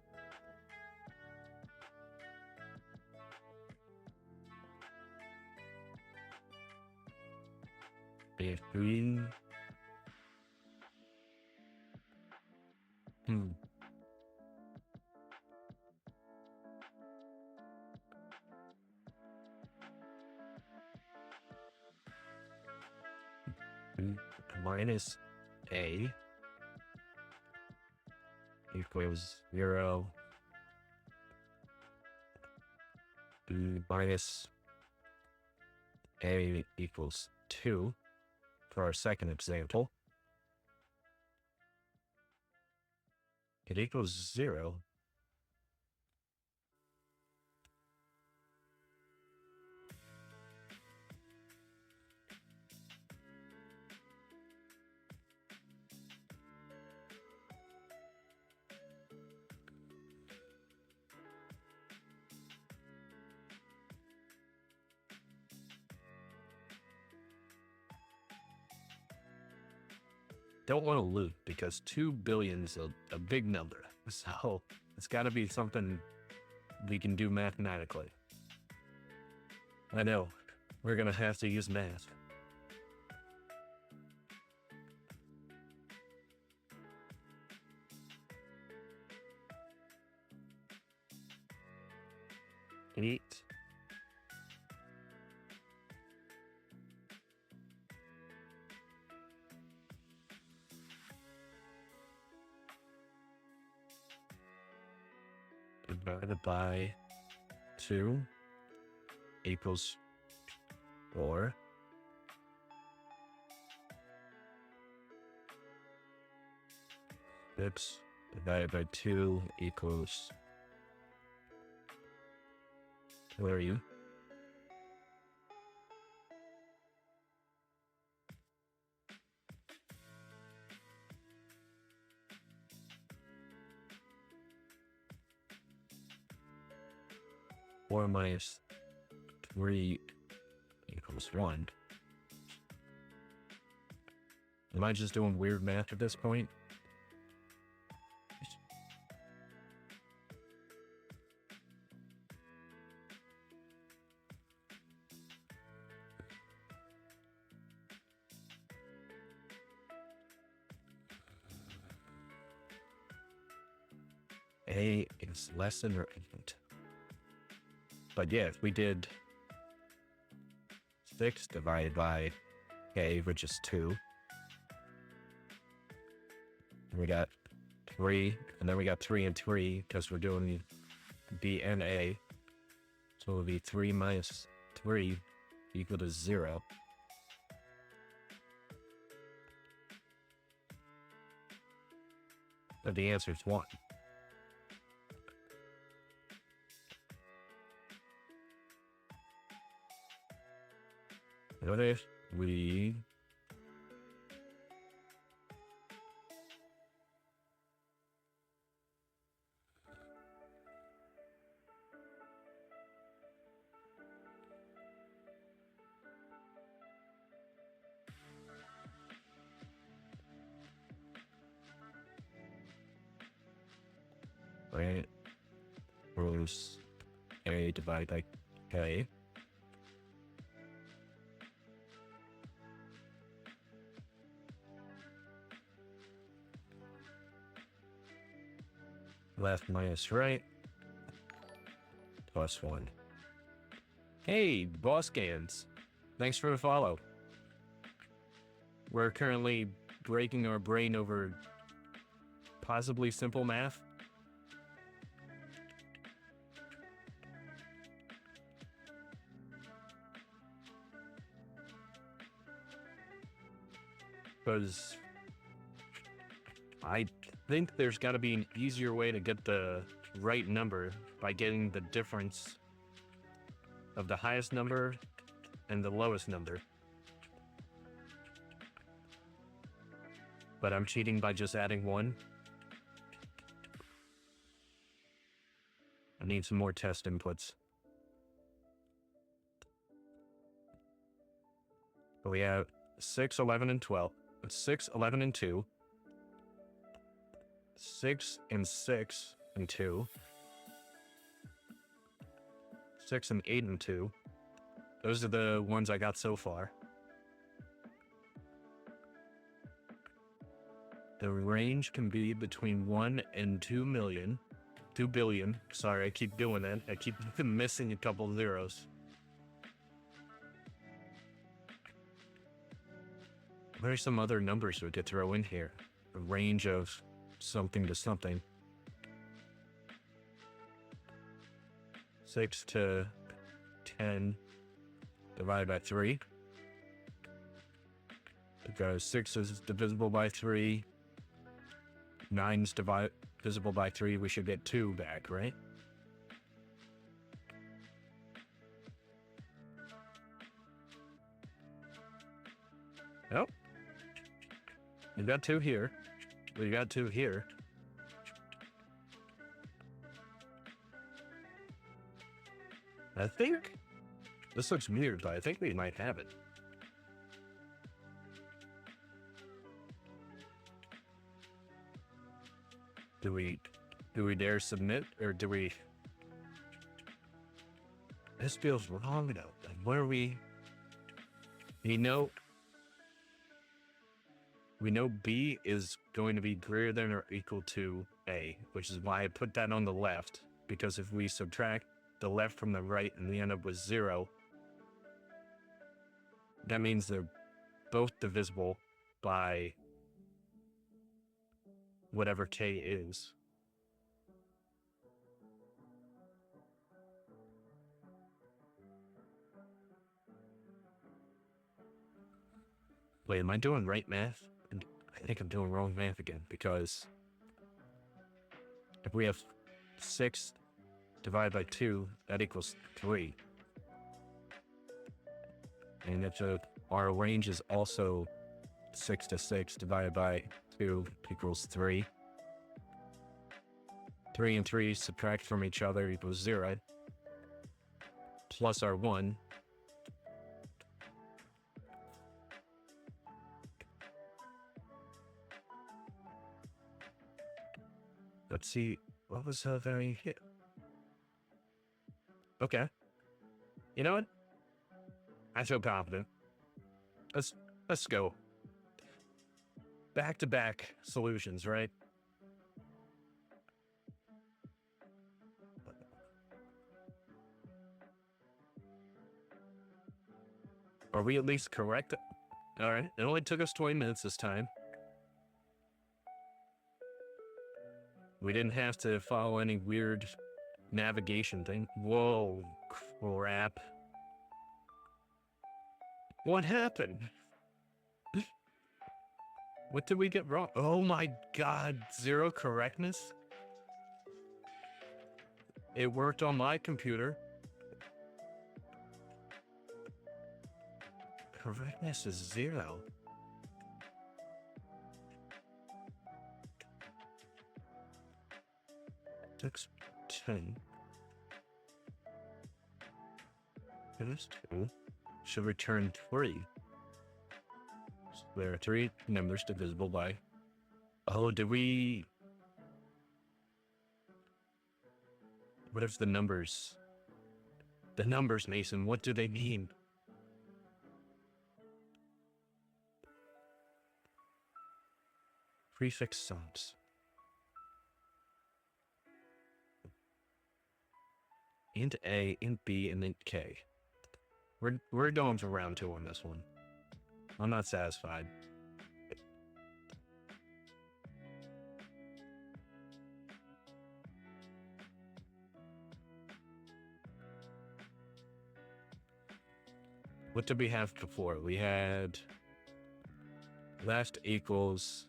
Speaker 1: Between minus a equals 0. B minus a equals 2 for our second example. It equals 0. Don't want to loop because 2 billion is a big number. So it's got to be something we can do mathematically. I know, we're going to have to use math. Eight. Divided by 2 equals 4. Oops. Divided by 2 equals... Where are you? Four minus 3 equals 1. Am I just doing weird math at this point? A is less than or equal to. But yeah, if we did 6 divided by k, which is 2. And we got 3, and then we got 3 and 3 because we're doing B and A. So it would be 3 minus 3 equal to 0. But the answer is 1. What if we right rules A divided by K. Left minus right plus 1. Hey, Boss Gans. Thanks for the follow. We're currently breaking our brain over possibly simple math. Because I think there's got to be an easier way to get the right number by getting the difference of the highest number and the lowest number. But I'm cheating by just adding 1. I need some more test inputs. But we have 6, 11, and 12. 6, 11, and 2. 6 and 6 and 2. 6 and 8 and 2. Those are the ones I got so far. The range can be between 1 and 2 million. 2 billion. Sorry, I keep doing that. I keep missing a couple zeros. What are some other numbers we could throw in here? A range of something to something. 6 to 10 divided by 3. Because 6 is divisible by 3. 9 is divisible by 3. We should get 2 back, right? Oh. We got 2 here. We got 2 here. I think this looks weird, but I think we might have it. Do we dare submit, or do we? This feels wrong though. Like, where are we? We know B is going to be greater than or equal to A, which is why I put that on the left, because if we subtract the left from the right and we end up with 0, that means they're both divisible by whatever K is. Wait, am I doing right math? I think I'm doing wrong math again, because if we have 6 divided by 2, that equals 3. And if our range is also 6 to 6 divided by 2 equals 3. 3 and 3 subtract from each other equals 0. Plus our 1. Let's see, what was the very hit? Okay. You know what? I feel confident. Let's go. Back-to-back solutions, right? Are we at least correct? All right, it only took us 20 minutes this time. We didn't have to follow any weird navigation thing. Whoa, crap. What happened? What did we get wrong? Oh my god, 0 correctness? It worked on my computer. Correctness is 0. Took 10. Minus 2. Should return 3. So there are 3 numbers divisible by. Oh, did we? What if the numbers? The numbers, Mason, what do they mean? Prefix sums. Int A, int B, and int K. We're going for round 2 on this one. I'm not satisfied. What did we have before? We had left equals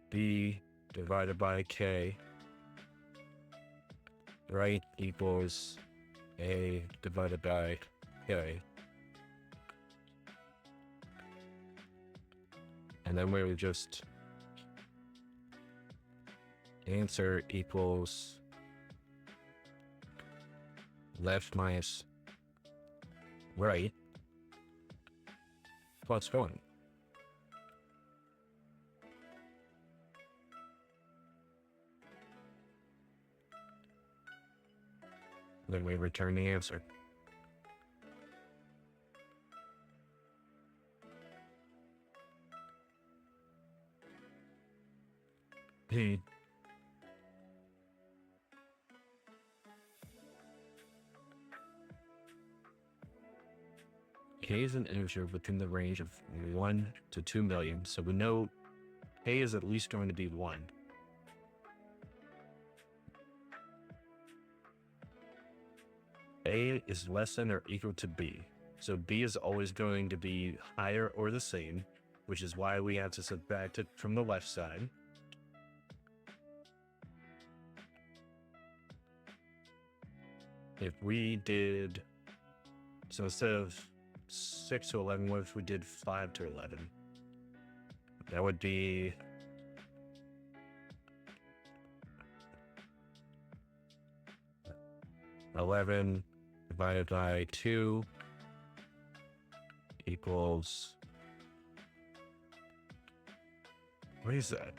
Speaker 1: B divided by K. Right equals A divided by K. And then we would just answer equals left minus right plus 1. Then we return the answer. Hey. K is an integer within the range of 1 to 2 million, so we know K is at least going to be 1. A is less than or equal to B, so B is always going to be higher or the same, which is why we have to subtract it from the left side. If we did, so instead of 6 to 11, what if we did 5 to 11? That would be 11 divided by 2 equals, what is that?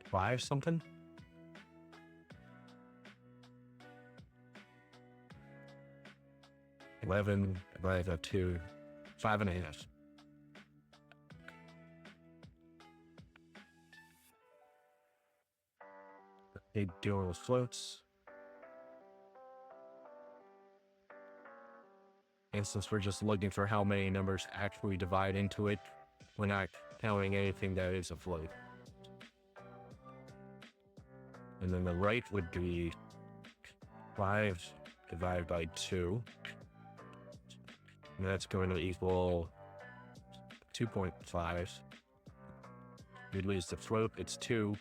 Speaker 1: 5 something? $11 divided by 2, 5.5. They deal with floats. And since we're just looking for how many numbers actually divide into it, we're not counting anything that is a float. And then the right would be 5 divided by 2. And that's going to equal 2.5. We lose the float, it's 2.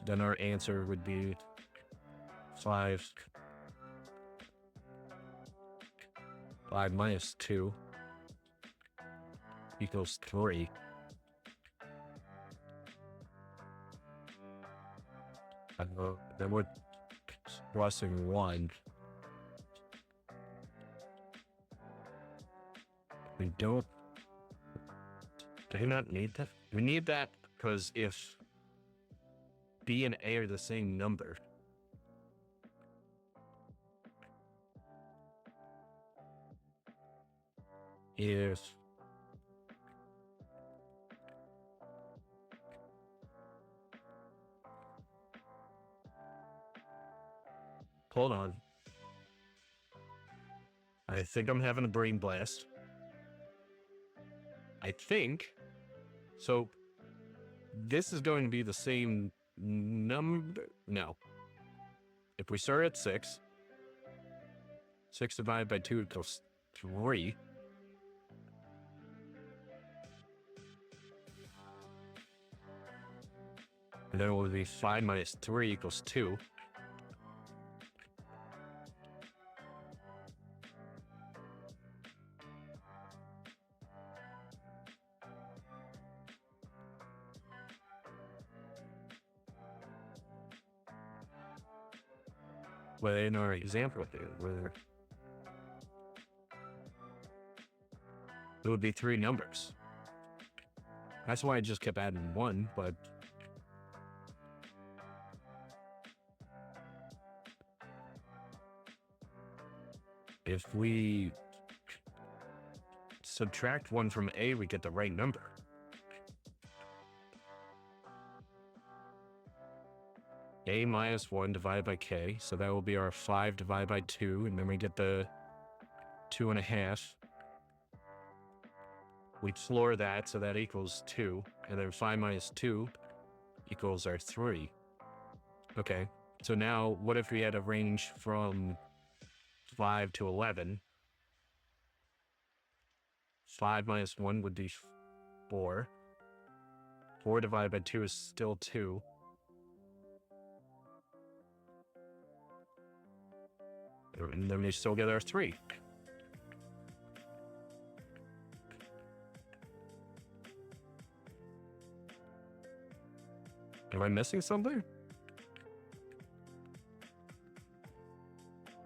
Speaker 1: Then our answer would be 5. 5 minus 2 equals 3. Then we're crossing 1. We do not need that? We need that because if B and A are the same number, hold on. I think I'm having a brain blast. I think, so this is going to be the same number. No. If we start at 6, 6 divided by 2 equals 3. And then it will be 5 minus 3 equals 2. But in our example here, where it would be 3 numbers. That's why I just kept adding 1, but if we subtract 1 from A, we get the right number. A minus 1 divided by K, so that will be our 5 divided by 2, and then we get the 2.5. We floor that, so that equals 2, and then 5 minus 2 equals our 3. Okay, so now what if we had a range from 5 to 11? 5 minus 1 would be 4. 4 divided by 2 is still 2. And then we still get our 3. Am I missing something?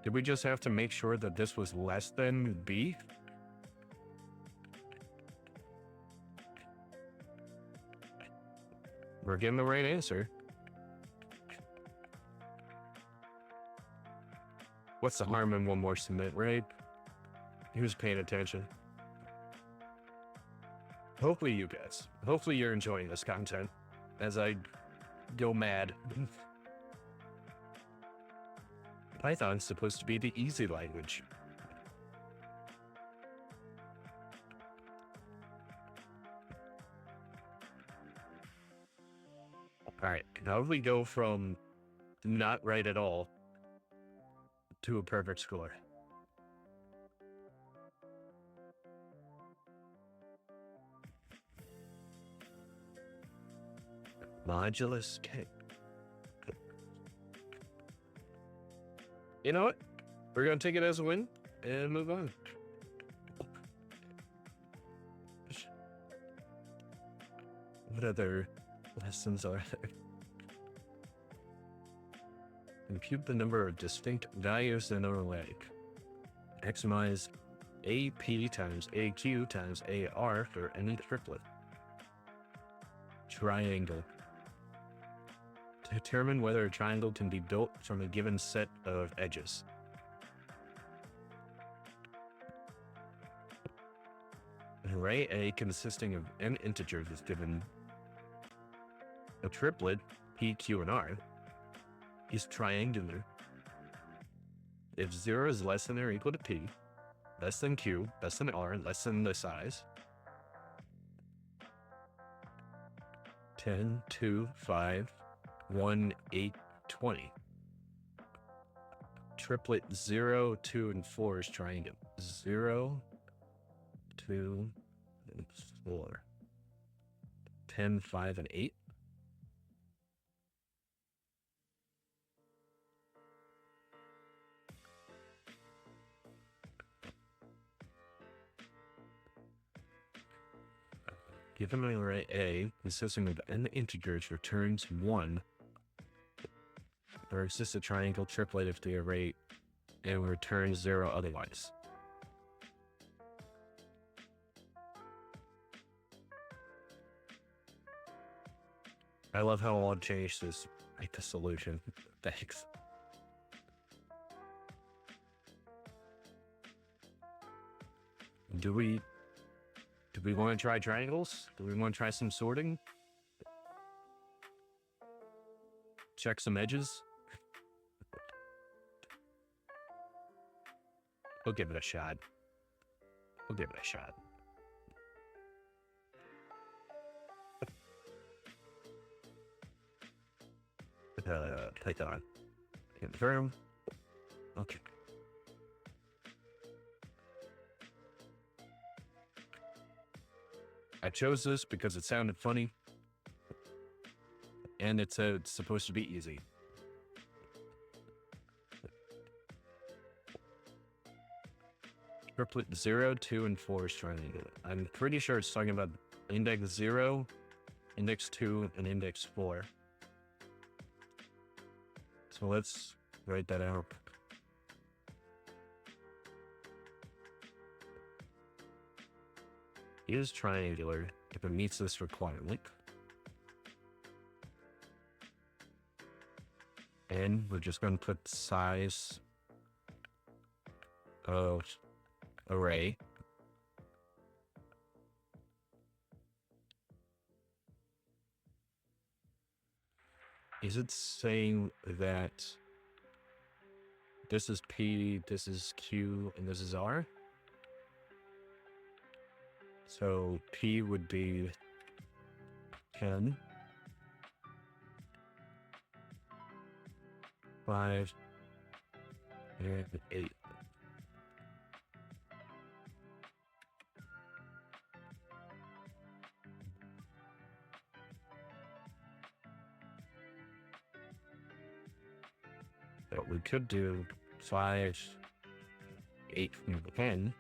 Speaker 1: Did we just have to make sure that this was less than B? We're getting the right answer. What's the harm in one more submit, right? He was paying attention. hopefully you guys, hopefully you're enjoying this content as I go mad. Python's supposed to be the easy language. All right, how do we go from not right at all to a perfect score? Modulus K. You know what? We're going to take it as a win and move on. What other lessons are there? Compute the number of distinct values in an array. Maximize AP times AQ times AR for any triplet. Triangle. Determine whether a triangle can be built from a given set of edges. An array A consisting of n integers is given a triplet, P, Q, and R, is triangular if 0 is less than or equal to P, less than Q, less than R, less than the size. 10, 2, 5, 1, 8, 20. Triplet 0, 2, and 4 is triangular. 0, 2, and 4. 10, 5, and 8. Given an array A consisting of n integers returns 1, or exists a triangle triplet if the array A returns 0 otherwise. I love how I'll change this like the solution. Thanks. Do we want to try triangles? Do we want to try some sorting? Check some edges? We'll give it a shot. We'll give it a shot. Python. Confirm. Okay. I chose this because it sounded funny, and it's supposed to be easy. Triplet 0, 2, and 4 is triangular. I'm pretty sure it's talking about index 0, index 2, and index 4. So let's write that out. Is triangular if it meets this requirement. And we're just going to put size of array. Is it saying that this is P, this is Q, and this is R? So P would be 10, 5, and 8. But we could do 5, 8, and 10.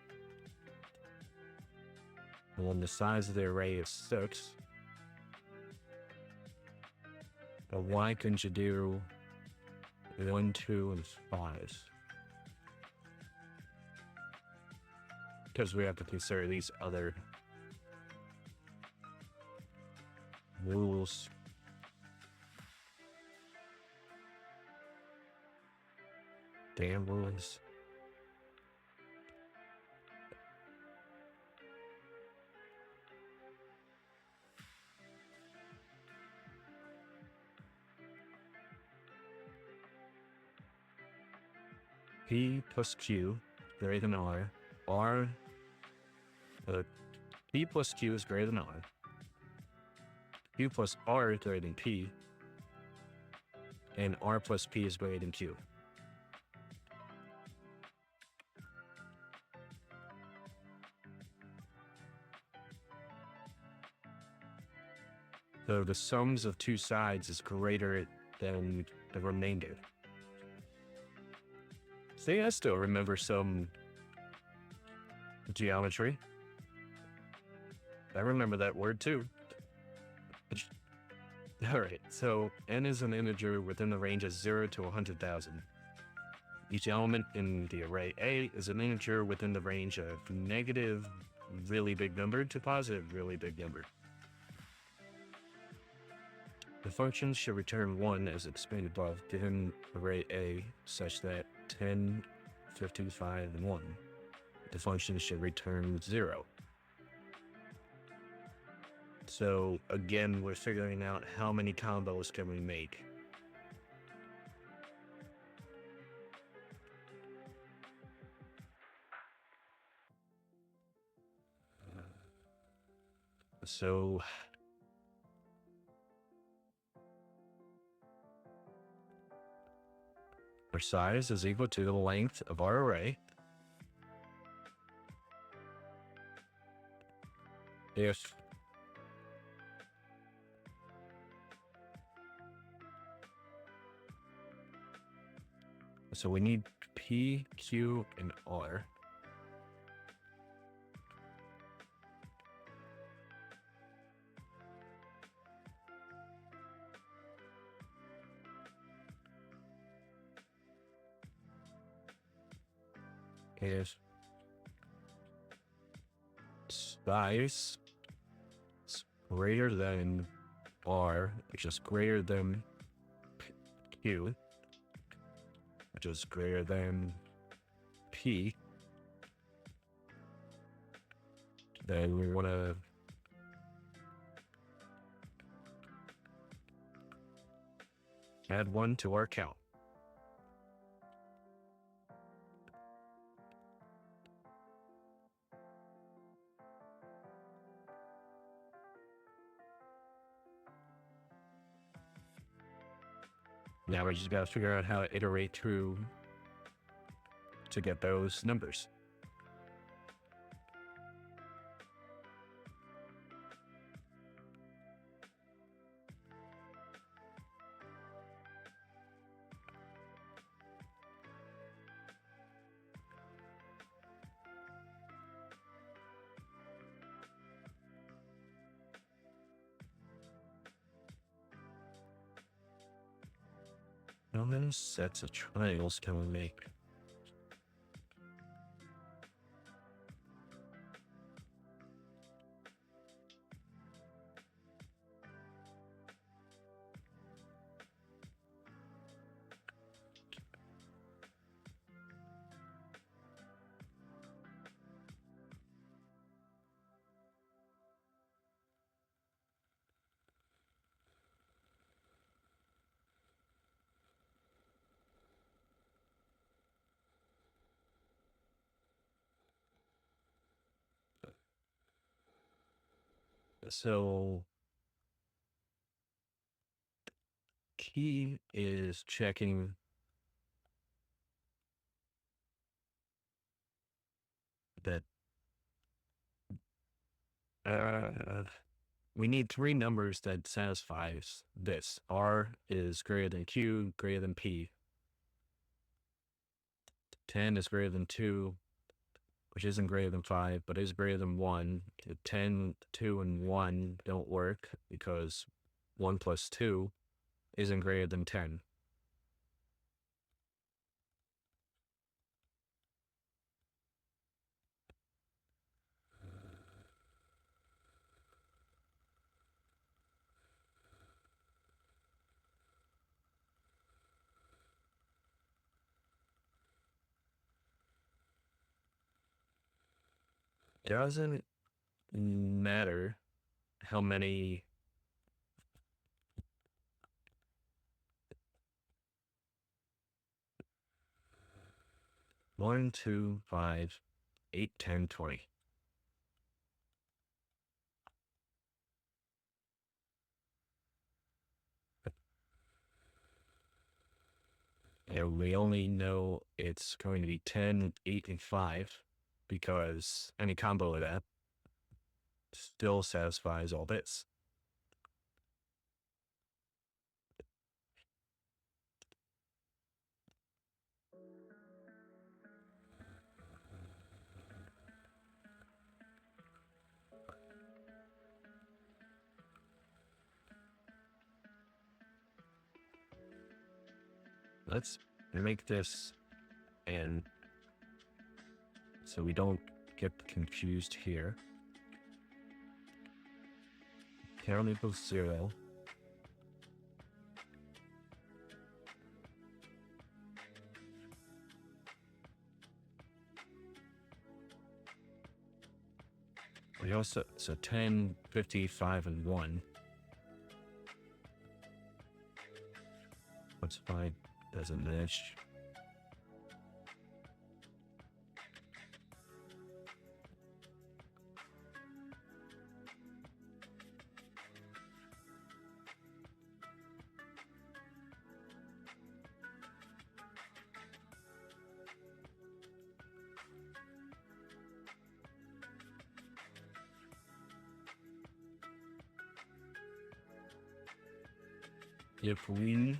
Speaker 1: And when the size of the array is 6, but why couldn't you do 1, 2, and 5? Because we have to consider these other rules. Damn rules. P plus Q greater than R. P plus Q is greater than R. Q plus R is greater than P. And R plus P is greater than Q. So the sums of two sides is greater than the remainder. See, I still remember some geometry. I remember that word too. All right, so n is an integer within the range of 0 to 100,000. Each element in the array A is an integer within the range of negative really big number to positive really big number. The function should return 1 as explained above, given array A such that 10, 15, 5, and 1. The function should return 0. So again, we're figuring out how many combos can we make. So our size is equal to the length of our array. So we need P, Q, and R. Is size is greater than R, which is greater than Q, which is greater than P. Then we want to add 1 to our count. Now we just got to figure out how to iterate through to get those numbers. How many sets of triangles can we make? So key is checking that we need 3 numbers that satisfies this. R is greater than Q, greater than P. 10 is greater than 2, which isn't greater than 5, but is greater than 1. 10, 2, and 1 don't work because 1 plus 2 isn't greater than 10. It doesn't matter how many 1, 2, 5, 8, 10, 20. And we only know it's going to be 10, 8, and 5 because any combo of that still satisfies all bits. Let's make this, and so we don't get confused here. Count equals 0. We also, so 10, 50, 5, and 1. What's 5? Doesn't match. If we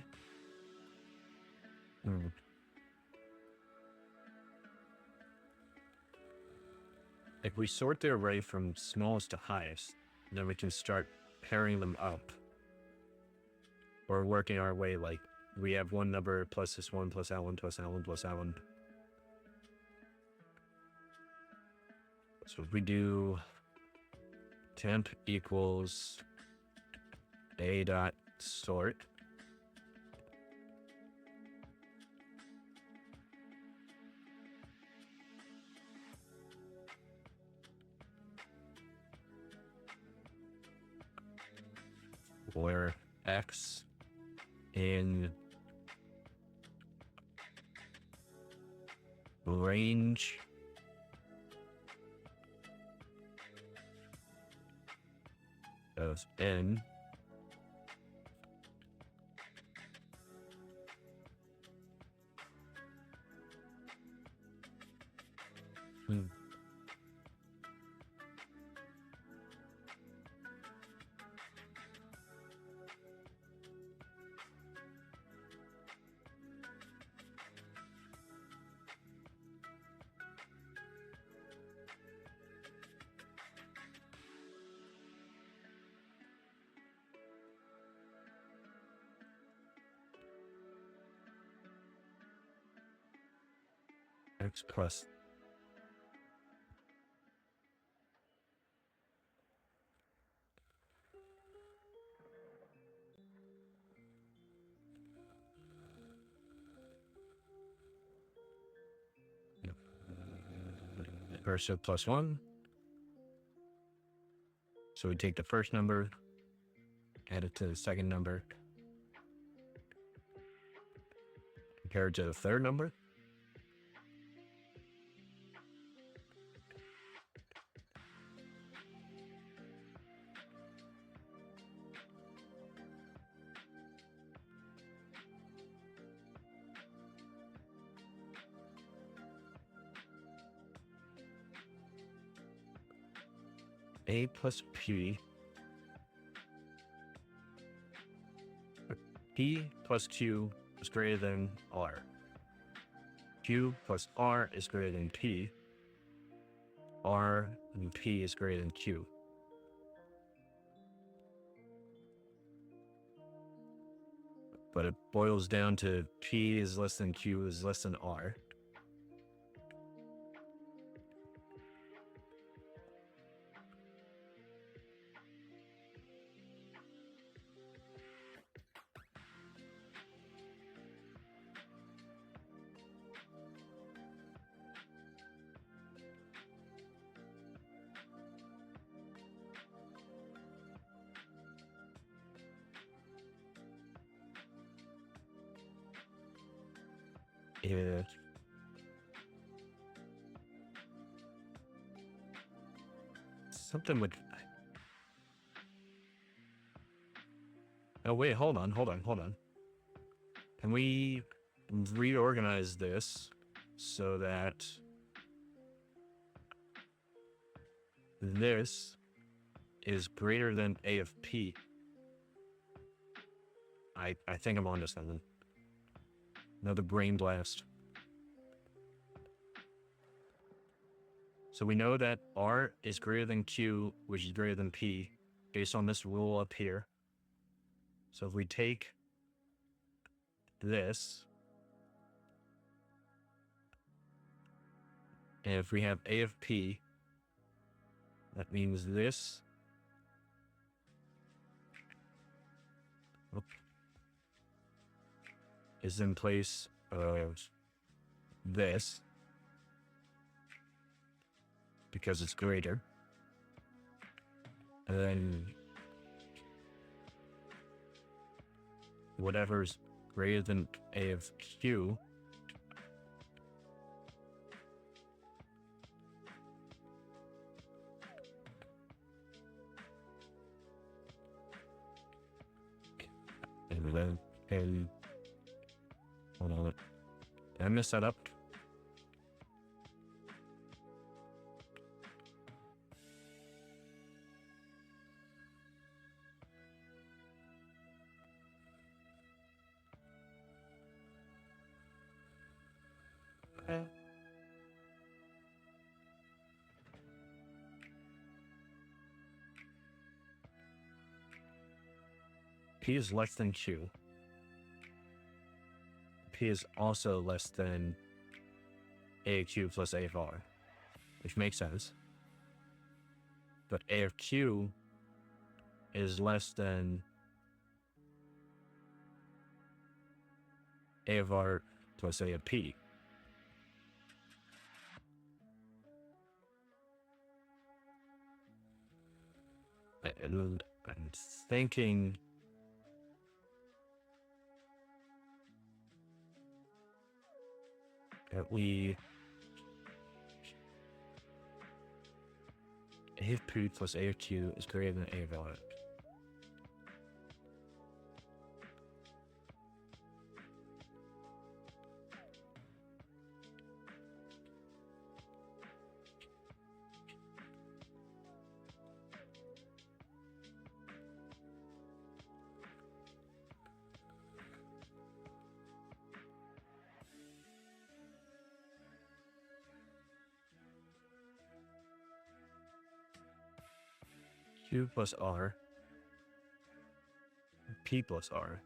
Speaker 1: if we sort the array from smallest to highest, then we can start pairing them up, or working our way like we have one number plus this one plus that one plus that one plus that one. So if we do temp equals a dot sort, where x in range of n x plus versus plus 1. So we take the first number, add it to the second number, compare it to the third number. A plus P. P plus Q is greater than R. Q plus R is greater than P. R and P is greater than Q. But it boils down to P is less than Q is less than R. If something with... Oh, wait, hold on. Can we reorganize this so that this is greater than A of P? I think I'm on to something. Another brain blast. So we know that R is greater than Q, which is greater than P, based on this rule up here. So if we take this, and if we have A of P, that means this is in place of this, because it's greater. And then whatever's greater than A of Q and then hold on. Did I mess that up? P is less than Q. P is also less than A of Q plus A of R, which makes sense. But A of Q is less than A of R plus A of P. And I'm thinking that we A of P plus A of Q is greater than A of R. Q plus R, P plus R.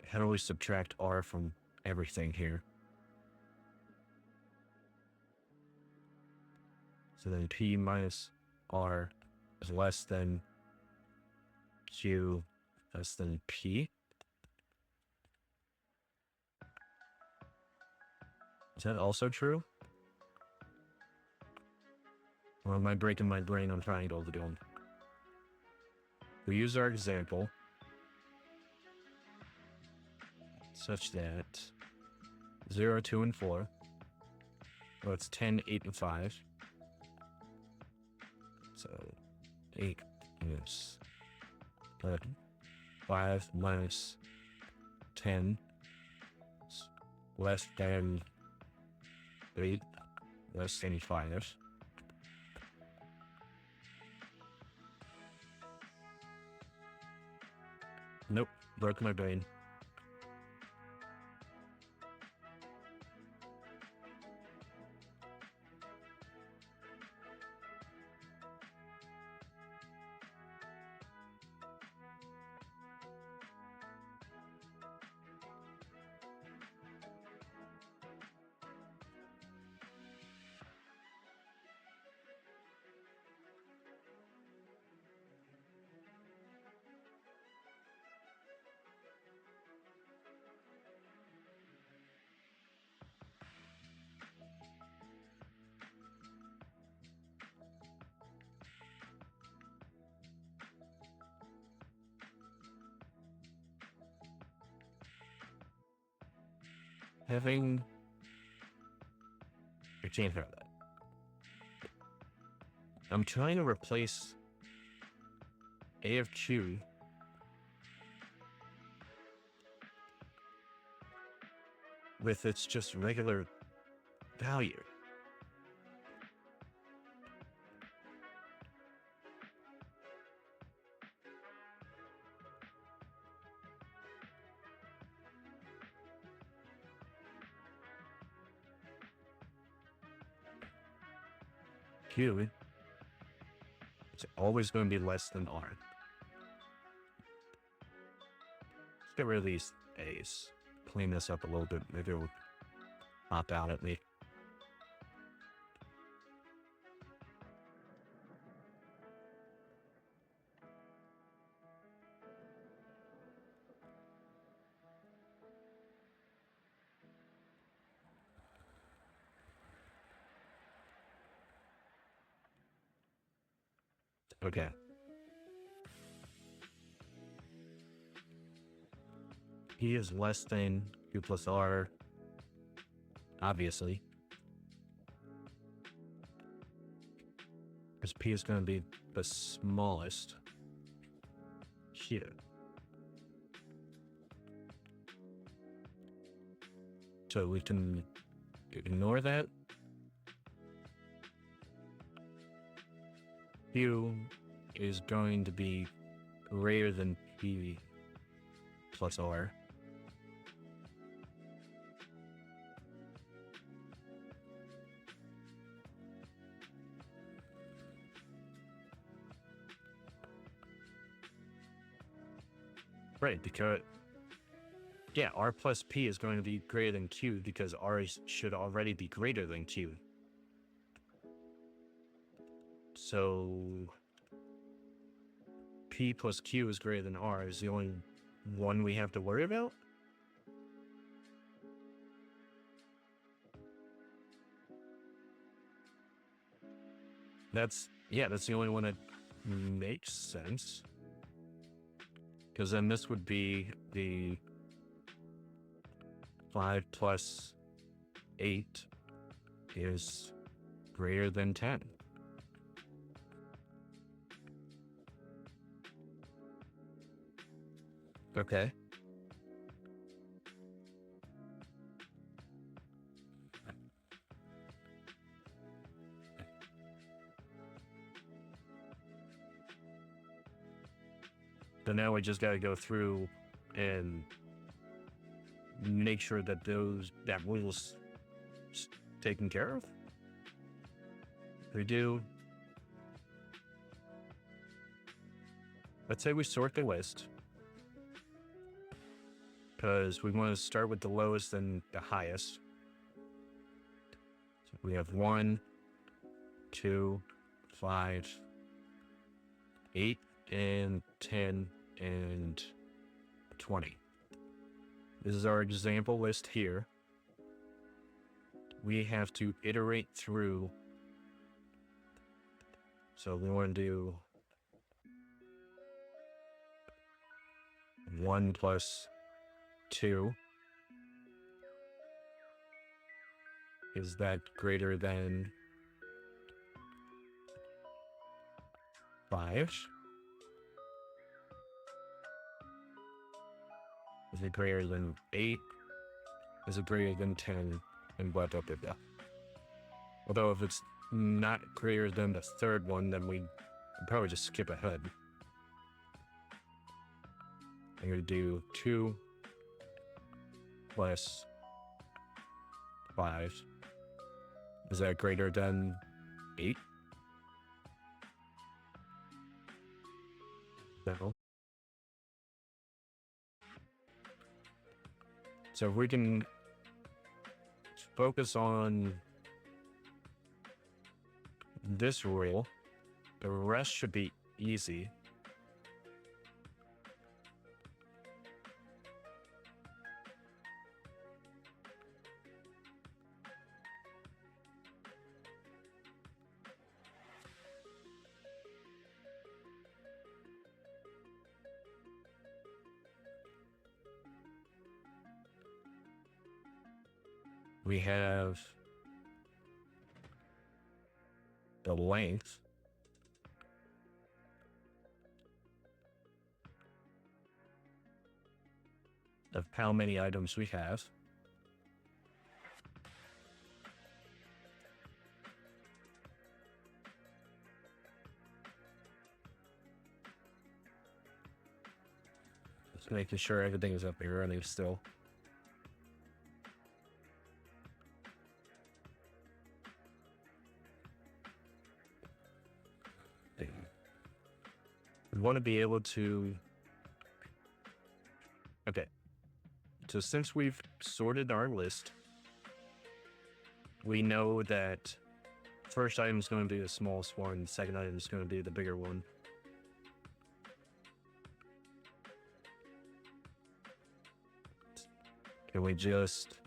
Speaker 1: How do we subtract R from everything here? So then P minus R is less than Q less than P. Is that also true? Or am I breaking my brain on triangle again? We use our example such that 0, 2, and 4. Well, it's 10, 8, and 5. So 8 is 5 minus 10 is less than 8, less than 5. Nope, broke my brain. having... I can't have that. I'm trying to replace AFQ with its just regular value. Q, it's always going to be less than R. Let's get rid of these A's. Clean this up a little bit. Maybe it'll pop out at me. Okay. P is less than Q plus R, obviously. Because P is going to be the smallest here. So we can ignore that. Q is going to be greater than P plus R. Right, because, yeah, R plus P is going to be greater than Q because R should already be greater than Q. So P plus Q is greater than R is the only one we have to worry about? That's the only one that makes sense. Because then this would be the 5 plus 8 is greater than 10. Okay. So now we just got to go through and make sure that that rule's taken care of. We do. Let's say we sort the list because we want to start with the lowest and the highest. So we have 1, 2, 5, 8, and 10, and 20. This is our example list here. We have to iterate through. So we want to do 1 plus 2. Is that greater than 5? Is it greater than 8? Is it greater than 10? And blah, blah, blah, blah. Although if it's not greater than the third one, then we probably just skip ahead. I'm going to do 2 plus 5. Is that greater than 8? No. So if we can focus on this rule, the rest should be easy. we have the length of how many items we have. Just making sure everything is up and running still. We want to be able to... Okay. So since we've sorted our list, we know that first item is going to be the smallest one, second item is going to be the bigger one. Can we just...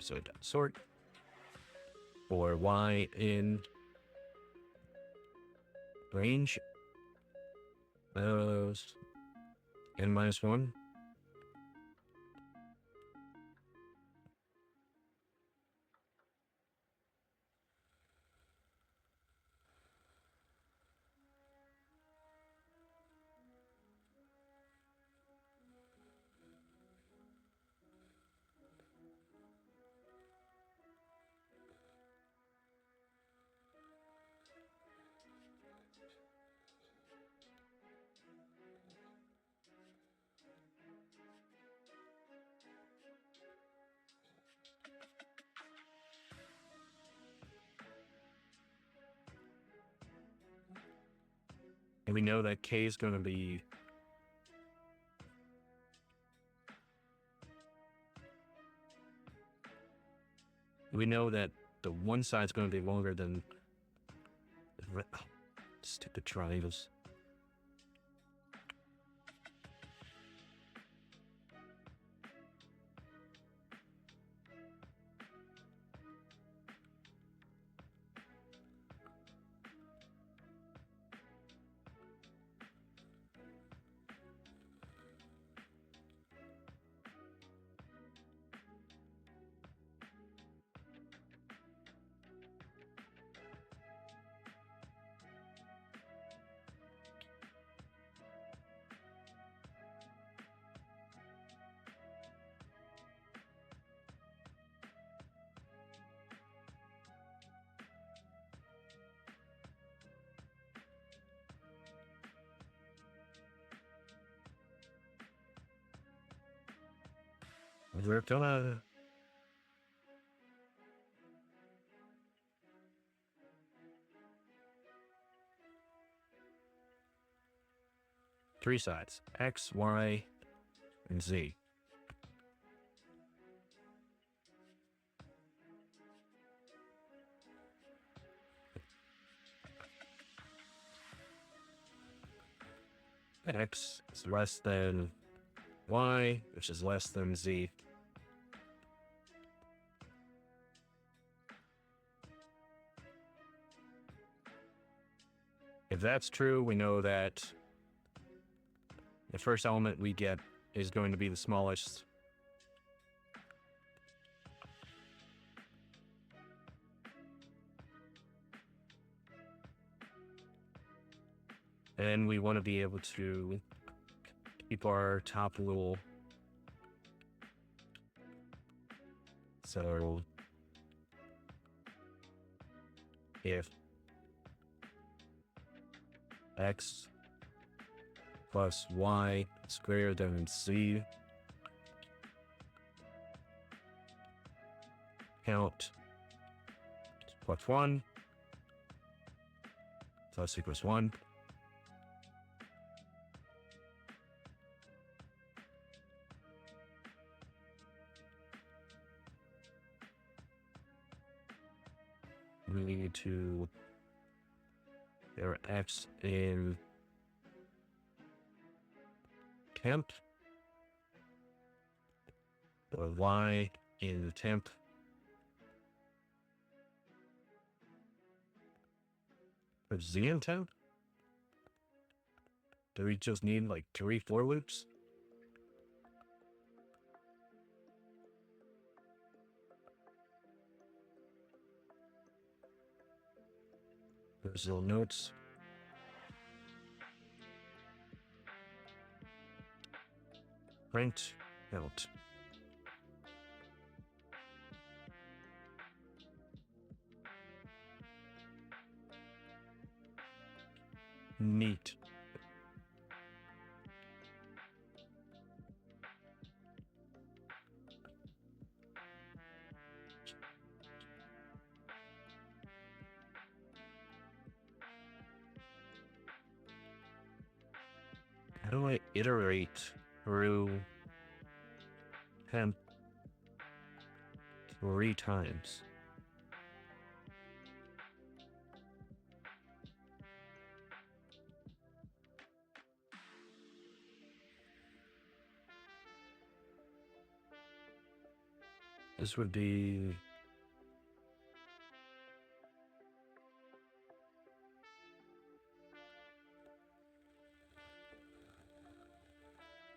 Speaker 1: So sort for y in range n minus 1. And we know that k is going to be we know that the one side is going to be longer than stupid triangles. We're gonna... three sides, X, Y, and Z. X is less than Y, which is less than Z. If that's true, we know that the first element we get is going to be the smallest. And we want to be able to keep our top little... So if X plus Y is greater than Z, count plus 1 plus equals 1. We need to there X in temp or Y in temp. Or Z in temp? Do we just need like 3 for loops? Those little notes. Print out. Neat. How do I iterate through temp 3 times? This would be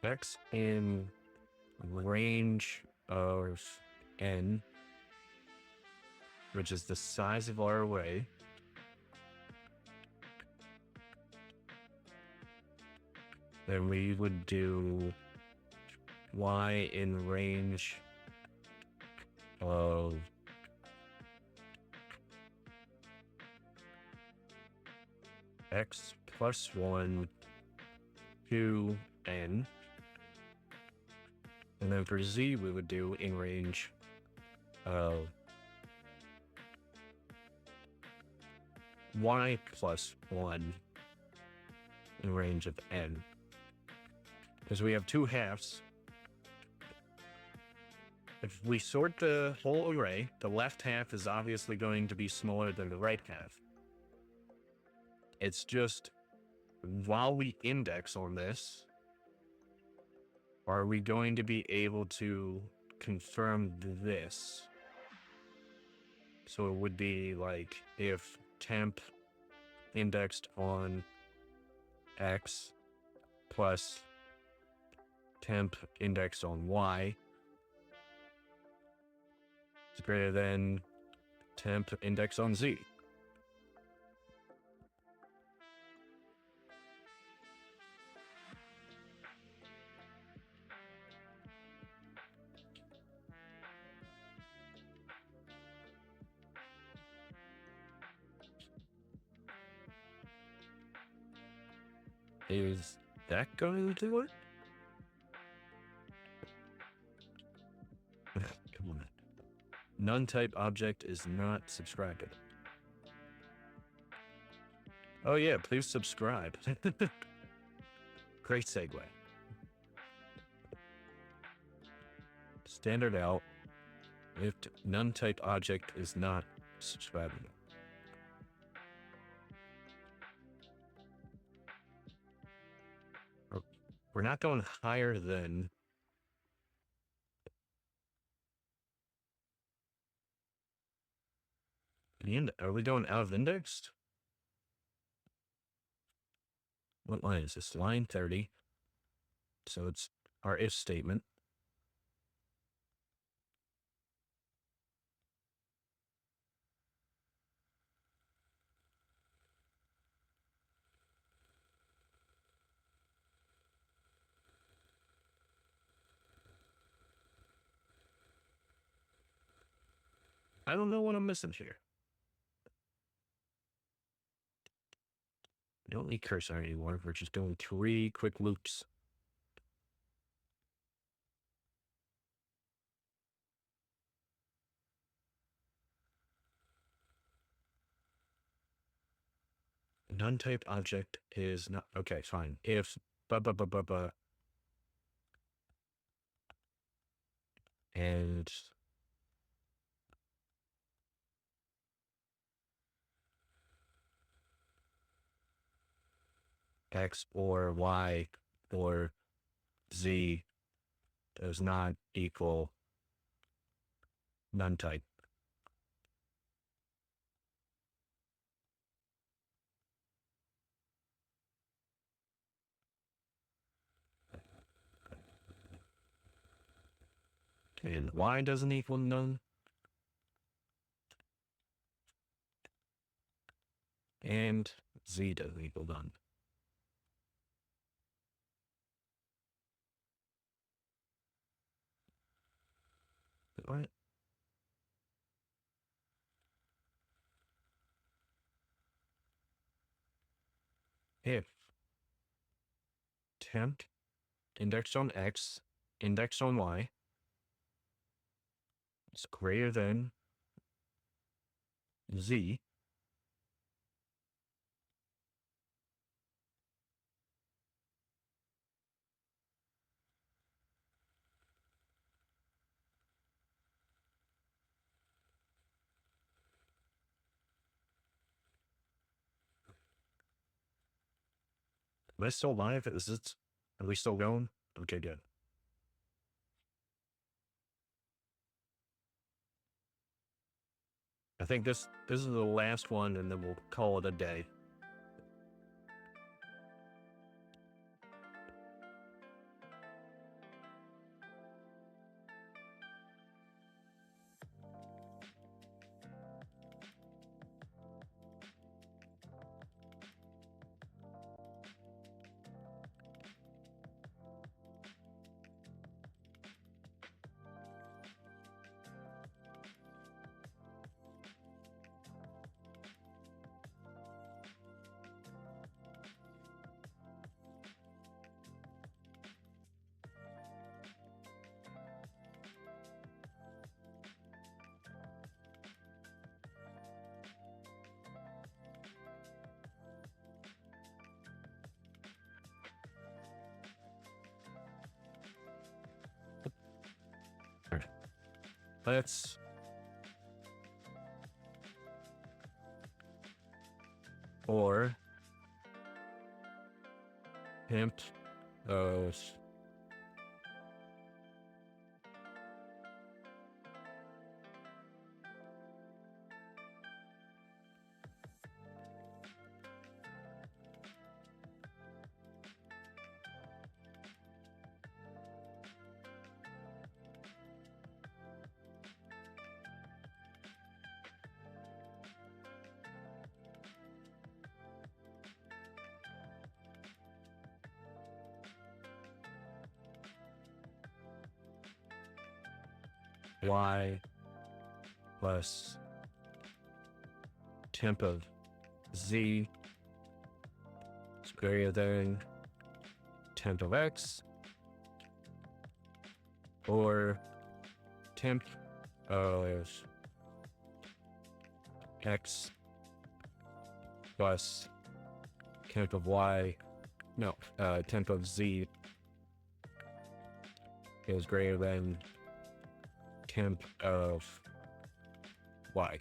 Speaker 1: x in range of n, which is the size of our array, then we would do y in range of x plus 1 to n. And then for z, we would do in range of y plus 1 in range of n. Because we have 2 halves. If we sort the whole array, the left half is obviously going to be smaller than the right half. It's just, while we index on this, are we going to be able to confirm this? So it would be like if temp indexed on x plus temp indexed on y is greater than temp index on z. Is that going to do it? Come on. None type object is not subscribed. Oh yeah, please subscribe. Great segue. Standard out if none type object is not subscribable. We're not going higher than the end. Are we going out of indexed? What line is this? Line 30. So it's our if statement. I don't know what I'm missing here. I don't need cursor anymore. We're just doing 3 quick loops. None type object is not okay. Fine. If and x or y or z does not equal none type. and y doesn't equal none. And z doesn't equal none. What? If temp index on x, index on y is greater than z, am I still live? Is it? Are we still going? Okay, good. I think this is the last one, and then we'll call it a day. Let's or temp y plus temp of z is greater than temp of x, or temp of x plus temp of y, no, temp of z is greater than temp of y.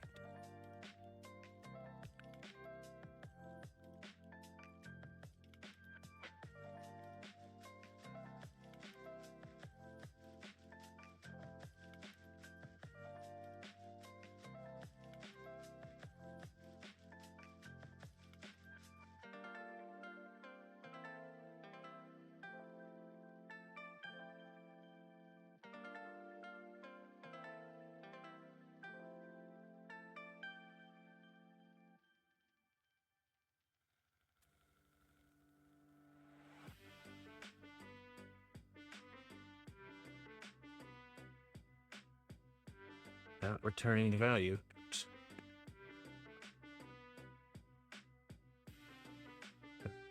Speaker 1: Not returning the value.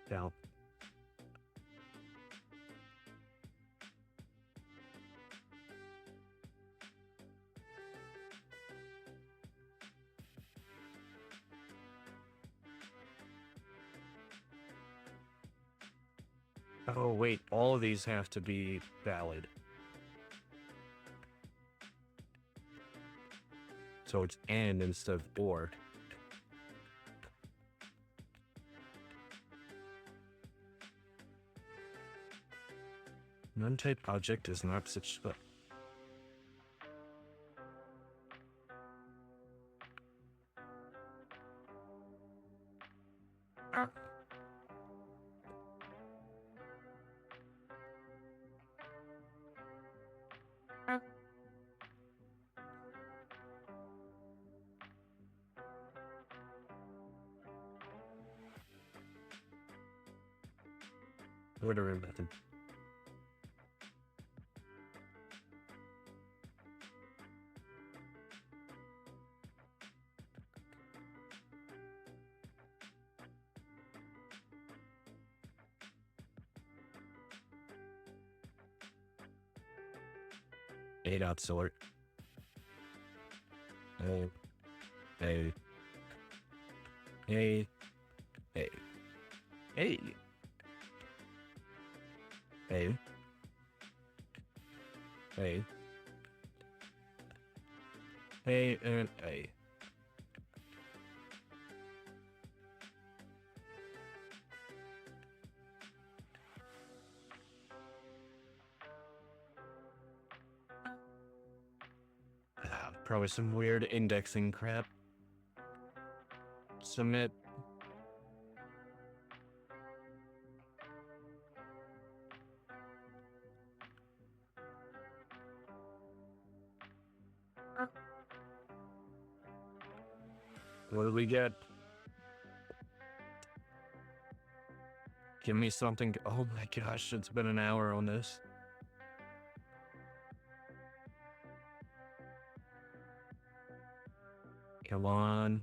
Speaker 1: Down. Oh wait, all of these have to be valid. So it's and instead of or. Non-type object is not such a... Ordering method. A.sort. A. A. A. A. A. A. A. A and A. Probably some weird indexing crap. Submit. What do we get? Give me something. Oh my gosh, it's been an hour on this. Come on.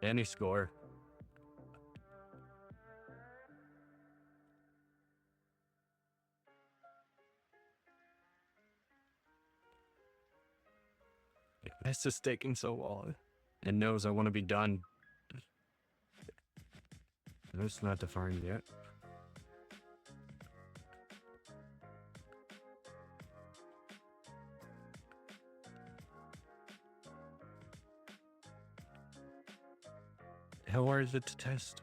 Speaker 1: Any score. This is taking so long. It knows I want to be done. It's not defined yet. How hard is it to test?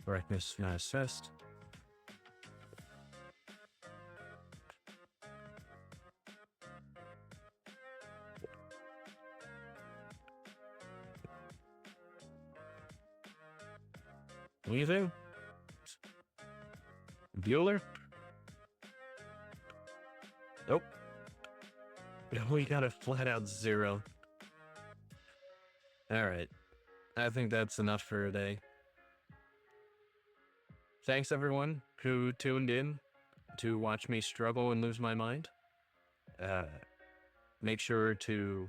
Speaker 1: Correctness not assessed. Anything? Bueller? Nope. We got a flat out 0. Alright. I think that's enough for today. Thanks everyone who tuned in to watch me struggle and lose my mind. Make sure to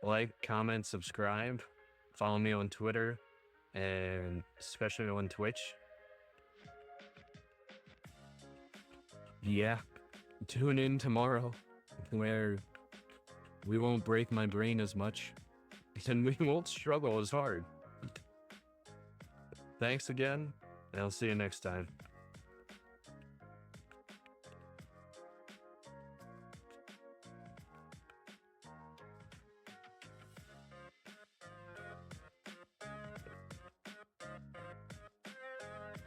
Speaker 1: like, comment, subscribe. Follow me on Twitter and especially on Twitch. Yeah. Tune in tomorrow where we won't break my brain as much and we won't struggle as hard. Thanks again, and I'll see you next time.